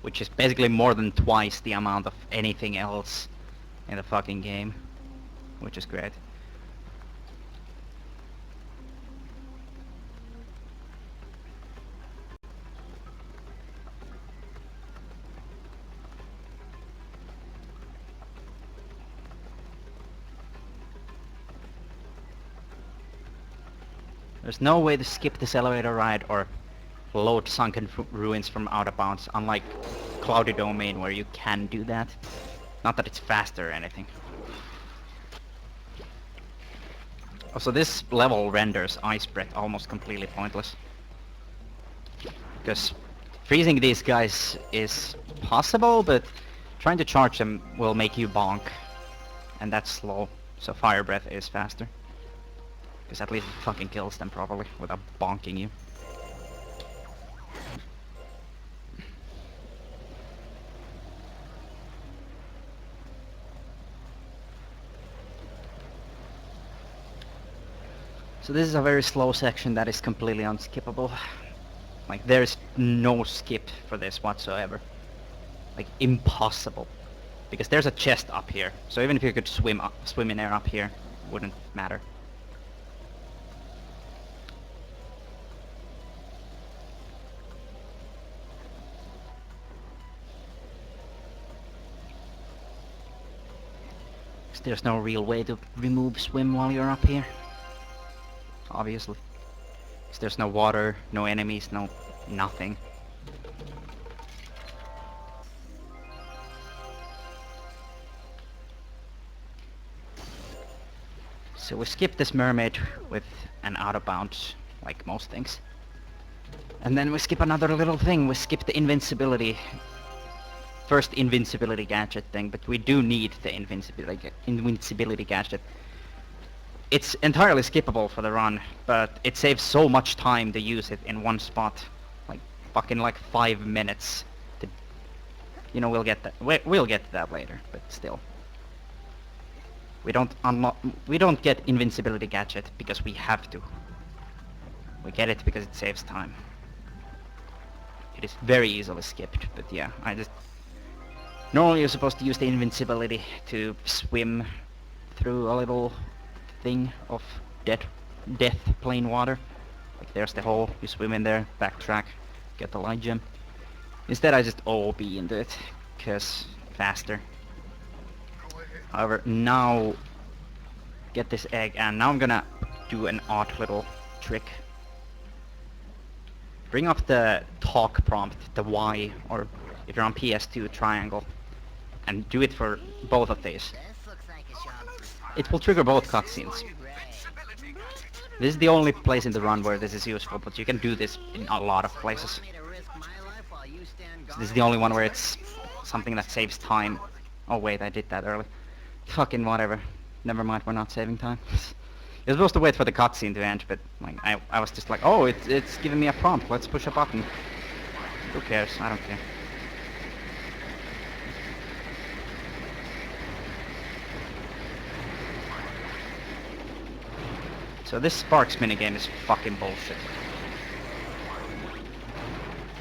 which is basically more than twice the amount of anything else in the fucking game, which is great. There's no way to skip this elevator ride or load Sunken Ruins from out of bounds, unlike Cloudy Domain where you can do that. Not that it's faster or anything. Also, this level renders Ice Breath almost completely pointless. Because freezing these guys is possible, but trying to charge them will make you bonk. And that's slow, so Fire Breath is faster. Because at least it fucking kills them properly without bonking you. So this is a very slow section that is completely unskippable. Like, there's no skip for this whatsoever. Like, impossible. Because there's a chest up here, so even if you could swim in air up here, wouldn't matter. There's no real way to remove swim while you're up here. Obviously. 'Cause there's no water, no enemies, no nothing. So we skip this mermaid with an out of bounds, like most things. And then we skip another little thing, we skip the invincibility. First invincibility gadget thing, but we do need the invincibility gadget. It's entirely skippable for the run, but it saves so much time to use it in one spot. Like, fucking like 5 minutes. To, you know, we'll get that. We'll get to that later, but still. We don't get invincibility gadget because we have to. We get it because it saves time. It is very easily skipped, but yeah, normally you're supposed to use the invincibility to swim through a little thing of death plain water. Like there's the hole, you swim in there, backtrack, get the light gem. Instead I just OB into it, cause faster. However, now get this egg, and now I'm gonna do an odd little trick. Bring up the talk prompt, the Y, or if you're on PS2, triangle, and do it for both of these. This looks like a job for Spyro. It will trigger both cutscenes. This is the only place in the run where this is useful, but you can do this in a lot of places. Want me to risk my life while you stand So this is guard? the only one where it's something that saves time. Oh wait, I did that early. Fucking whatever. Never mind, we're not saving time. You're supposed to wait for the cutscene to end, but like I was just like, oh, it's giving me a prompt. Let's push a button. Who cares? I don't care. So this Sparks minigame is fucking bullshit.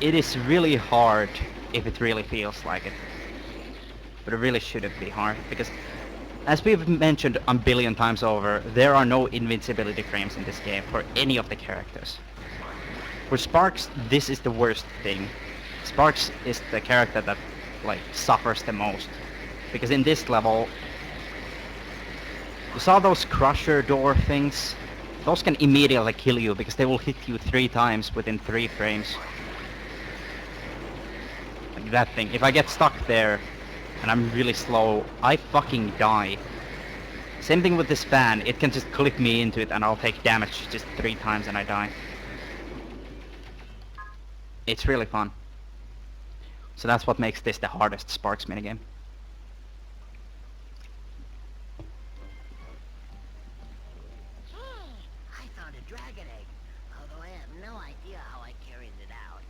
It is really hard if it really feels like it. But it really shouldn't be hard, because as we've mentioned a billion times over, there are no invincibility frames in this game for any of the characters. For Sparks, this is the worst thing. Sparks is the character that, like, suffers the most. Because in this level, you saw those crusher door things? Those can immediately kill you because they will hit you 3 times within 3 frames. Like that thing. If I get stuck there and I'm really slow, I fucking die. Same thing with this fan. It can just clip me into it and I'll take damage just 3 times and I die. It's really fun. So that's what makes this the hardest Sparks minigame. I found a dragon egg, although I have no idea how I carried it out.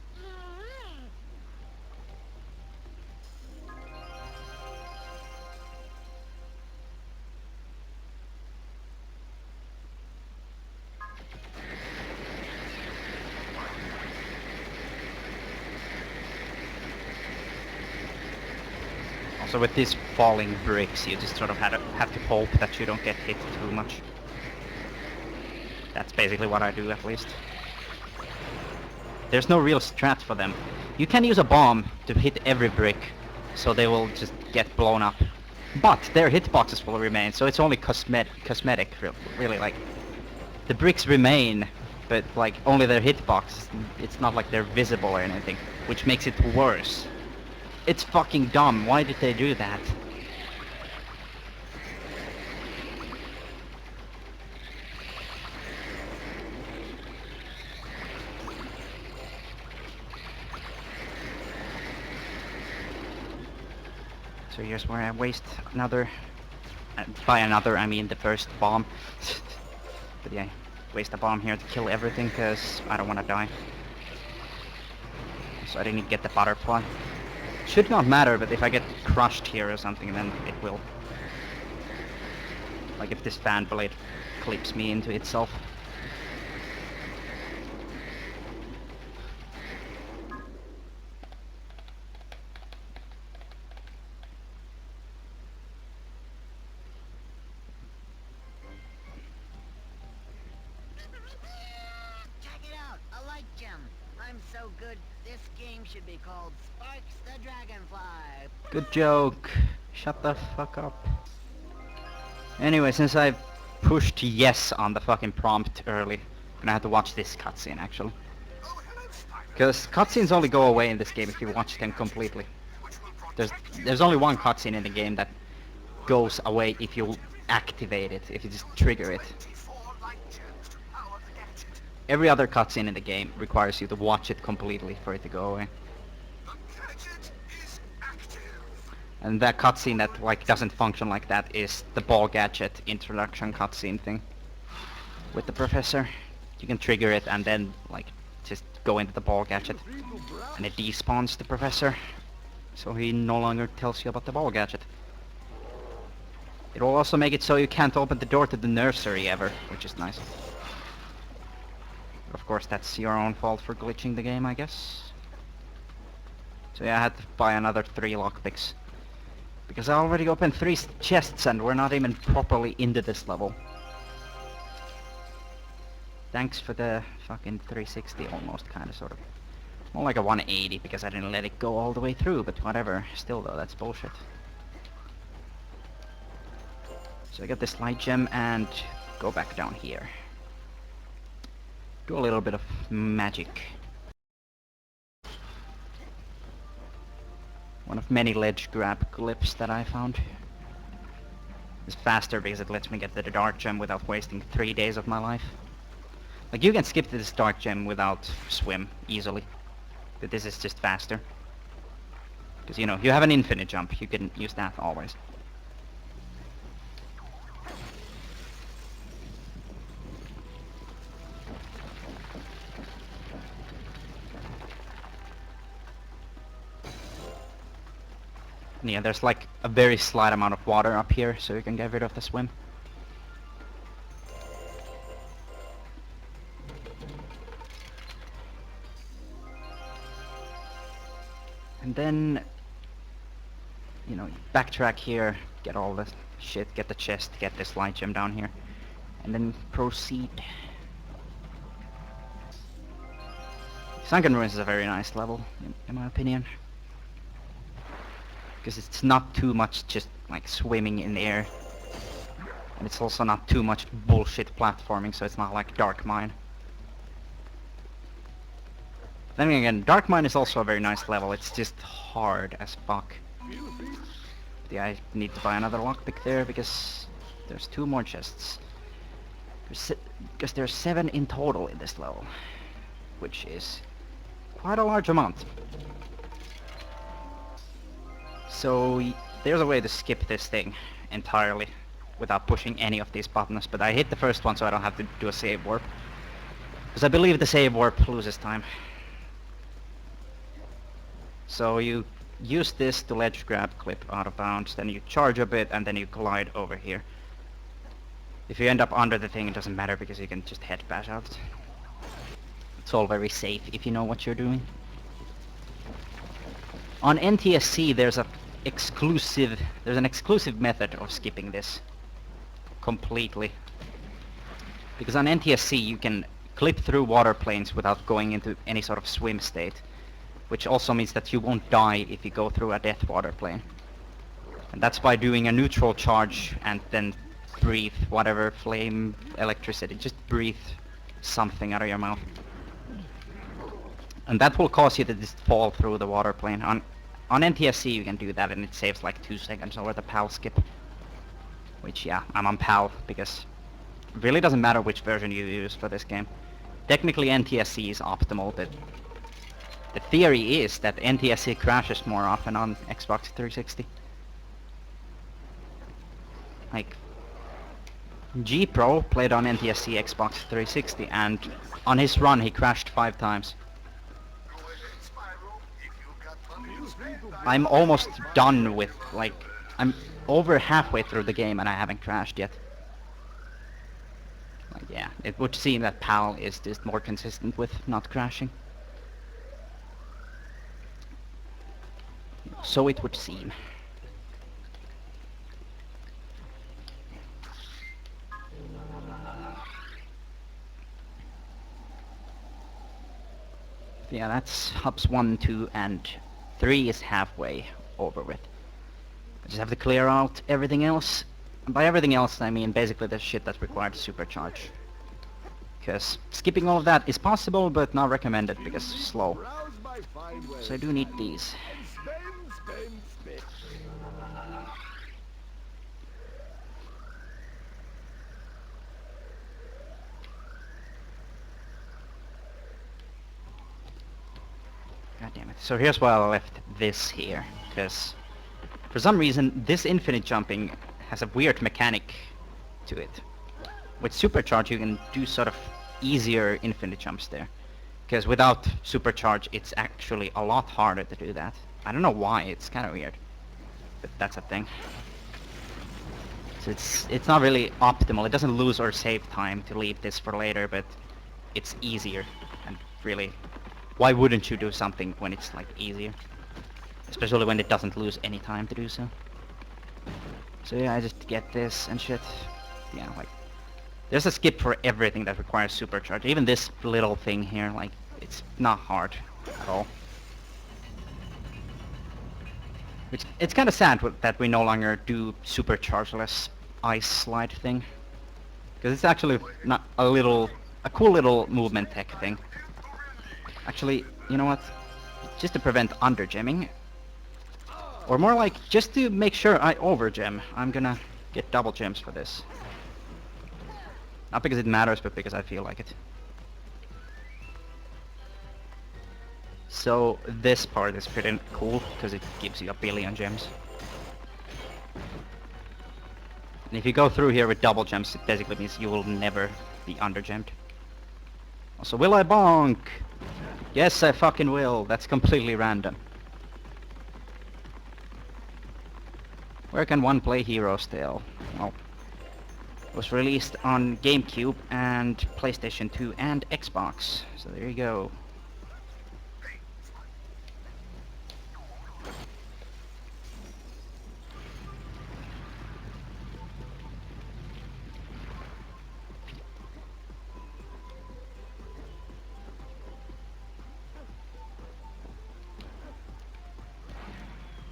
Also with these falling bricks, you just sort of have to hope that you don't get hit too much. That's basically what I do, at least. There's no real strat for them. You can use a bomb to hit every brick, so they will just get blown up. But their hitboxes will remain, so it's only cosmetic, really. Like, the bricks remain, but like only their hitbox. It's not like they're visible or anything, which makes it worse. It's fucking dumb. Why did they do that? So here's where I waste another... by another, I mean the first bomb. But yeah, waste a bomb here to kill everything, because I don't want to die. So I didn't get the butterfly. Should not matter, but if I get crushed here or something, then it will. Like if this fan blade clips me into itself. Check it out, a light gem. I'm so good, this game should be called Sparks the Dragonfly. Good joke. Shut the fuck up. Anyway, since I pushed yes on the fucking prompt early, I'm gonna have to watch this cutscene actually. Oh, hello, Spyro. Because cutscenes only go away in this game if you watch them completely. There's only one cutscene in the game that goes away if you activate it, if you just trigger it. 24 light gems to power the gadget. Every other cutscene in the game requires you to watch it completely for it to go away. The gadget is active. And that cutscene that like doesn't function like that is the ball gadget introduction cutscene thing with the professor. You can trigger it and then like just go into the ball gadget and it despawns the professor, so he no longer tells you about the ball gadget. It will also make it so you can't open the door to the nursery ever, which is nice. Of course that's your own fault for glitching the game, I guess. So yeah, I had to buy another 3 lockpicks. Because I already opened 3 chests and we're not even properly into this level. Thanks for the fucking 360 almost, kinda, sort of. More like a 180 because I didn't let it go all the way through, but whatever. Still though, that's bullshit. So I got this light gem and go back down here. Do a little bit of magic. One of many ledge grab clips that I found. It's faster because it lets me get to the dark gem without wasting 3 days of my life. Like, you can skip to this dark gem without swim easily, but this is just faster. Because, you know, you have an infinite jump, you can use that always. And yeah, there's like a very slight amount of water up here, so you can get rid of the swim. And then, you know, backtrack here, get all the shit, get the chest, get this light gem down here, and then proceed. Sunken Ruins is a very nice level, in my opinion. Because it's not too much just like swimming in the air. And it's also not too much bullshit platforming, so it's not like Dark Mine. Then again, Dark Mine is also a very nice level, it's just hard as fuck. But yeah, I need to buy another lockpick there because there's 2 more chests. Because there's 7 in total in this level, which is quite a large amount. So there's a way to skip this thing entirely without pushing any of these buttons, but I hit the first one so I don't have to do a save warp. Because I believe the save warp loses time. So you use this to ledge grab clip out of bounds, then you charge a bit and then you glide over here. If you end up under the thing, it doesn't matter because you can just head bash out. It's all very safe if you know what you're doing. On NTSC there's an exclusive method of skipping this completely. Because on NTSC you can clip through water planes without going into any sort of swim state, which also means that you won't die if you go through a death water plane. And that's by doing a neutral charge and then breathe whatever flame, electricity, just breathe something out of your mouth. And that will cause you to just fall through the water plane. On NTSC you can do that and it saves like 2 seconds over the PAL skip. Which, yeah, I'm on PAL because it really doesn't matter which version you use for this game. Technically NTSC is optimal, but the theory is that NTSC crashes more often on Xbox 360. Like, G-Pro played on NTSC Xbox 360 and on his run he crashed 5 times. Go ahead, Spyro. If you got money to spend, I'm almost done with, like, I'm over halfway through the game and I haven't crashed yet. Like, yeah, it would seem that PAL is just more consistent with not crashing. So it would seem. Yeah, that's hubs 1, 2, and 3 is halfway over with. I just have to clear out everything else By everything else, I mean basically the shit that required supercharge. Because skipping all of that is possible, but not recommended because it's slow. Browse my fine wares, So I do need Spyro, these. and spend. God damn it. So here's why I left this here. Because for some reason, this infinite jumping has a weird mechanic to it. With supercharge, you can do sort of easier infinite jumps there. Because without supercharge, it's actually a lot harder to do that. I don't know why, it's kind of weird. But that's a thing. So it's not really optimal. It doesn't lose or save time to leave this for later, but it's easier. And really, why wouldn't you do something when it's like easier? Especially when it doesn't lose any time to do so. So yeah, I just get this and shit. Yeah, like, there's a skip for everything that requires supercharge. Even this little thing here, like, it's not hard at all. Which, it's kind of sad that we no longer do superchargeless ice slide thing. Because it's actually not a cool little movement tech thing. Actually, you know what? Just to prevent under-gemming. Or more like, just to make sure I over-gem, I'm gonna get double gems for this. Not because it matters, but because I feel like it. So this part is pretty cool, because it gives you a billion gems. And if you go through here with double gems, it basically means you will never be under-gemmed. Also, will I bonk? Yes, I fucking will. That's completely random. Where can one play Heroes Tale? Well, it was released on GameCube and PlayStation 2 and Xbox. So there you go.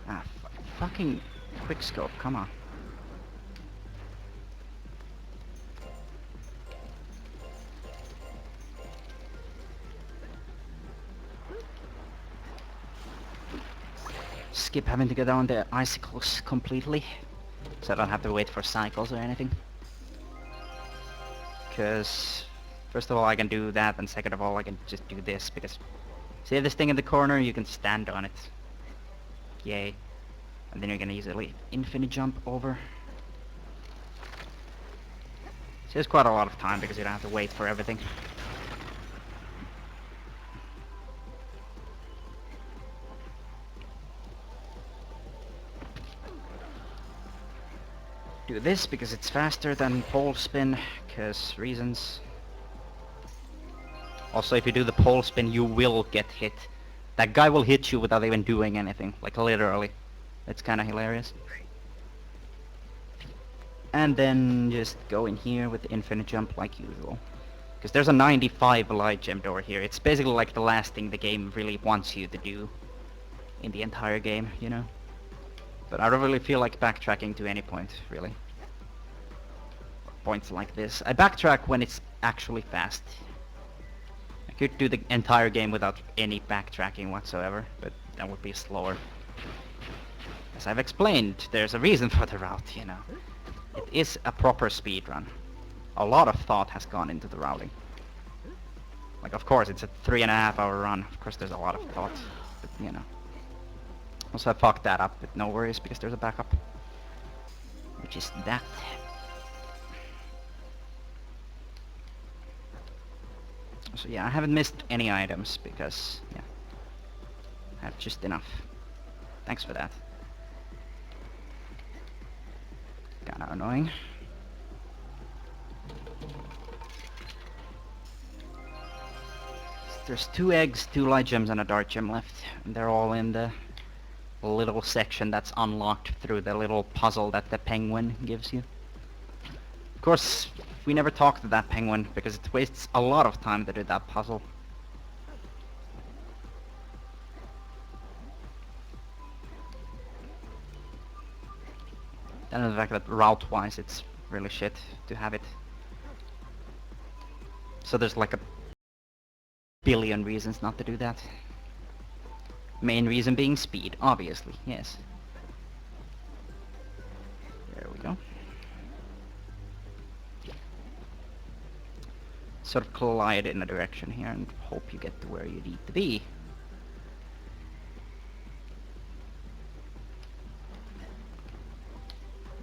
Ah, fucking quickscope, come on. Skip having to go down the icicles completely, so I don't have to wait for cycles or anything. Because first of all I can do that, and second of all I can just do this, because see this thing in the corner, you can stand on it. Yay. And then you can easily infinite jump over. Saves quite a lot of time because you don't have to wait for everything. Do this because it's faster than pole spin, because reasons. Also, if you do the pole spin, you will get hit. That guy will hit you without even doing anything, like literally. It's kind of hilarious. And then just go in here with the infinite jump like usual. Because there's a 95 light gem door here. It's basically like the last thing the game really wants you to do in the entire game, you know? But I don't really feel like backtracking to any point, really. Points like this. I backtrack when it's actually fast. I could do the entire game without any backtracking whatsoever, but that would be slower. As I've explained, there's a reason for the route, you know. It is a proper speedrun. A lot of thought has gone into the routing. Like, of course, it's a 3.5 hour run. Of course, there's a lot of thought, but, you know. Also, I fucked that up, but no worries, because there's a backup. Which is that. So yeah, I haven't missed any items, because, yeah. I have just enough. Thanks for that. Kinda annoying. There's 2 eggs, 2 light gems, and a dark gem left. And they're all in the little section that's unlocked through the little puzzle that the penguin gives you. Of course, we never talk to that penguin because it wastes a lot of time to do that puzzle. And the fact that route-wise it's really shit to have it. So there's like a billion reasons not to do that. Main reason being speed, obviously, yes. There we go. Sort of collide in a direction here and hope you get to where you need to be.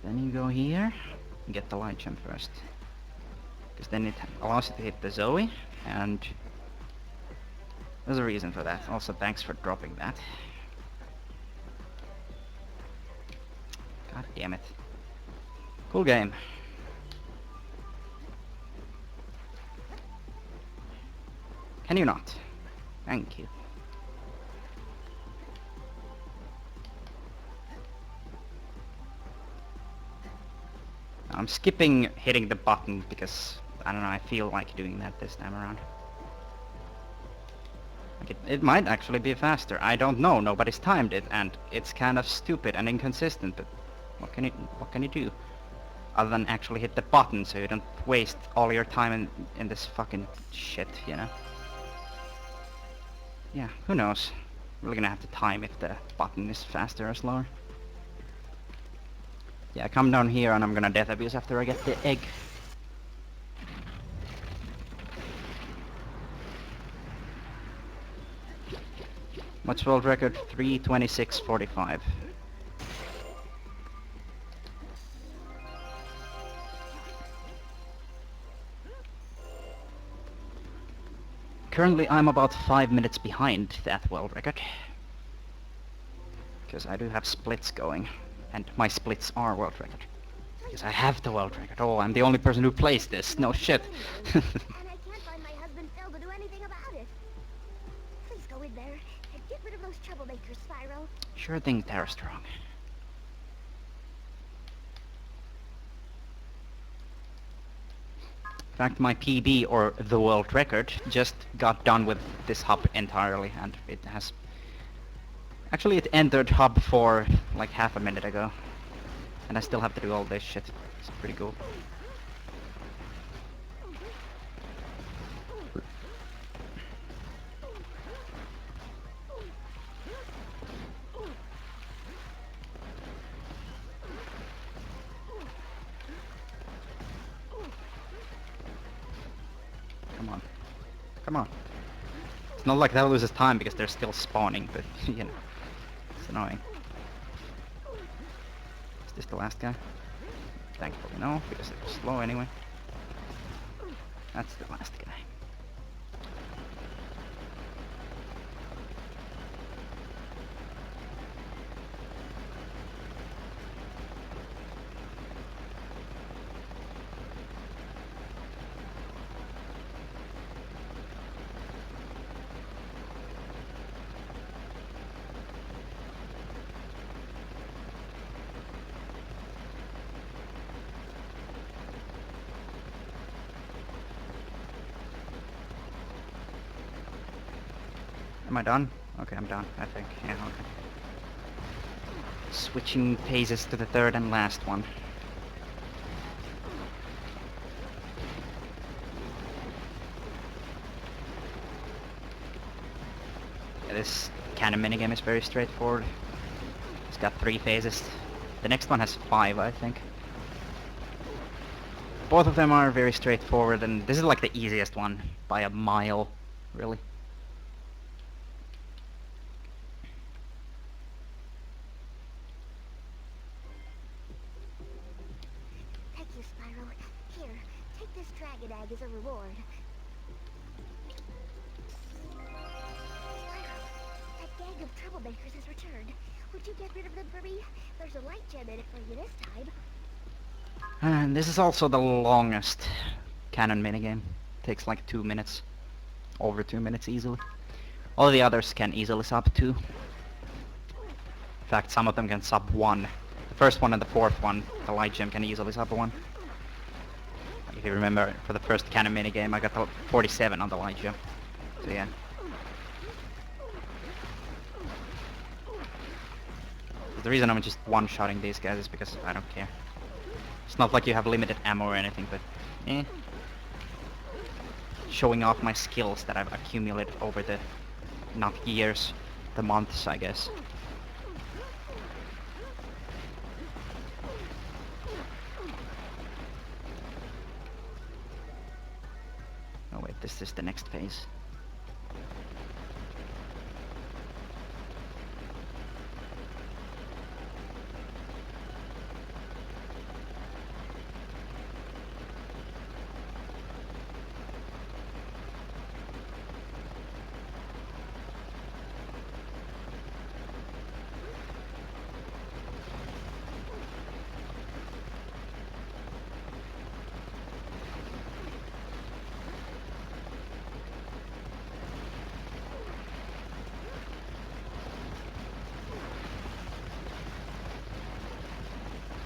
Then you go here and get the light gem first. Because then it allows you to hit the Zoe, and there's a reason for that. Also, thanks for dropping that. God damn it. Cool game. Can you not? Thank you. I'm skipping hitting the button because, I don't know, I feel like doing that this time around. Like it might actually be faster. I don't know. Nobody's timed it, and it's kind of stupid and inconsistent. But what can you do other than actually hit the button so you don't waste all your time in this fucking shit, you know? Yeah, who knows? Really gonna have to time if the button is faster or slower. Yeah, come down here and I'm gonna death abuse after I get the egg. What's world record? 3:26:45. Currently I'm about 5 minutes behind that world record. Because I do have splits going. And my splits are world record. Because I have the world record. Oh, I'm the only person who plays this. No shit. And I can't find my husband Phil to do anything about it. Please go in there and get rid of those troublemakers, Spyro. Sure thing, Tara Strong. In fact, my PB, or the world record, just got done with this hub entirely, and it has... Actually, it entered hub for like half a minute ago. And I still have to do all this shit. It's pretty cool. Come on. Come on. It's not like that loses time because they're still spawning, but, you know. It's annoying. Is this the last guy? Thankfully no, because it was slow anyway. That's the last guy. Am I done? Okay, I'm done, I think. Yeah, okay. Switching phases to the third and last one. Yeah, this cannon minigame is very straightforward. It's got 3 phases. The next one has 5, I think. Both of them are very straightforward, and this is like the easiest one by a mile, really. Thank you, Spyro. Here, take this dragon egg as a reward. Spyro, that gang of troublemakers has returned. Would you get rid of them for me? There's a light gem in it for you this time. And this is also the longest cannon minigame. Takes like 2 minutes. Over 2 minutes easily. All the others can easily sub 2. In fact, some of them can sub 1. The first one and the fourth one, the light gem, can easily sub 1. If you remember, for the first cannon minigame, I got the 47 on the light gem. So yeah. the reason I'm just one-shotting these guys is because I don't care. It's not like you have limited ammo or anything, but eh. Showing off my skills that I've accumulated over the, not years, the months, I guess. Oh wait, this is the next phase.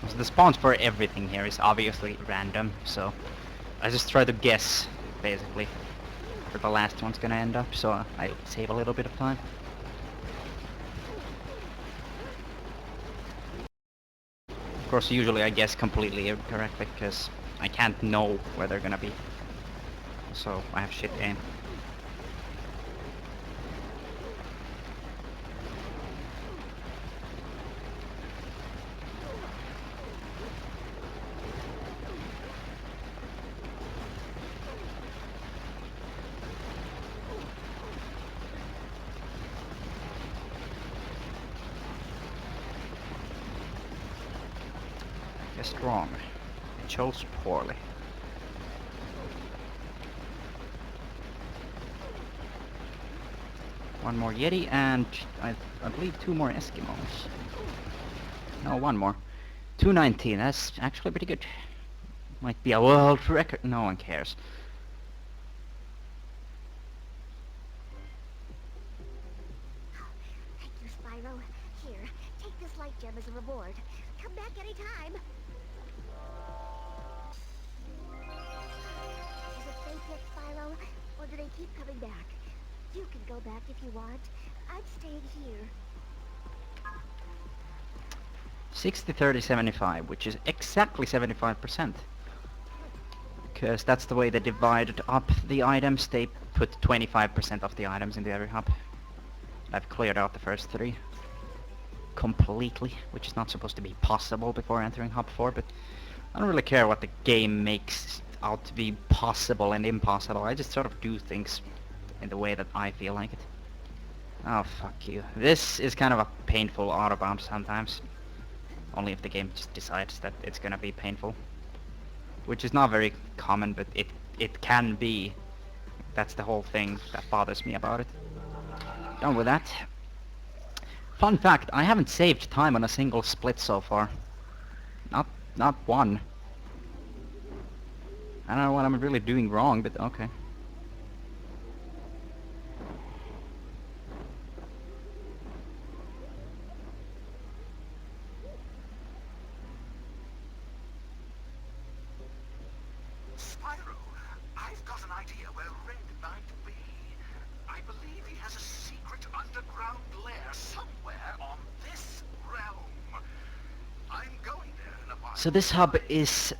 So the spawns for everything here is obviously random, so I just try to guess, basically, where the last one's gonna end up, so I save a little bit of time. Of course, usually I guess completely incorrectly, because I can't know where they're gonna be, so I have shit aim. Guessed wrong. I chose poorly. One more Yeti and I believe 2 more Eskimos. No, 1 more. 219, that's actually pretty good. Might be a world record. No one cares. Thank you, Spyro. Here, take this light gem as a reward. Come back anytime. Is it safe yet, Spyro? Or do they keep coming back? You can go back if you want. I'm staying here. 60, 30, 75, which is exactly 75%. Because that's the way they divided up the items. They put 25% of the items into every hub. I've cleared out the first 3 completely, which is not supposed to be possible before entering hub 4, but I don't really care what the game makes out to be possible and impossible. I just sort of do things in the way that I feel like it. Oh, fuck you. This is kind of a painful autobound sometimes. Only if the game just decides that it's gonna be painful. Which is not very common, but it can be. That's the whole thing that bothers me about it. Done with that. Fun fact, I haven't saved time on a single split so far. Not one. I don't know what I'm really doing wrong, but okay. Spyro, I've got an idea where Red might be. I believe he has a secret underground lair somewhere on this realm. I'm going there in a while. So this hub is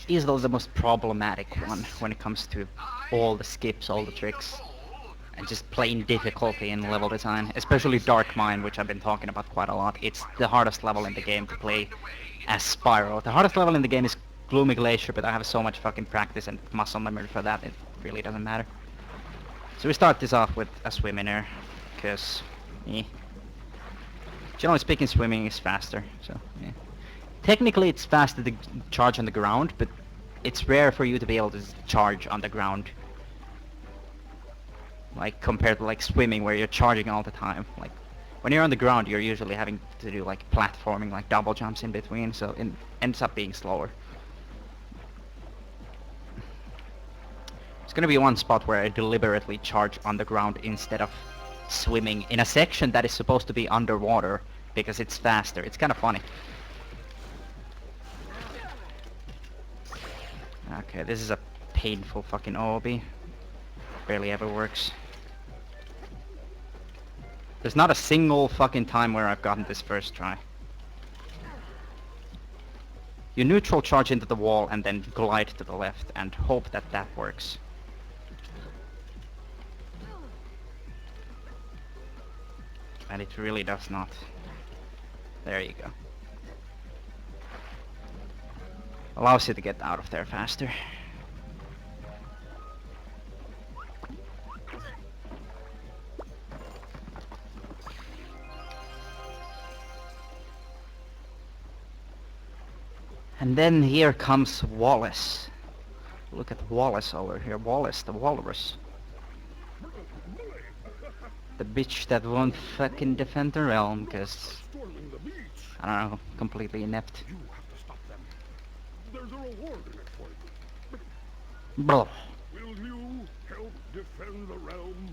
easily the most problematic one when it comes to all the skips, all the tricks, and just plain difficulty in level design, especially Dark Mine, which I've been talking about quite a lot. It's the hardest level in the game to play as Spyro. The hardest level in the game is Gloomy Glacier, but I have so much fucking practice and muscle memory for that, it really doesn't matter. So we start this off with a swim in air, because, generally speaking, swimming is faster, so, yeah. Technically it's faster to charge on the ground, but it's rare for you to be able to charge on the ground. Like, compared to, like, swimming, where you're charging all the time. Like, when you're on the ground, you're usually having to do, like, platforming, like, double jumps in between, so it ends up being slower. It's gonna be one spot where I deliberately charge on the ground instead of swimming in a section that is supposed to be underwater, because it's faster. It's kinda funny. Okay, this is a painful fucking OB. Barely ever works. There's not a single fucking time where I've gotten this first try. You neutral charge into the wall and then glide to the left and hope that that works. And it really does not. There you go. Allows you to get out of there faster. And then here comes Wallace. Look at Wallace over here. Wallace the walrus. The bitch that won't fucking defend the realm, cause Storming the beach. I don't know, completely inept. You have to stop them. There's a reward in it for you. Blah. Will you help defend the realm?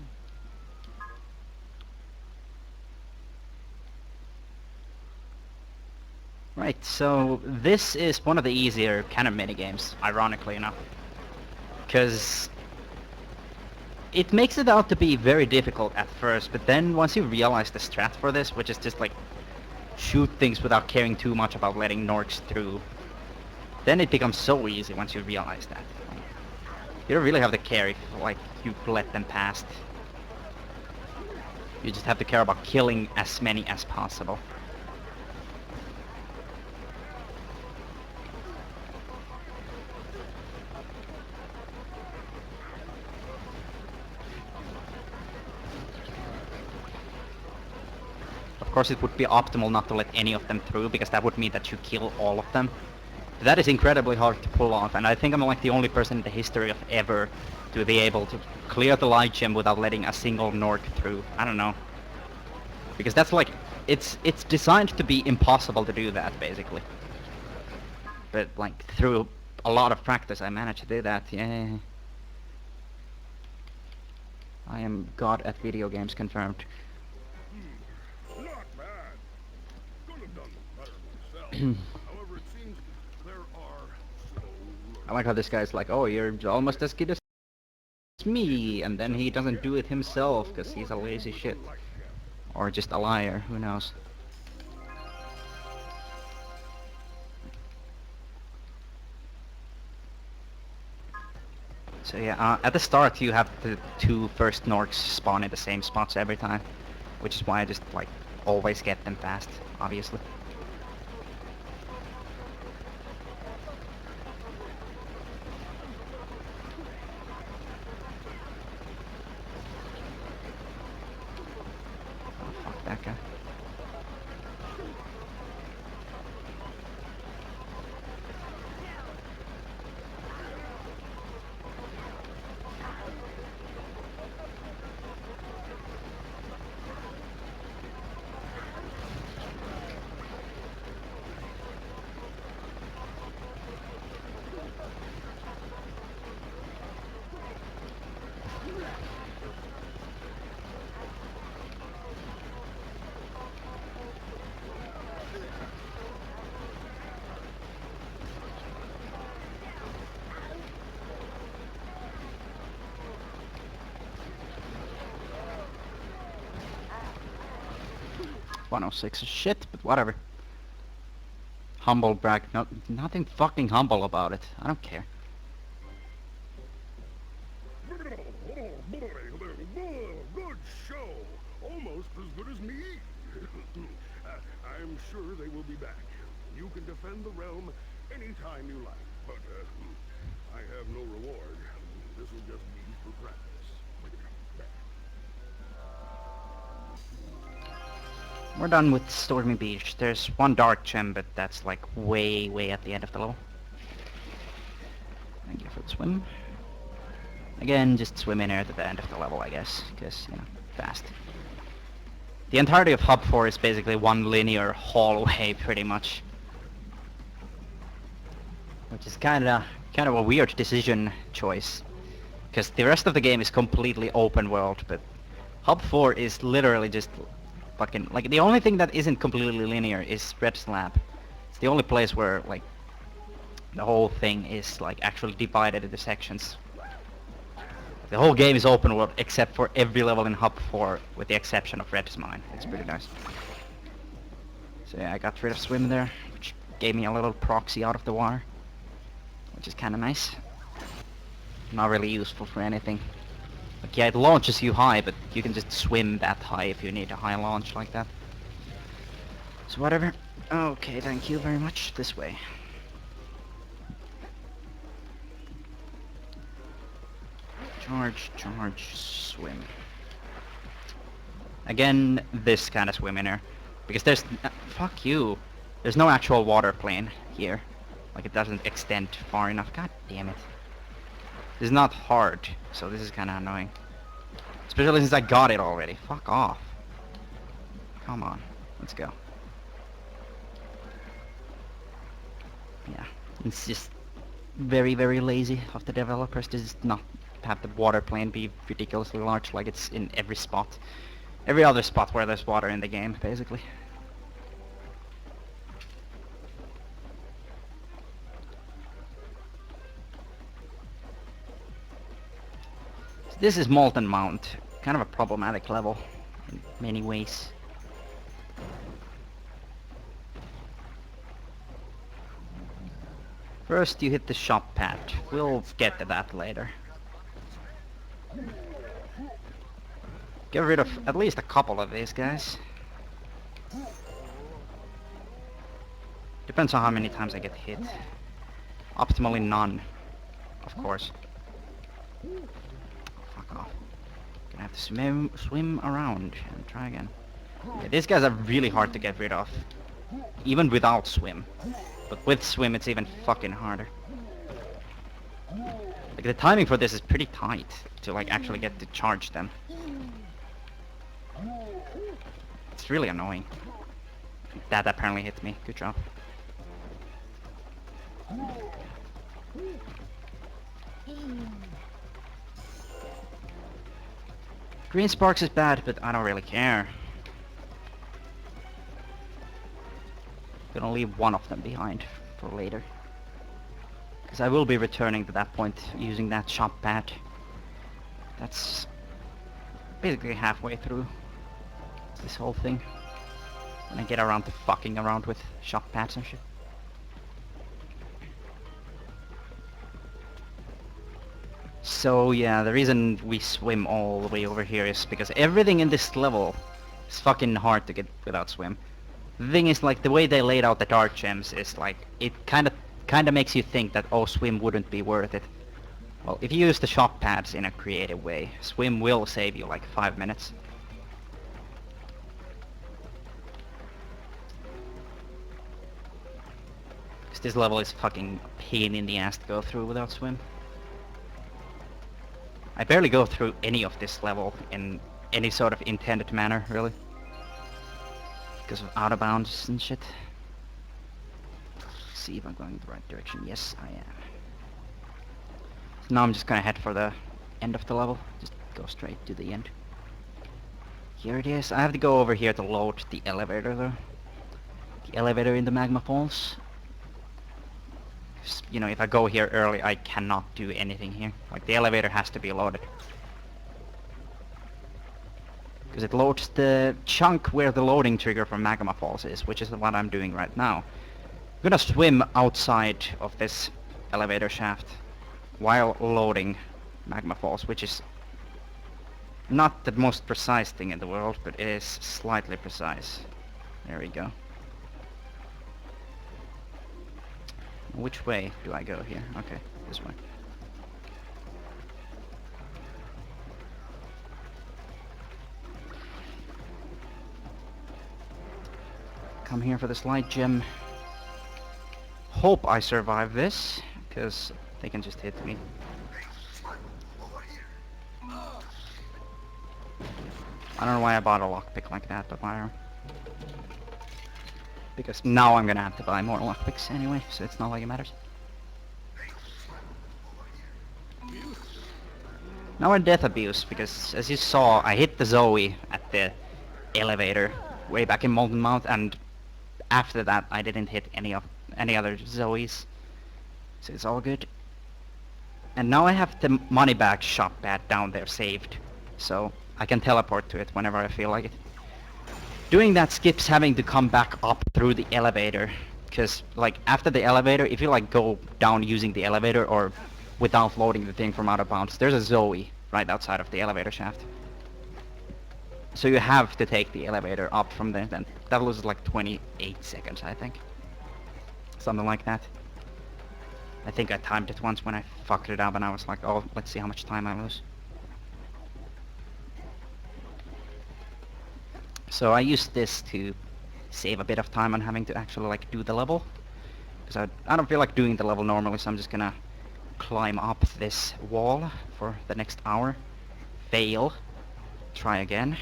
Right, so this is one of the easier kind of minigames, ironically enough. Because it makes it out to be very difficult at first, but then once you realize the strat for this, which is just like shoot things without caring too much about letting Norks through, then it becomes so easy once you realize that. Like, you don't really have to care if like you let them past. You just have to care about killing as many as possible. Of course it would be optimal not to let any of them through, because that would mean that you kill all of them. But that is incredibly hard to pull off, and I think I'm like the only person in the history of ever to be able to clear the light gem without letting a single Nork through. I don't know. Because that's like, it's designed to be impossible to do that, basically. But like, through a lot of practice I managed to do that, yeah. I am god at video games, confirmed. Not bad. Could have done better myself. However, it seems there are so I like how this guy's like, oh, you're almost as good as me, and then he doesn't do it himself because he's a lazy shit. Or just a liar, who knows. So yeah, at the start you have the two first Norks spawn in the same spots every time, which is why I just like always get them fast, obviously. Oh, fuck that guy. .106 is shit, but whatever. Humble brag, nothing fucking humble about it. I don't care. Good show. Almost as good as me. I'm sure they will be back. You can defend the realm anytime you like. But I have no reward. This will just be for practice. We're done with Stormy Beach. There's one dark gem, but that's like way, way at the end of the level. Thank you for the swim. Again, just swim in here to the end of the level, I guess, because, you know, fast. The entirety of Hub 4 is basically one linear hallway, pretty much. Which is kind of a weird decision choice, because the rest of the game is completely open world, but Hub 4 is literally just fucking, like, the only thing that isn't completely linear is Red's Lab. It's the only place where, like, the whole thing is, like, actually divided into sections. The whole game is open world except for every level in Hub 4, with the exception of Red's Mine. It's pretty nice. So yeah, I got rid of swim there, which gave me a little proxy out of the water, which is kind of nice. Not really useful for anything. Like, yeah, it launches you high, but you can just swim that high if you need a high launch like that. So whatever. Okay, thank you very much. This way. Charge, charge, swim. Again, this kind of swim in here. Because there's... fuck you. There's no actual water plane here. Like, it doesn't extend far enough. God damn it. This is not hard, so this is kind of annoying. Especially since I got it already. Fuck off. Come on. Let's go. Yeah. It's just very, very lazy of the developers to just not have the water plane be ridiculously large like it's in every spot. Every other spot where there's water in the game, basically. This is Molten Mount, kind of a problematic level in many ways. First you hit the shop pad, we'll get to that later. Get rid of at least a couple of these guys. Depends on how many times I get hit. Optimally none, of course. Off. Gonna have to swim around and try again. Yeah, these guys are really hard to get rid of. Even without swim. But with swim it's even fucking harder. Like, the timing for this is pretty tight to like actually get to charge them. It's really annoying. That apparently hit me. Good job. Green sparks is bad, but I don't really care. Gonna leave one of them behind for later. Because I will be returning to that point using that shop pad. That's basically halfway through this whole thing. When I get around to fucking around with shop pads and shit. So yeah, the reason we swim all the way over here is because everything in this level is fucking hard to get without swim. The thing is, like, the way they laid out the dark gems is like, it kinda makes you think that, oh, swim wouldn't be worth it. Well, if you use the shop pads in a creative way, swim will save you like 5 minutes. Because this level is fucking a pain in the ass to go through without swim. I barely go through any of this level in any sort of intended manner, really. Because of out of bounds and shit. Let's see if I'm going in the right direction. Yes, I am. So now I'm just gonna head for the end of the level. Just go straight to the end. Here it is. I have to go over here to load the elevator, though. The elevator in the magma falls. You know, if I go here early, I cannot do anything here. Like, the elevator has to be loaded. Because it loads the chunk where the loading trigger for Magma Falls is, which is what I'm doing right now. I'm gonna swim outside of this elevator shaft while loading Magma Falls, which is not the most precise thing in the world, but it is slightly precise. There we go. Which way do I go here? Okay, this way. Come here for this light gem. Hope I survive this, because they can just hit me. I don't know why I bought a lockpick like that, but whatever. Because now I'm gonna have to buy more lockpicks anyway, so it's not like it matters. Now we're death abuse, because as you saw, I hit the Zoe at the elevator way back in Molten Mount, and after that I didn't hit any other Zoes. So it's all good. And now I have the money bag shop pad down there saved, so I can teleport to it whenever I feel like it. Doing that skips having to come back up through the elevator Because like after the elevator, if you like go down using the elevator or without loading the thing from out of bounds, there's a Zoe right outside of the elevator shaft. So you have to take the elevator up from there. Then that loses like 28 seconds, I think. Something like that. I think I timed it once when I fucked it up, and I was like, oh, let's see how much time I lose. So I used this to save a bit of time on having to actually like do the level. Because I don't feel like doing the level normally, so I'm just gonna climb up this wall for the next hour. Fail. Try again.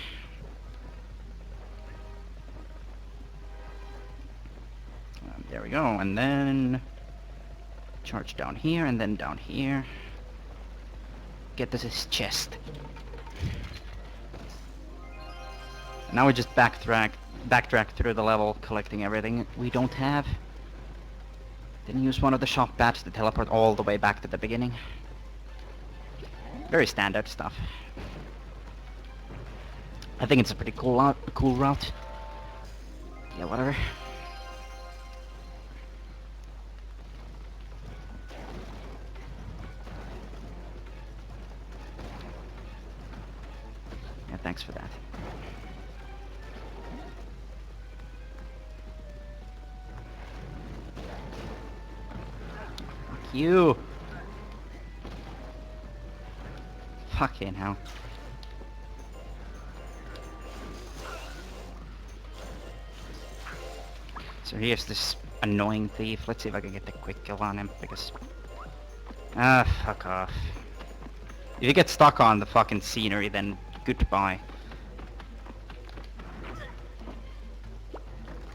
There we go, and then charge down here, and then down here. Get to this chest. Now we just backtrack through the level, collecting everything we don't have. Then use one of the shop bats to teleport all the way back to the beginning. Very standard stuff. I think it's a pretty cool route. Yeah, whatever. Yeah, thanks for that. Fuck you! Fucking hell. So here's this annoying thief. Let's see if I can get the quick kill on him, because... Ah, fuck off. If you get stuck on the fucking scenery, then goodbye.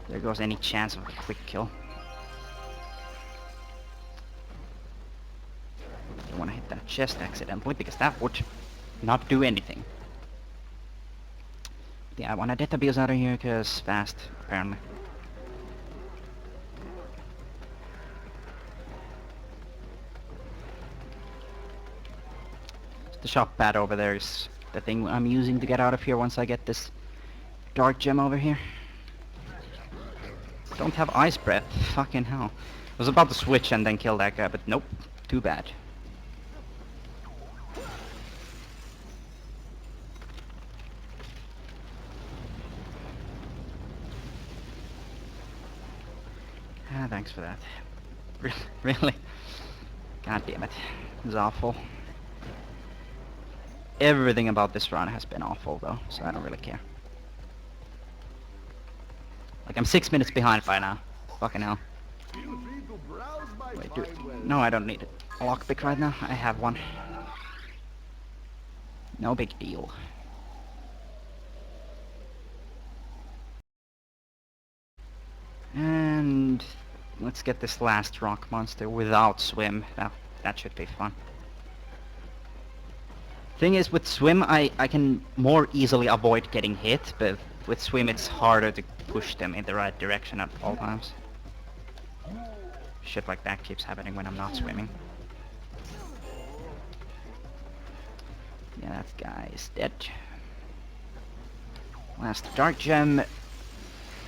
There goes any chance of a quick kill. Don't want to hit that chest accidentally, because that would not do anything. Yeah, I want to get abuse out of here, because fast, apparently. The shop bat over there is the thing I'm using to get out of here once I get this dark gem over here. Don't have ice breath. Fucking hell. I was about to switch and then kill that guy, but nope. Too bad. Ah, thanks for that. Really? God damn it. This is awful. Everything about this run has been awful though, so I don't really care. Like, I'm 6 minutes behind by now. Fucking hell. Wait, no, I don't need a lockpick right now. I have one. No big deal. And let's get this last rock monster without swim. Now, that should be fun. Thing is, with swim, I can more easily avoid getting hit, but with swim it's harder to push them in the right direction at all times. Shit like that keeps happening when I'm not swimming. Yeah, that guy is dead. Last dark gem.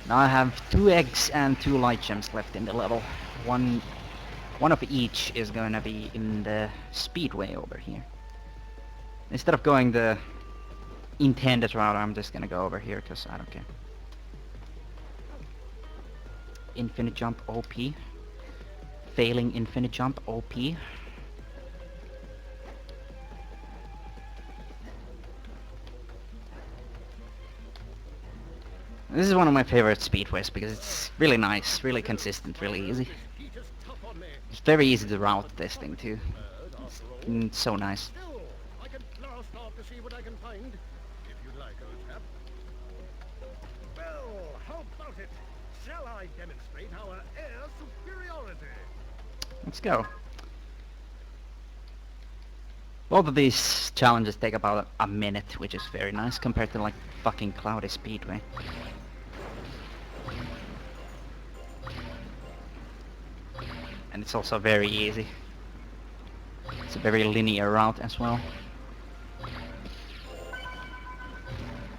Now I have 2 eggs and 2 light gems left in the level. One of each is gonna be in the speedway over here. Instead of going the intended route, I'm just gonna go over here because I don't care. Infinite jump OP. Failing infinite jump OP. This is one of my favorite speedways because it's really nice, really consistent, really easy. It's very easy to route this thing too. It's so nice. I can blast off to see what I can find, if you'd like, old chap. Well, how about it? Shall I demonstrate our air superiority? Let's go. Both of these challenges take about a minute, which is very nice compared to like fucking Cloudy Speedway. And it's also very easy. It's a very linear route as well.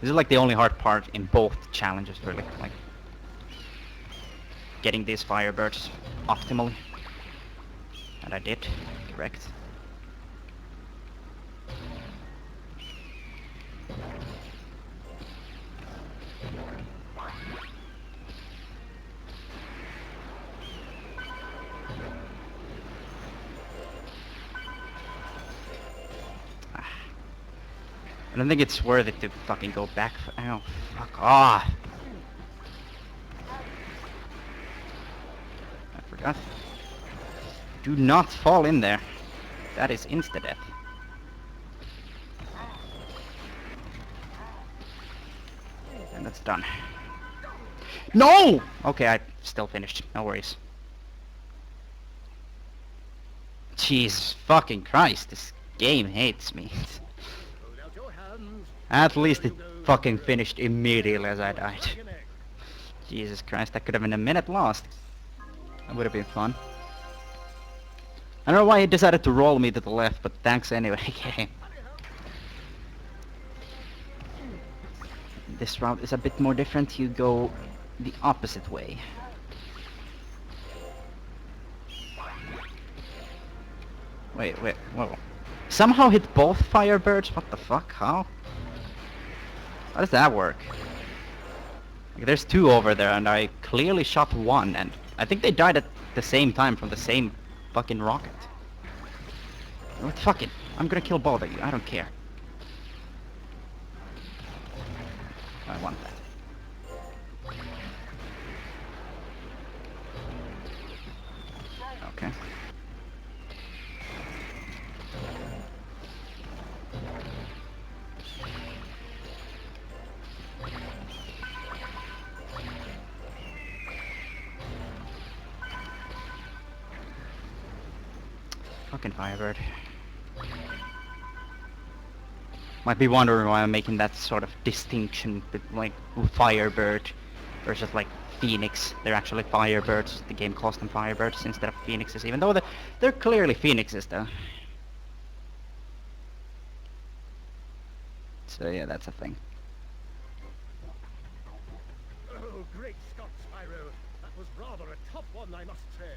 This is like the only hard part in both challenges, really. Like getting these firebirds optimally. And I did, correct. I don't think it's worth it to fucking go back. Oh, fuck off. I forgot. Do not fall in there. That is insta-death. And that's done. No! Okay, I still finished. No worries. Jesus fucking Christ, this game hates me. At least it fucking finished immediately as I died. Jesus Christ, that could have been a minute lost. That would have been fun. I don't know why he decided to roll me to the left, but thanks anyway, game. This route is a bit more different. You go the opposite way. Wait, whoa. Somehow hit both firebirds? What the fuck? How? How does that work? Like, there's two over there and I clearly shot one and I think they died at the same time from the same fucking rocket. What, fuck it. I'm gonna kill both of you. I don't care. I want that. Okay. Fucking Firebird. Might be wondering why I'm making that sort of distinction with like Firebird versus like Phoenix. They're actually Firebirds. The game calls them Firebirds instead of Phoenixes, even though they're clearly Phoenixes though. So yeah, that's a thing. Oh, great Scott, Spyro. That was rather a tough one, I must say.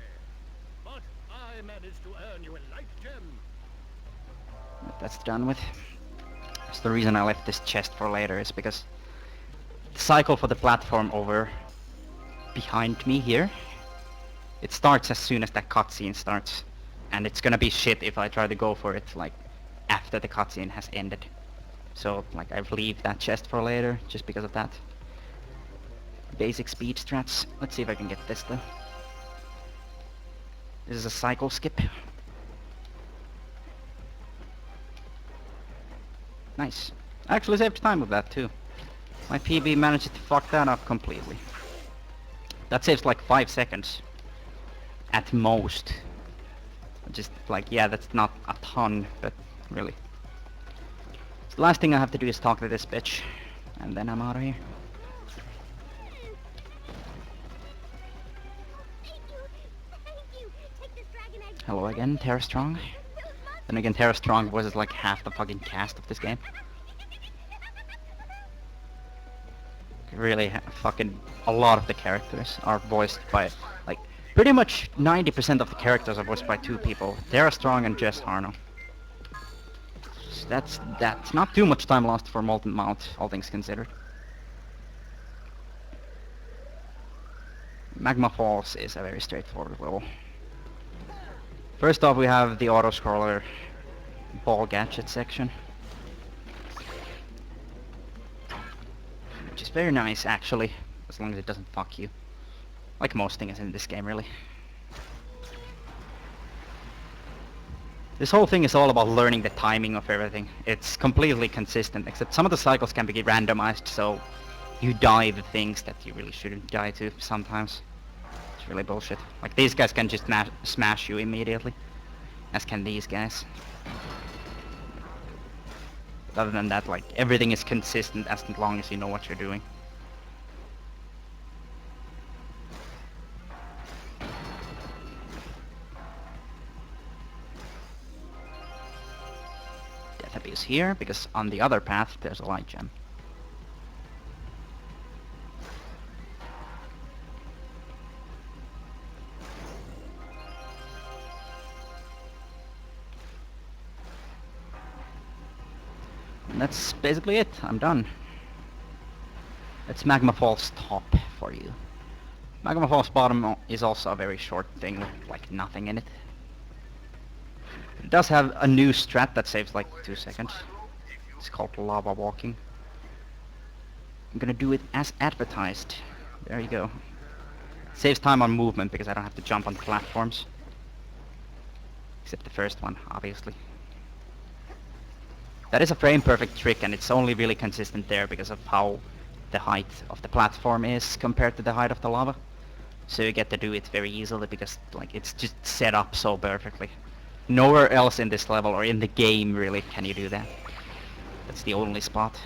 But I managed to earn you a light gem. That's done with. That's the reason I left this chest for later, is because the cycle for the platform over behind me here, it starts as soon as that cutscene starts, and it's gonna be shit if I try to go for it like after the cutscene has ended. So like I leave that chest for later just because of that. Basic speed strats. Let's see if I can get this though. This is a cycle skip. Nice. I actually saved time with that too. My PB managed to fuck that up completely. That saves like 5 seconds. At most. Just like, yeah, that's not a ton, but really. So the last thing I have to do is talk to this bitch. And then I'm out of here. Hello again, Terra Strong. Then again, Terra Strong voices like half the fucking cast of this game. Really, fucking a lot of the characters are voiced by, like, pretty much 90% of the characters are voiced by two people, Terra Strong and Jess Harno. So that's not too much time lost for Molten Mount, all things considered. Magma Falls is a very straightforward level. First off, we have the auto-scroller ball gadget section, which is very nice actually, as long as it doesn't fuck you. Like most things in this game, really. This whole thing is all about learning the timing of everything. It's completely consistent, except some of the cycles can be randomized, so you die to things that you really shouldn't die to sometimes. It's really bullshit. Like, these guys can just smash you immediately, as can these guys. But other than that, like, everything is consistent as long as you know what you're doing. Death Abyss here, because on the other path there's a light gem. that's basically it. I'm done. It's Magma Falls top for you. Magma Falls bottom is also a very short thing with like nothing in it. It does have a new strat that saves like 2 seconds. It's called lava walking. I'm gonna do it as advertised. There you go. Saves time on movement because I don't have to jump on platforms. Except the first one, obviously. That is a frame perfect trick, and it's only really consistent there because of how the height of the platform is compared to the height of the lava. So you get to do it very easily because like it's just set up so perfectly. Nowhere else in this level or in the game really can you do that. That's the only spot.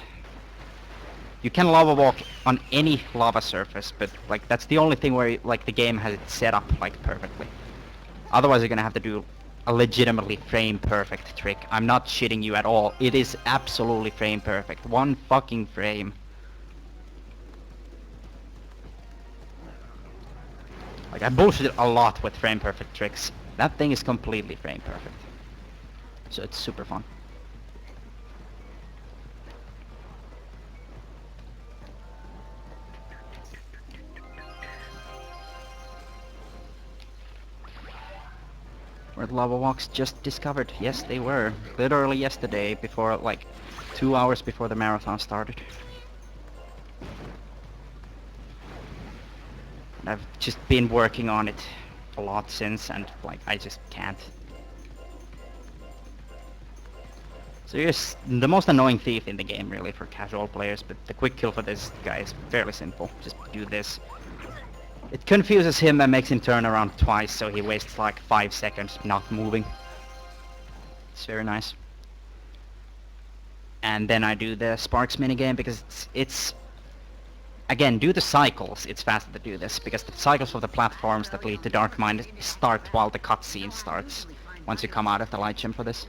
You can lava walk on any lava surface, but like that's the only thing where like the game has it set up like perfectly. Otherwise you're gonna have to do a legitimately frame perfect trick. I'm not shitting you at all. It is absolutely frame perfect. One fucking frame. Like I bullshit a lot with frame perfect tricks. That thing is completely frame perfect. So it's super fun. Were the lava walks just discovered? Yes, they were. Literally yesterday, before, like, 2 hours before the marathon started. And I've just been working on it a lot since, and, like, I just can't. So here's the most annoying thief in the game, really, for casual players, but the quick kill for this guy is fairly simple. Just do this. It confuses him and makes him turn around twice, so he wastes like 5 seconds not moving. It's very nice. And then I do the Sparks minigame because it's again, due to cycles, it's faster to do this, because the cycles of the platforms that lead to Dark Mine start while the cutscene starts, once you come out of the light gem for this.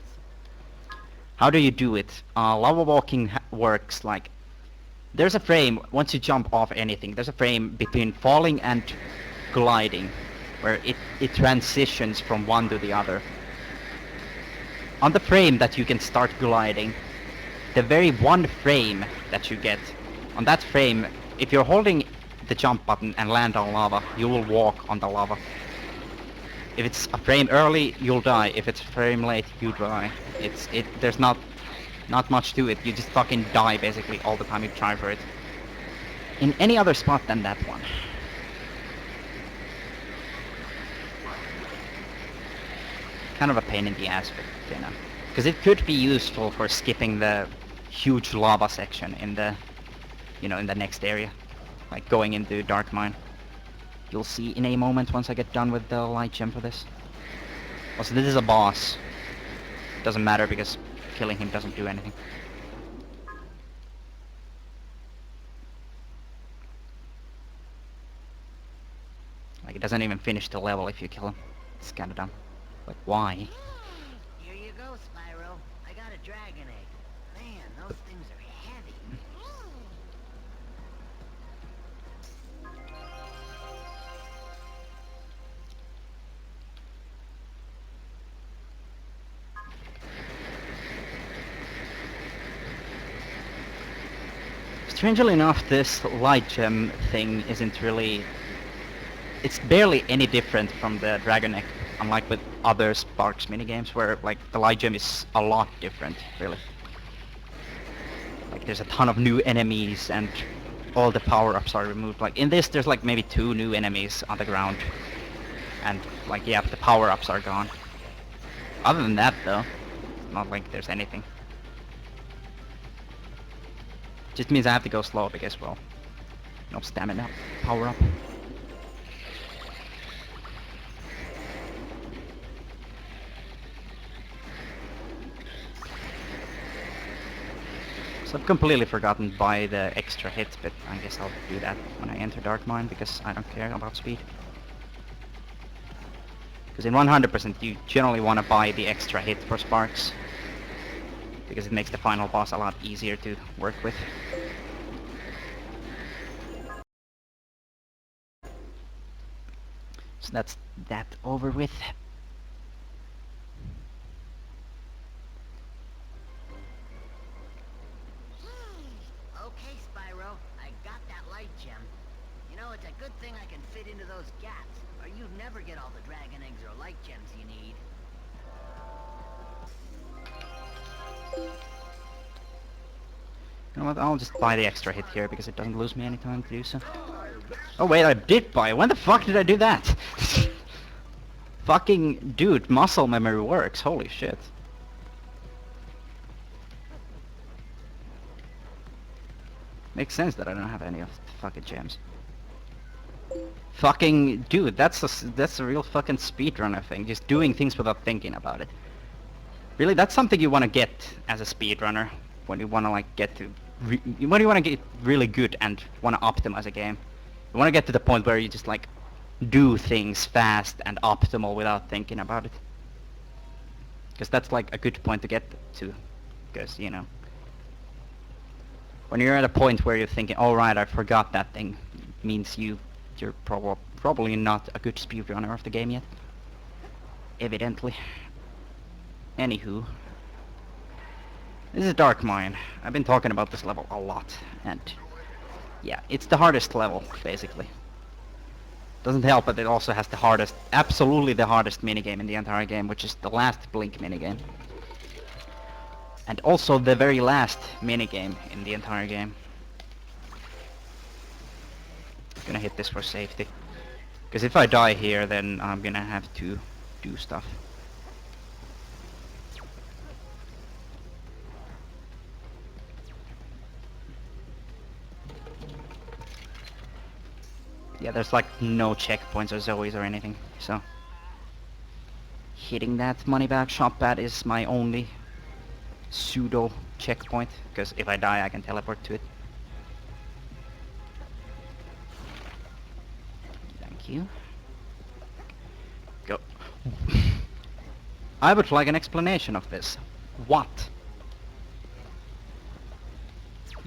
How do you do it? Lava walking works like, there's a frame, once you jump off anything, there's a frame between falling and gliding, where it transitions from one to the other. On the frame that you can start gliding, the very one frame that you get, on that frame, if you're holding the jump button and land on lava, you will walk on the lava. If it's a frame early, you'll die. If it's a frame late, you die. There's not much to it. You just fucking die basically all the time you try for it. In any other spot than that one. Kind of a pain in the ass, but you know. Because it could be useful for skipping the huge lava section in the, you know, in the next area. Like going into Dark Mine. You'll see in a moment once I get done with the light gem for this. Also, this is a boss. Doesn't matter because killing him doesn't do anything. Like, it doesn't even finish the level if you kill him. It's kinda dumb. Like, why? Here you go, Spyro. I got a dragon egg. Man, those things are heavy. Strangely enough, this light gem thing isn't really... It's barely any different from the Dragon Egg, unlike with other Sparks minigames, where like the light gem is a lot different, really. Like there's a ton of new enemies and all the power-ups are removed. Like in this, there's like maybe 2 new enemies on the ground, and like yeah, the power-ups are gone. Other than that, though, not like there's anything. Just means I have to go slow because, well, no stamina power up. So I've completely forgotten to buy the extra hit, but I guess I'll do that when I enter Dark Mine because I don't care about speed. Because in 100% you generally want to buy the extra hit for Sparks, because it makes the final boss a lot easier to work with. So that's that over with. light gem. You know, it's a good thing I can fit into those gaps, or you'd never get all the dragon eggs or light gems you need. You know what, I'll just buy the extra hit here because it doesn't lose me any time to do so. Oh wait, I did buy it. When the fuck did I do that? Fucking dude, muscle memory works. Holy shit. Makes sense that I don't have any of the fucking gems. Fucking dude, that's a real fucking speedrunner thing. Just doing things without thinking about it. Really, that's something you want to get as a speedrunner when you want to like get to when you want to get really good and want to optimize a game. You want to get to the point where you just like do things fast and optimal without thinking about it. Because that's like a good point to get to. Because, you know, when you're at a point where you're thinking, all right, I forgot that thing, means you're probably not a good speedrunner of the game yet. Evidently. Anywho. This is Dark Mine. I've been talking about this level a lot, and yeah, it's the hardest level, basically. Doesn't help that it also has the hardest, absolutely the hardest minigame in the entire game, which is the last Blink minigame. And also the very last minigame in the entire game. Gonna hit this for safety. Because if I die here, then I'm gonna have to do stuff. Yeah, there's like no checkpoints or Zoes or anything, so hitting that money bag shop pad is my only pseudo checkpoint, because if I die I can teleport to it. Thank you. Go. I would like an explanation of this. What?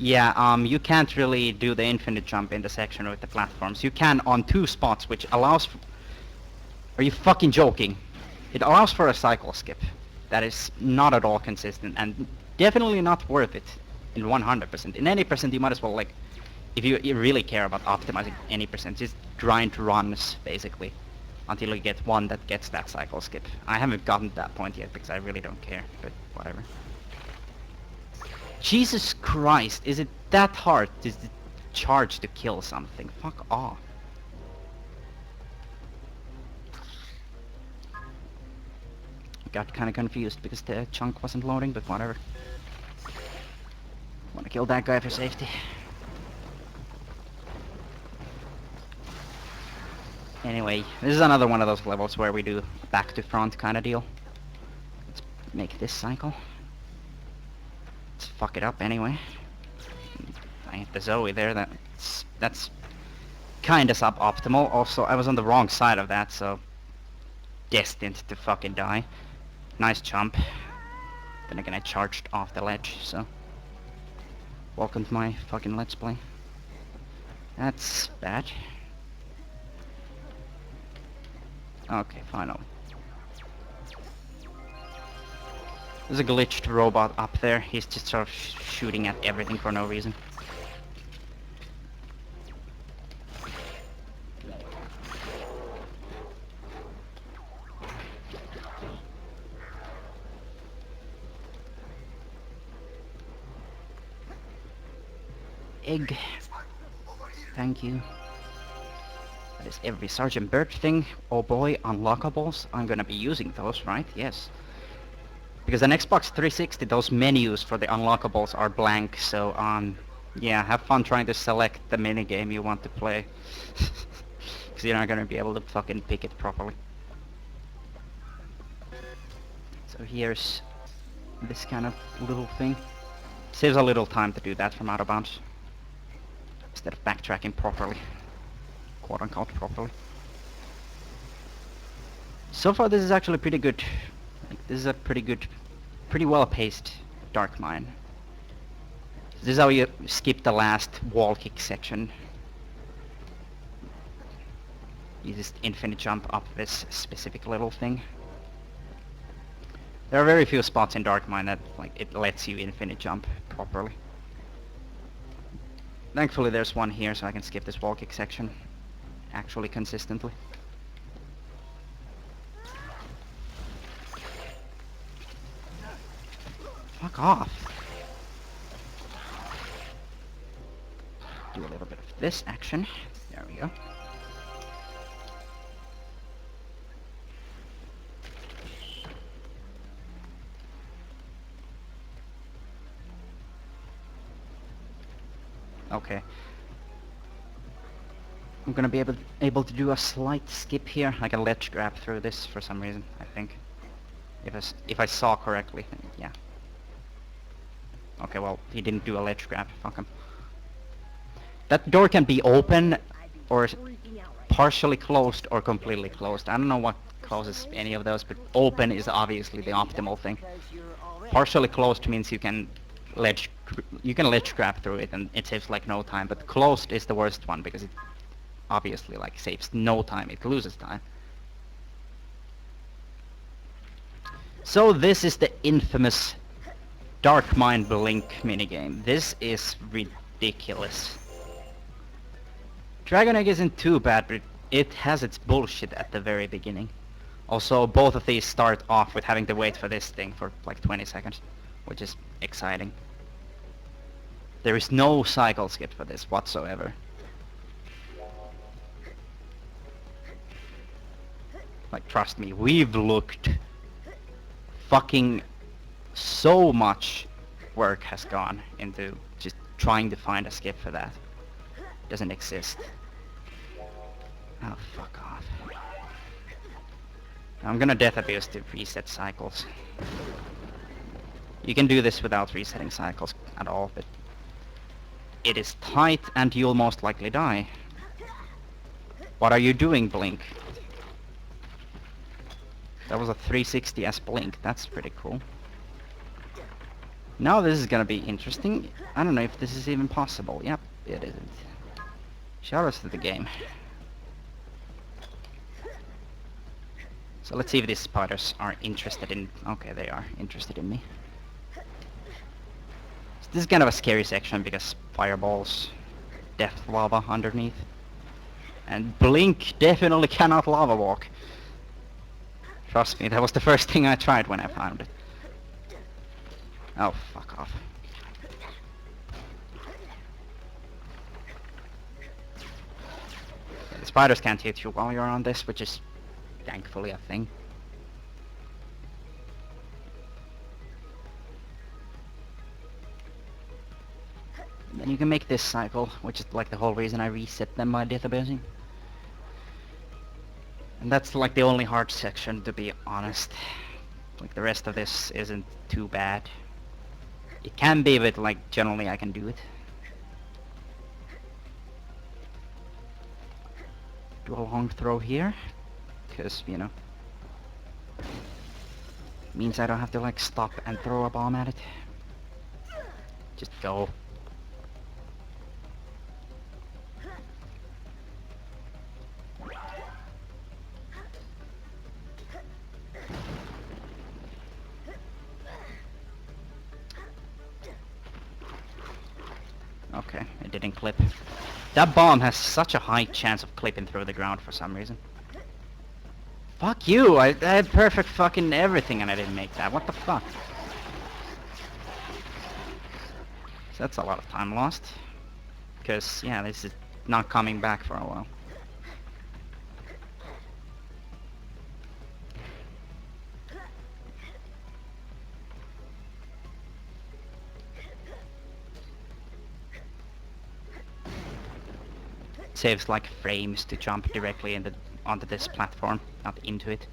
Yeah, you can't really do the infinite jump in the section with the platforms. You can on 2 spots, which allows Are you fucking joking? It allows for a cycle skip. That is not at all consistent, and definitely not worth it in 100%. In any percent, you might as well, like, if you really care about optimizing any percent, just grind runs, basically, until you get one that gets that cycle skip. I haven't gotten to that point yet, because I really don't care, but whatever. Jesus Christ, is it that hard to charge to kill something? Fuck off. Got kinda confused because the chunk wasn't loading, but whatever. Wanna kill that guy for safety. Anyway, this is another one of those levels where we do back to front kinda deal. Let's make this cycle. Let's fuck it up anyway. I hit the Zoe there, that's kinda suboptimal. Also, I was on the wrong side of that, so destined to fucking die. Nice jump. Then again, I charged off the ledge, so welcome to my fucking let's play. That's bad. Okay, finally. There's a glitched robot up there. He's just sort of shooting at everything for no reason. Egg. Thank you. That is every Sergeant Bird thing. Oh boy, unlockables. I'm gonna be using those, right? Yes. Because on Xbox 360, those menus for the unlockables are blank, so yeah, have fun trying to select the minigame you want to play. Because you're not gonna be able to fucking pick it properly. So here's this kind of little thing. Saves a little time to do that from out of bounds. Instead of backtracking properly. Quote unquote properly. So far this is actually pretty good. Like, this is a pretty well paced Dark Mine. This is how you skip the last wall kick section. You just infinite jump up this specific little thing. There are very few spots in Dark Mine that like it lets you infinite jump properly. Thankfully there's one here so I can skip this wall kick section actually consistently. Fuck off. Do a little bit of this action. There we go. Okay. I'm gonna be able to do a slight skip here. I can ledge grab through this for some reason, I think. If I saw correctly, yeah. Okay, well, he didn't do a ledge grab. Fuck him. That door can be open or partially closed or completely closed. I don't know what causes any of those, but open is obviously the optimal thing. Partially closed means you can ledge grab through it and it saves like no time, but closed is the worst one because it obviously like saves no time, it loses time. So this is the infamous Dark Mind Blink minigame. This is ridiculous. Dragon Egg isn't too bad, but it has its bullshit at the very beginning. Also, both of these start off with having to wait for this thing for like 20 seconds, which is exciting. There is no cycle skip for this whatsoever. Like, trust me, we've looked. Fucking so much work has gone into just trying to find a skip for that. Doesn't exist. Oh, fuck off. I'm gonna death abuse to reset cycles. You can do this without resetting cycles at all, but it is tight and you'll most likely die. What are you doing, Blink? That was a 360S Blink. That's pretty cool. Now this is gonna be interesting. I don't know if this is even possible. Yep, it isn't. Shoutouts to the game. So let's see if these spiders are interested in... Okay, they are interested in me. So this is kind of a scary section because fireballs, death lava underneath. And Blink definitely cannot lava walk. Trust me, that was the first thing I tried when I found it. Oh, fuck off. The spiders can't hit you while you're on this, which is thankfully a thing. And then you can make this cycle, which is like the whole reason I reset them by death abusing. And that's like the only hard section, to be honest. Like the rest of this isn't too bad. It can be, but like generally I can do it. Do a long throw here, because you know, means I don't have to like stop and throw a bomb at it. Just go. Okay, it didn't clip. That bomb has such a high chance of clipping through the ground for some reason. Fuck you! I had perfect fucking everything and I didn't make that. What the fuck? So that's a lot of time lost. Because, yeah, this is not coming back for a while. Saves like frames to jump directly onto this platform, not into it.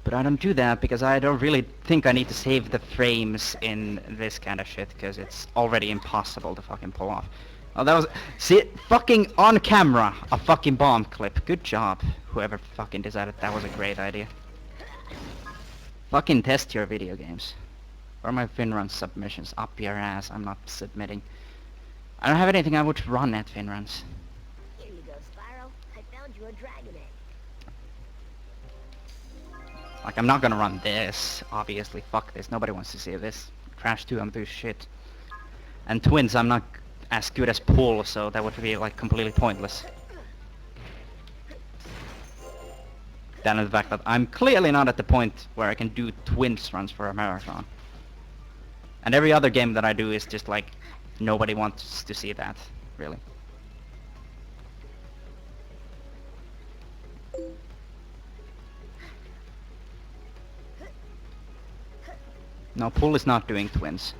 But I don't do that because I don't really think I need to save the frames in this kind of shit, because it's already impossible to fucking pull off. Oh, that was... See, fucking on camera, a fucking bomb clip. Good job, whoever fucking decided that was a great idea. Fucking test your video games. Where are my Finrun submissions? Up your ass, I'm not submitting. I don't have anything I would run at Finruns. Here you go, Spyro. I found you a dragon egg. Like, I'm not gonna run this, obviously. Fuck this. Nobody wants to see this. Crash 2, I'm through shit. And Twins, I'm not as good as pull, so that would be like completely pointless. Than the fact that I'm clearly not at the point where I can do twins runs for a marathon. And every other game that I do is just like, nobody wants to see that, really. No, Pull is not doing twins.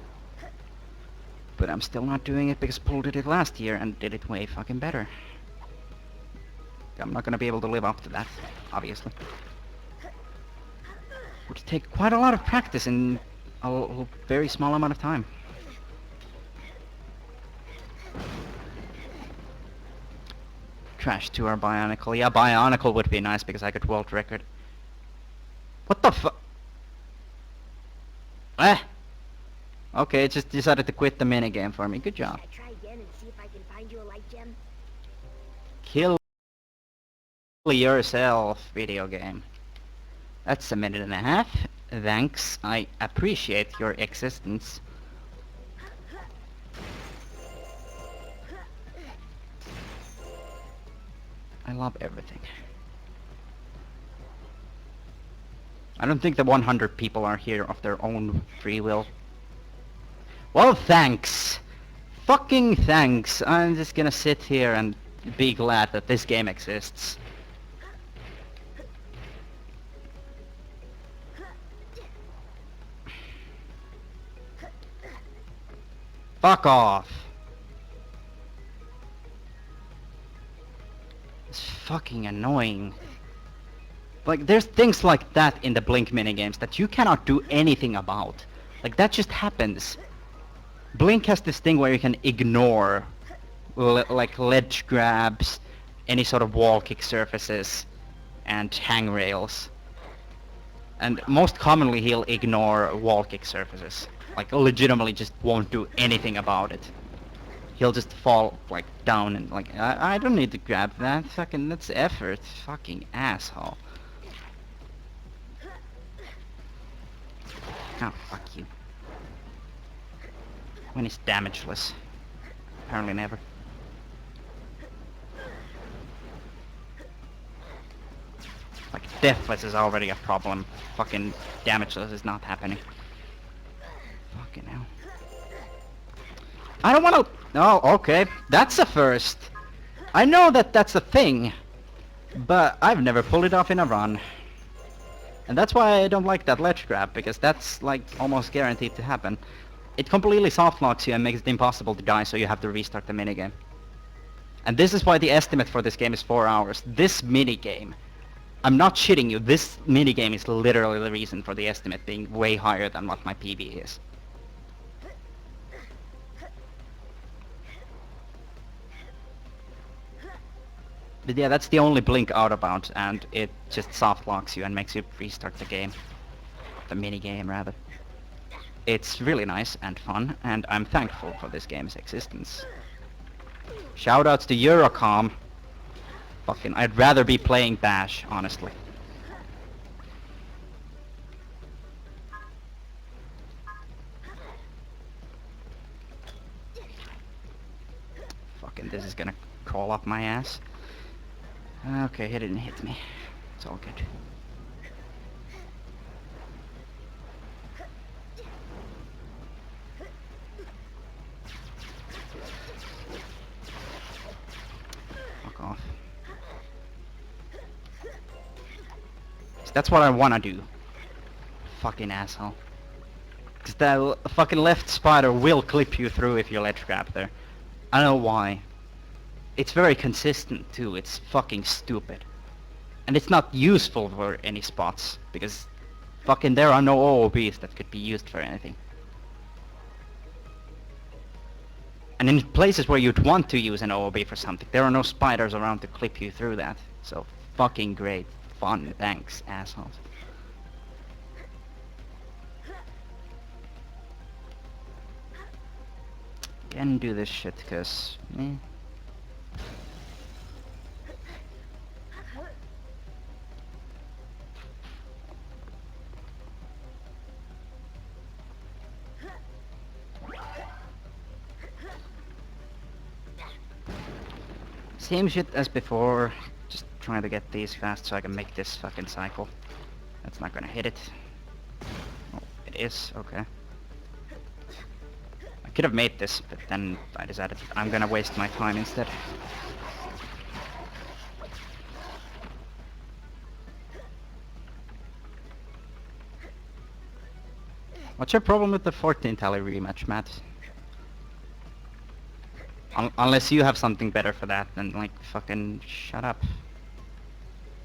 But I'm still not doing it because Pull did it last year and did it way fucking better. I'm not gonna be able to live up to that, obviously. Would take quite a lot of practice in a very small amount of time. Crash Tour Bionicle. Yeah, Bionicle would be nice because I could world record. What the fu- Eh! Okay, it just decided to quit the minigame for me. Good job. Should I try again and see if I can find you a light gem? Kill yourself, video game. That's a minute and a half. Thanks, I appreciate your existence. I love everything. I don't think the 100 people are here of their own free will. Well, thanks. Fucking thanks. I'm just gonna sit here and be glad that this game exists. Fuck off. It's fucking annoying. Like, there's things like that in the Blink minigames that you cannot do anything about. Like, that just happens. Blink has this thing where you can ignore like ledge grabs, any sort of wall kick surfaces, and hangrails. And most commonly he'll ignore wall kick surfaces. Like, legitimately just won't do anything about it. He'll just fall, like, down and, like, I don't need to grab that. Fucking, that's effort. Fucking asshole. Oh, fuck you. When he's damageless. Apparently never. Like, deathless is already a problem. Fucking damageless is not happening. Fucking hell. I don't wanna... Oh, okay. That's a first. I know that that's a thing. But I've never pulled it off in a run. And that's why I don't like that ledge grab, because that's, like, almost guaranteed to happen. It completely soft locks you and makes it impossible to die, so you have to restart the minigame. And this is why the estimate for this game is 4 hours. This minigame, I'm not shitting you, this minigame is literally the reason for the estimate being way higher than what my PB is. But yeah, that's the only Blink out of bounds, and it just soft locks you and makes you restart the game. The minigame, rather. It's really nice and fun, and I'm thankful for this game's existence. Shoutouts to Eurocom. Fucking, I'd rather be playing Bash, honestly. Fucking, this is gonna crawl up my ass. Okay, he didn't hit me. It's all good. Fuck off. So that's what I wanna do. Fucking asshole. Cause the fucking left spider will clip you through if you ledge grab there. I don't know why. It's very consistent too, it's fucking stupid. And it's not useful for any spots, because fucking there are no OOBs that could be used for anything. And in places where you'd want to use an OOB for something, there are no spiders around to clip you through that. So fucking great fun, thanks, assholes. Can do this shit, cause... Same shit as before. Just trying to get these fast so I can make this fucking cycle. That's not gonna hit it. Oh, it is, okay. I could have made this, but then I decided I'm gonna waste my time instead. What's your problem with the 14 tally rematch, Matt? Unless you have something better for that, then like fucking shut up.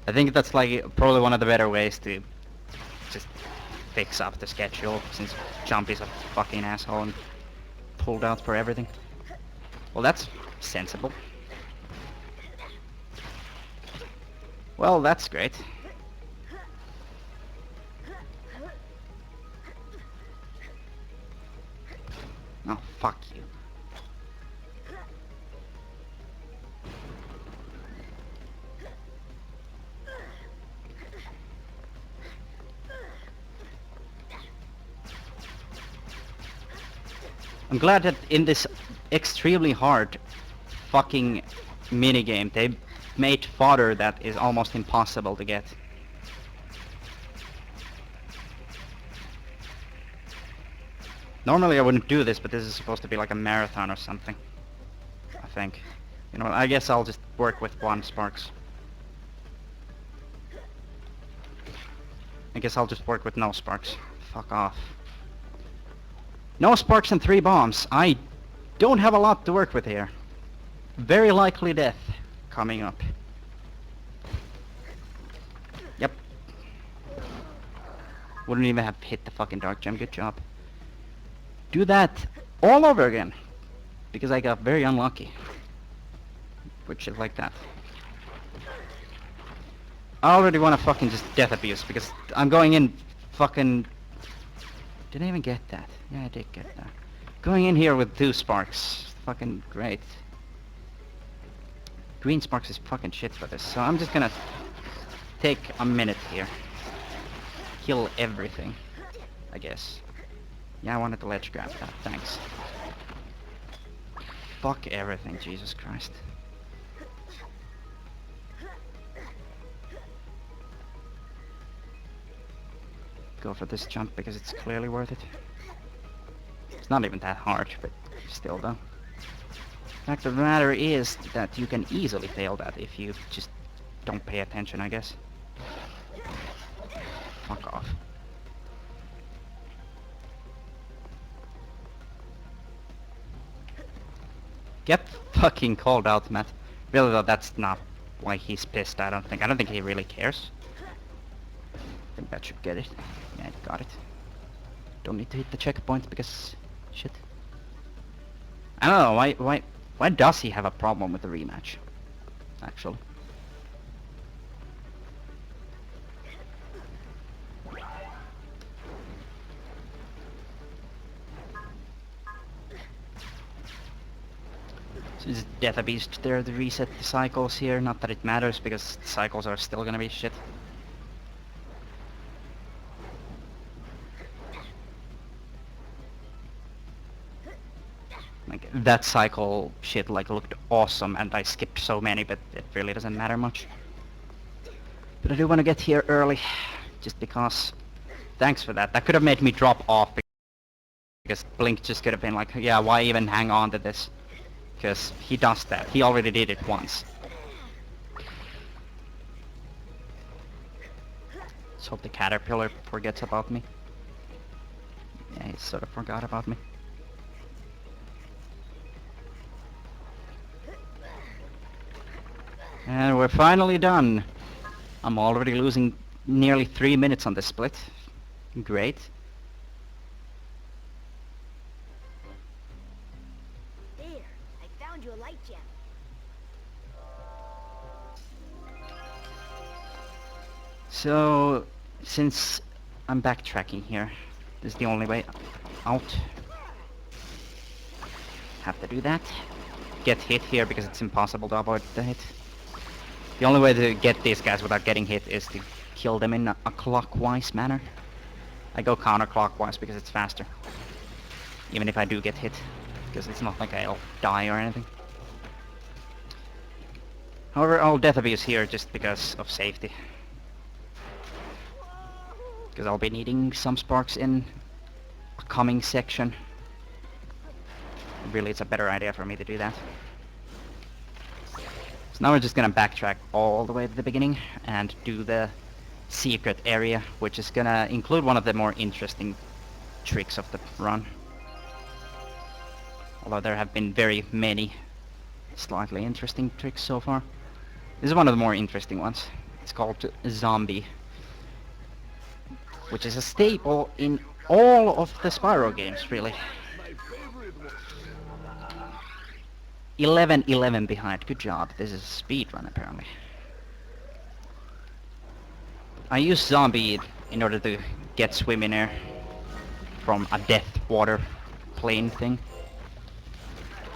I think that's like probably one of the better ways to just fix up the schedule, since Jump is a fucking asshole and pulled out for everything. Well, that's sensible. Well, that's great. Oh, fuck you. I'm glad that in this extremely hard fucking minigame they made fodder that is almost impossible to get. Normally I wouldn't do this, but this is supposed to be like a marathon or something. I think. You know, I guess I'll just work with 1 sparks. I guess I'll just work with no sparks. Fuck off. No sparks and 3 bombs. I don't have a lot to work with here. Very likely death coming up. Yep. Wouldn't even have hit the fucking dark gem. Good job. Do that all over again. Because I got very unlucky. Which is like that. I already want to fucking just death abuse because I'm going in fucking... Did I even get that? Yeah, I did get that. Going in here with 2 sparks. Fucking great. Green sparks is fucking shit for this, so I'm just gonna take a minute here. Kill everything, I guess. Yeah, I wanted to ledge grab that, thanks. Fuck everything, Jesus Christ. Go for this jump because it's clearly worth it. It's not even that hard, but still though. Fact of the matter is that you can easily fail that if you just don't pay attention, I guess. Fuck off. Get fucking called out, Matt. Really though, that's not why he's pissed, I don't think. I don't think he really cares. I think that should get it. Yeah, it got it. Don't need to hit the checkpoint because... shit. I don't know, why does he have a problem with the rematch? Actually. So is Death a Beast there to reset the cycles here? Not that it matters because the cycles are still gonna be shit. Like, that cycle shit like looked awesome and I skipped so many, but it really doesn't matter much. But I do want to get here early, just because... Thanks for that. That could have made me drop off, because Blink just could have been like, yeah, why even hang on to this? Because he does that. He already did it once. Let's hope the caterpillar forgets about me. Yeah, he sort of forgot about me. And we're finally done. I'm already losing nearly 3 minutes on this split. Great. There, I found you a light gem. So, since I'm backtracking here, this is the only way out. Have to do that. Get hit here because it's impossible to avoid the hit. The only way to get these guys without getting hit is to kill them in a clockwise manner. I go counterclockwise because it's faster. Even if I do get hit. Because it's not like I'll die or anything. However, I'll death abuse here just because of safety. Because I'll be needing some sparks in the coming section. Really, it's a better idea for me to do that. So now we're just gonna backtrack all the way to the beginning and do the secret area, which is gonna include one of the more interesting tricks of the run. Although there have been very many slightly interesting tricks so far. This is one of the more interesting ones. It's called Zombie, which is a staple in all of the Spyro games, really. 11 behind. Good job. This is a speed run, apparently. I use Zombie in order to get swim in air from a death water plane thing,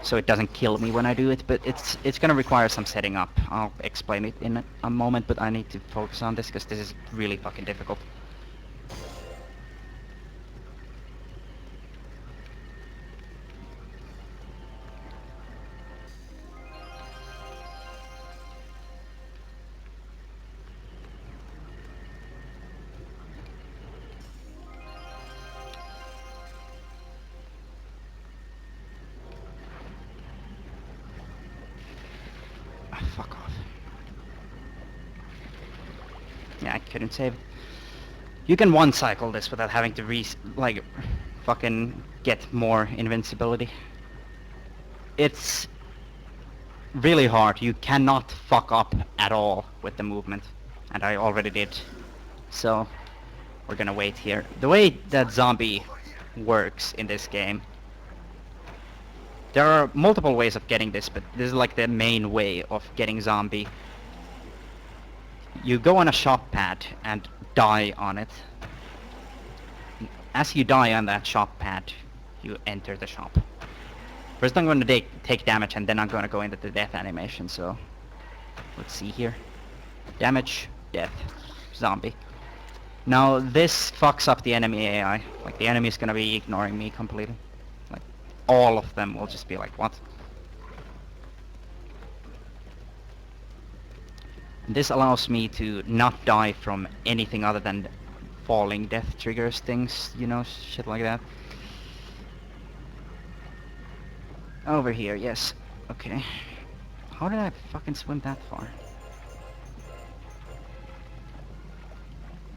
so it doesn't kill me when I do it, but it's gonna require some setting up. I'll explain it in a moment, but I need to focus on this because this is really fucking difficult. Fuck off. Yeah, I couldn't save. You can one cycle this without having to fucking get more invincibility. It's really hard. You cannot fuck up at all with the movement, and I already did. So we're gonna wait here. The way that Zombie works in this game, there are multiple ways of getting this, but this is like the main way of getting Zombie. You go on a shop pad and die on it. As you die on that shop pad, you enter the shop. First I'm going to take damage, and then I'm going to go into the death animation, so let's see here. Damage, death, Zombie. Now this fucks up the enemy AI. Like, the enemy is going to be ignoring me completely. All of them will just be like, what? And this allows me to not die from anything other than falling death triggers things, you know, shit like that. Over here, yes. Okay. How did I fucking swim that far?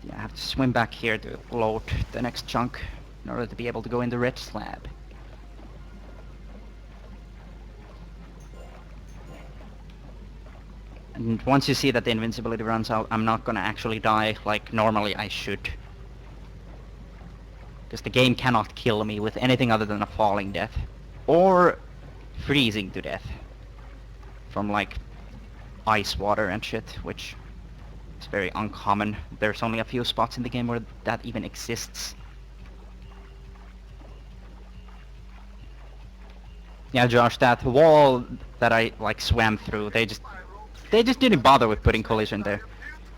Yeah, I have to swim back here to load the next chunk in order to be able to go in the red slab. And once you see that the invincibility runs out, I'm not gonna actually die like normally I should. Because the game cannot kill me with anything other than a falling death. Or freezing to death. From like ice water and shit, which is very uncommon. There's only a few spots in the game where that even exists. Yeah, Josh, that wall that I like swam through, they just didn't bother with putting collision there.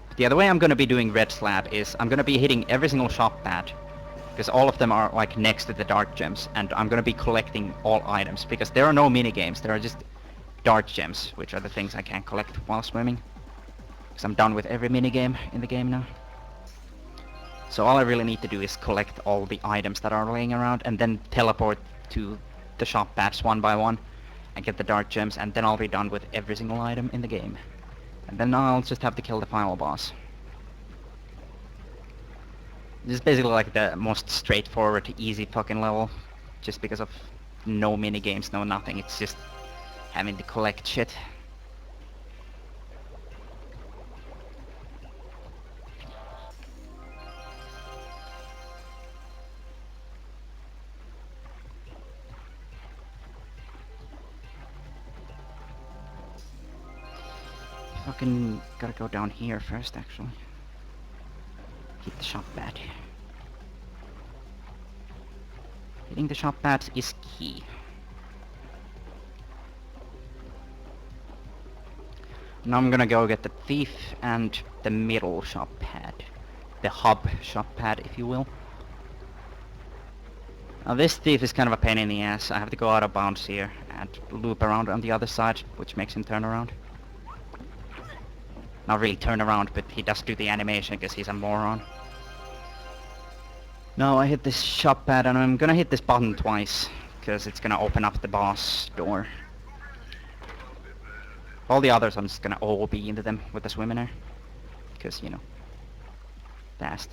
But yeah, the way I'm gonna be doing red slab is I'm gonna be hitting every single shop pad, because all of them are like next to the dark gems, and I'm gonna be collecting all items, because there are no mini games, there are just dark gems, which are the things I can collect while swimming. Because I'm done with every mini game in the game now. So all I really need to do is collect all the items that are laying around, and then teleport to the shop pads one by one and get the dark gems, and then I'll be done with every single item in the game. And then I'll just have to kill the final boss. This is basically like the most straightforward, easy fucking level, just because of no mini games, no nothing. It's just having to collect shit. Fucking gotta go down here first, actually. Hit the shop pad. Hitting the shop pads is key. Now I'm gonna go get the thief and the middle shop pad. The hub shop pad, if you will. Now this thief is kind of a pain in the ass. I have to go out of bounds here and loop around on the other side, which makes him turn around. Not really turn around, but he does do the animation because he's a moron. Now I hit this shop pad and I'm gonna hit this button twice because it's gonna open up the boss door. All the others I'm just gonna OB into them with the swim in there. Because, you know, fast.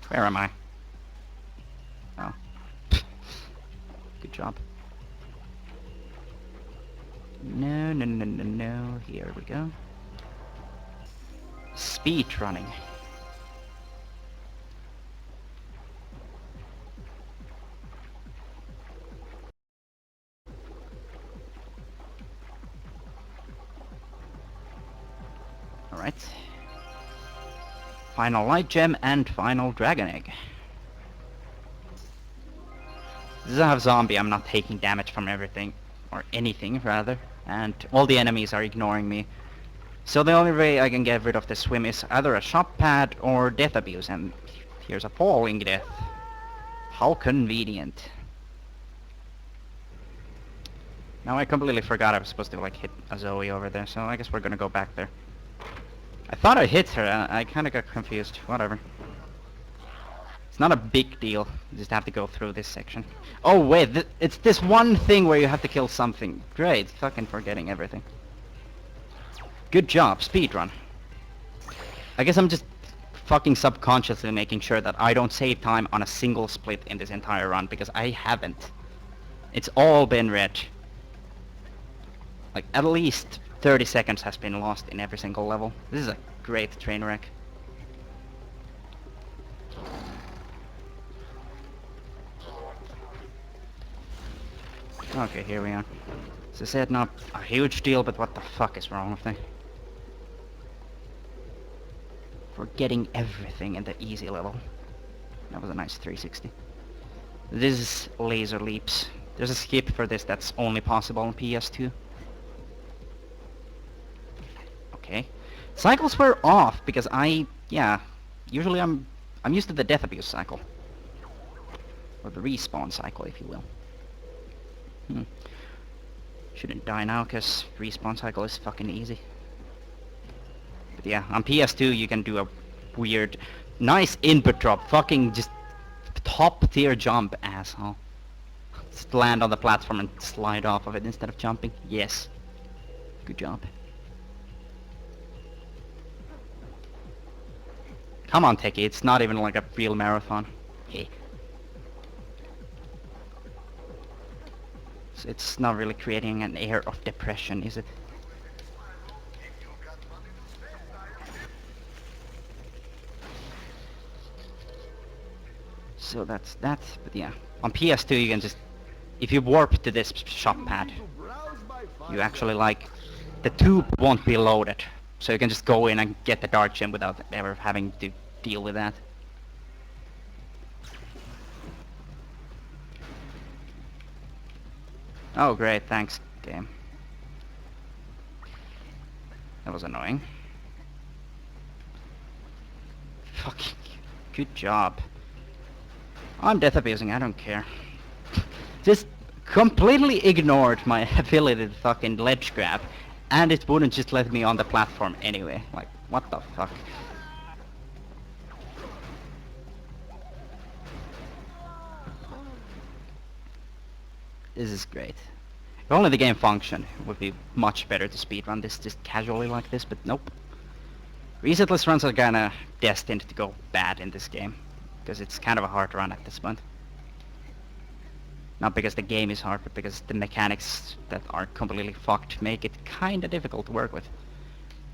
Where am I? Oh. Good job. No, no, no, no, no. Here we go. Speed running. Alright. Final light gem and final dragon egg. Since I have zombie, I'm not taking damage from everything. Or anything, rather. And all the enemies are ignoring me. So the only way I can get rid of the swim is either a shop pad or death abuse. And here's a falling death. How convenient. Now I completely forgot I was supposed to like hit a Zoe over there. So I guess we're gonna go back there. I thought I hit her, I kinda got confused. Whatever. It's not a big deal. You just have to go through this section. Oh wait, it's this one thing where you have to kill something. Great, fucking forgetting everything. Good job, speedrun. I guess I'm just fucking subconsciously making sure that I don't save time on a single split in this entire run, because I haven't. It's all been red. Like, at least 30 seconds has been lost in every single level. This is a great train wreck. Okay, here we are. As I said, not a huge deal, but what the fuck is wrong with me? Forgetting everything in the easy level. That was a nice 360. This is laser leaps. There's a skip for this that's only possible on PS2. Okay. Cycles were off because usually I'm used to the death abuse cycle. Or the respawn cycle, if you will. Shouldn't die now, because respawn cycle is fucking easy. But yeah, on PS2 you can do a weird, nice input drop, fucking just top tier jump, asshole. Just land on the platform and slide off of it instead of jumping. Yes. Good job. Come on, Techie, it's not even like a real marathon. Hey. It's not really creating an air of depression, is it? So that's that, but yeah. On PS2 you can just, if you warp to this shop pad, you actually like, the tube won't be loaded. So you can just go in and get the dark gem without ever having to deal with that. Oh great, thanks game. That was annoying. Fucking good job. I'm death abusing, I don't care. Just completely ignored my ability to fucking ledge grab, and it wouldn't just let me on the platform anyway. Like, what the fuck? This is great. If only the game functioned, it would be much better to speedrun this just casually like this, but nope. Resetless runs are kinda destined to go bad in this game, because it's kind of a hard run at this point. Not because the game is hard, but because the mechanics that are completely fucked make it kinda difficult to work with.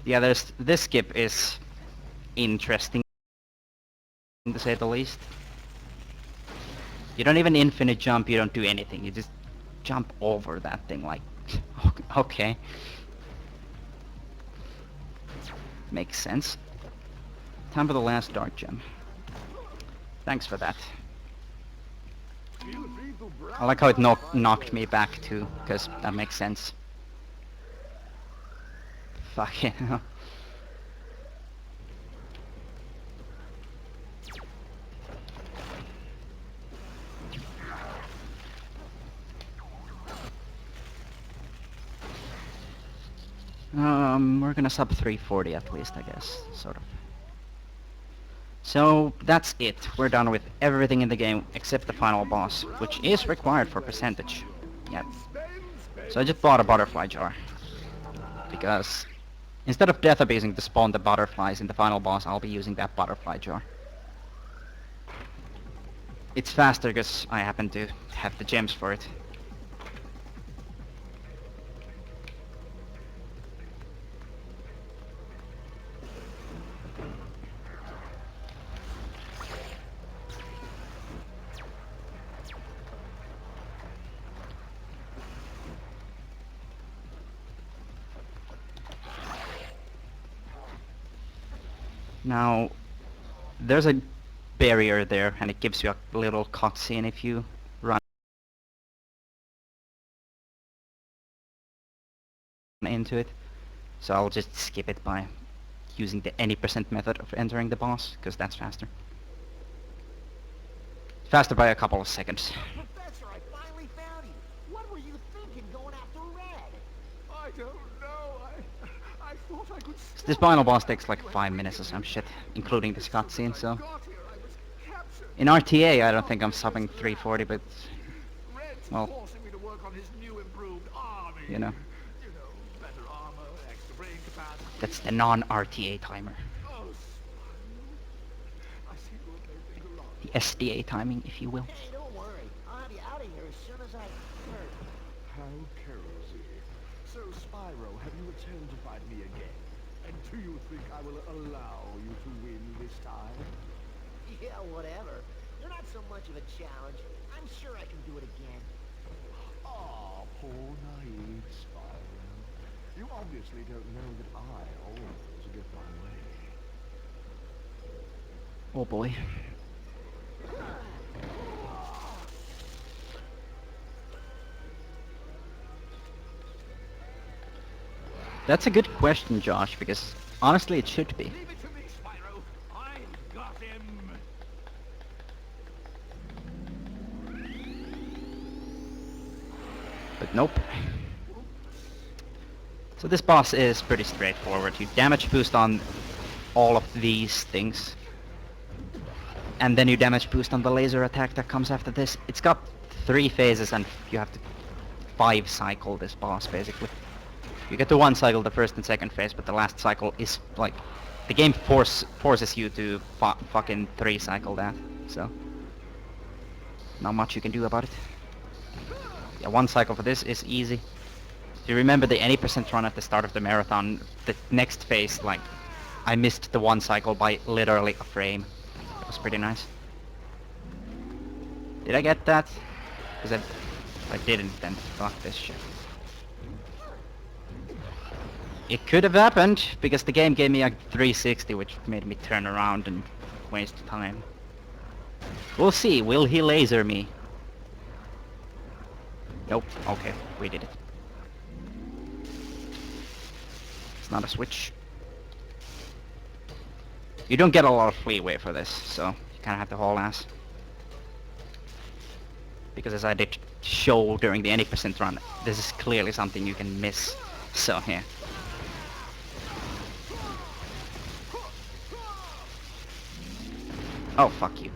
Yeah, this skip is interesting, to say the least. You don't even infinite jump, you don't do anything, you just jump over that thing like, okay. Makes sense. Time for the last dark gem. Thanks for that. I like how it knocked me back too, because that makes sense. Fuck it. We're gonna sub 340 at least, I guess, sort of. So that's it. We're done with everything in the game except the final boss, which is required for percentage. Yep. So I just bought a butterfly jar. Because instead of death abusing to spawn the butterflies in the final boss, I'll be using that butterfly jar. It's faster because I happen to have the gems for it. Now, there's a barrier there, and it gives you a little cutscene if you run into it. So I'll just skip it by using the any percent method of entering the boss, because that's faster. Faster by a couple of seconds. Professor, I finally found you. What were you thinking going after Red? I don't know. I thought I could stop This final boss it. takes like 5 minutes or some shit, including this cutscene, so... Got here, I was captured. In RTA I don't think I'm subbing 340, but... Red's well, forcing me to work on his new improved army. you know, You know, better armor, extra brain capacity. that's the non-RTA timer. Oh, Spyro. I seem to have made things a lot. The SDA timing, if you will. Hey, don't worry. I'll have you out of here as soon as I heard. How carelessy. So, Spyro, have you returned to fight me again? And do you think I will allow you to win this time? Yeah, whatever. You're not so much of a challenge. I'm sure I can do it again. Ah, poor naive Spyro. You obviously don't know that I always get my way. Oh boy. That's a good question, Josh, because honestly it should be. Leave it to me, Spyro. I've got him. But nope. So this boss is pretty straightforward. You damage boost on all of these things. And then you damage boost on the laser attack that comes after this. It's got 3 phases and you have to 5 cycle this boss basically. You get to 1 cycle the first and second phase, but the last cycle is like... The game forces you to fucking 3 cycle that, so... Not much you can do about it. Yeah, 1 cycle for this is easy. Do you remember the any percent run at the start of the marathon? The next phase, like... I missed the 1 cycle by literally a frame. That was pretty nice. Did I get that? Because if I didn't, then fuck this shit. It could have happened, because the game gave me a 360, which made me turn around and waste time. We'll see, will he laser me? Nope, okay, we did it. It's not a switch. You don't get a lot of leeway for this, so you kinda have to haul ass. Because as I did show during the any percent run, this is clearly something you can miss, so yeah. Oh, fuck you.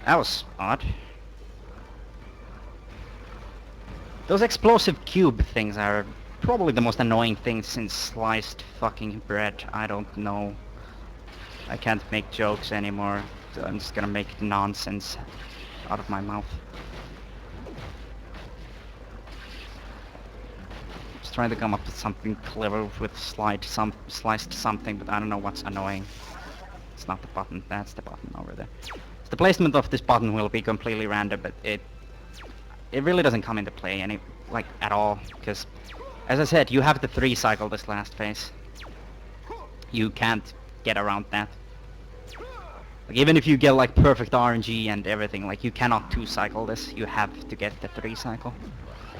That was odd. Those explosive cube things are probably the most annoying thing since sliced fucking bread. I don't know. I can't make jokes anymore, so I'm just gonna make nonsense out of my mouth. Just trying to come up with something clever with sliced something, but I don't know what's annoying. It's not the button, that's the button over there. So the placement of this button will be completely random, but it really doesn't come into play at all, because as I said, you have to 3 cycle this last phase. You can't get around that. Like, even if you get like perfect RNG and everything, like you cannot 2 cycle this, you have to get the 3 cycle.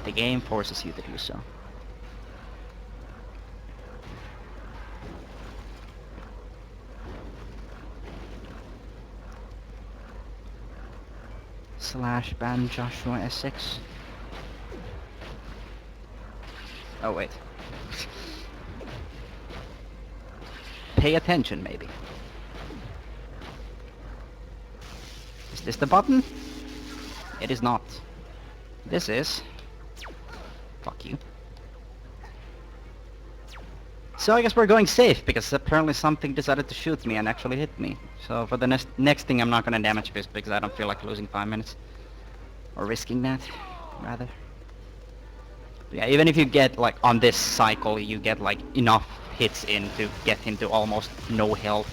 The game forces you to do so. /ban Joshua S6. Oh wait. Pay attention, maybe. Is this the button? It is not. This is. Fuck you. So I guess we're going safe, because apparently something decided to shoot me and actually hit me. So for the next thing I'm not gonna damage this, because I don't feel like losing 5 minutes. Or risking that, rather. But yeah, even if you get, like, on this cycle, you get, like, enough hits in to get him to almost no health.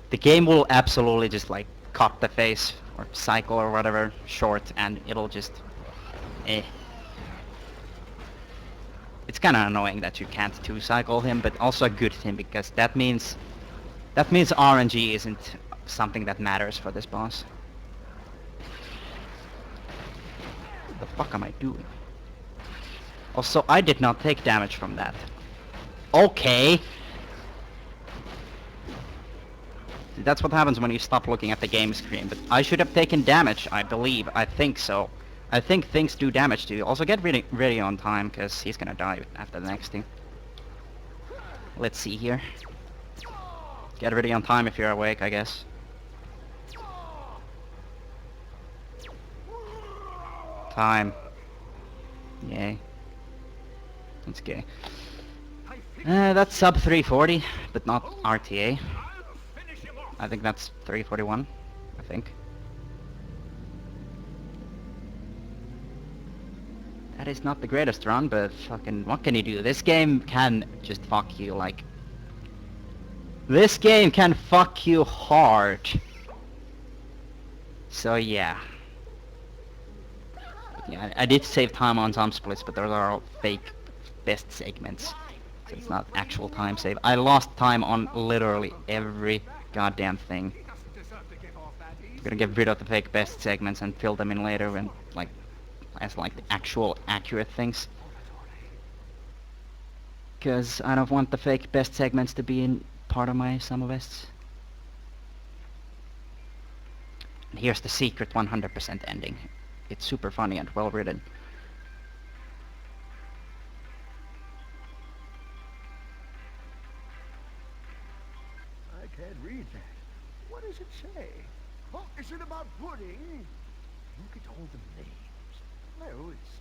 The game will absolutely just, like, cut the phase, or cycle, or whatever, short, and it'll just... It's kinda annoying that you can't two-cycle him, but also a good thing, because that means RNG isn't something that matters for this boss. What the fuck am I doing? Also, I did not take damage from that. Okay! That's what happens when you stop looking at the game screen, but I should have taken damage, I believe. I think so. I think things do damage to you. Also, get ready on time, because he's gonna die after the next thing. Let's see here. Get ready on time if you're awake, I guess. Time. Yay. That's gay. That's sub 340, but not RTA. I think that's 341, I think. That is not the greatest run, but fucking what can you do? This game can just fuck you, like... This game can fuck you hard. So yeah. Yeah, I did save time on some splits, but those are all fake best segments. So it's not actual time save. I lost time on literally every goddamn thing. I'm gonna get rid of the fake best segments and fill them in later when, like, as like the actual accurate things. Because I don't want the fake best segments to be in part of my summer bests. And here's the secret 100% ending. It's super funny and well written. I can't read that. What does it say? Oh, is it about pudding? Look at all the names. No, it's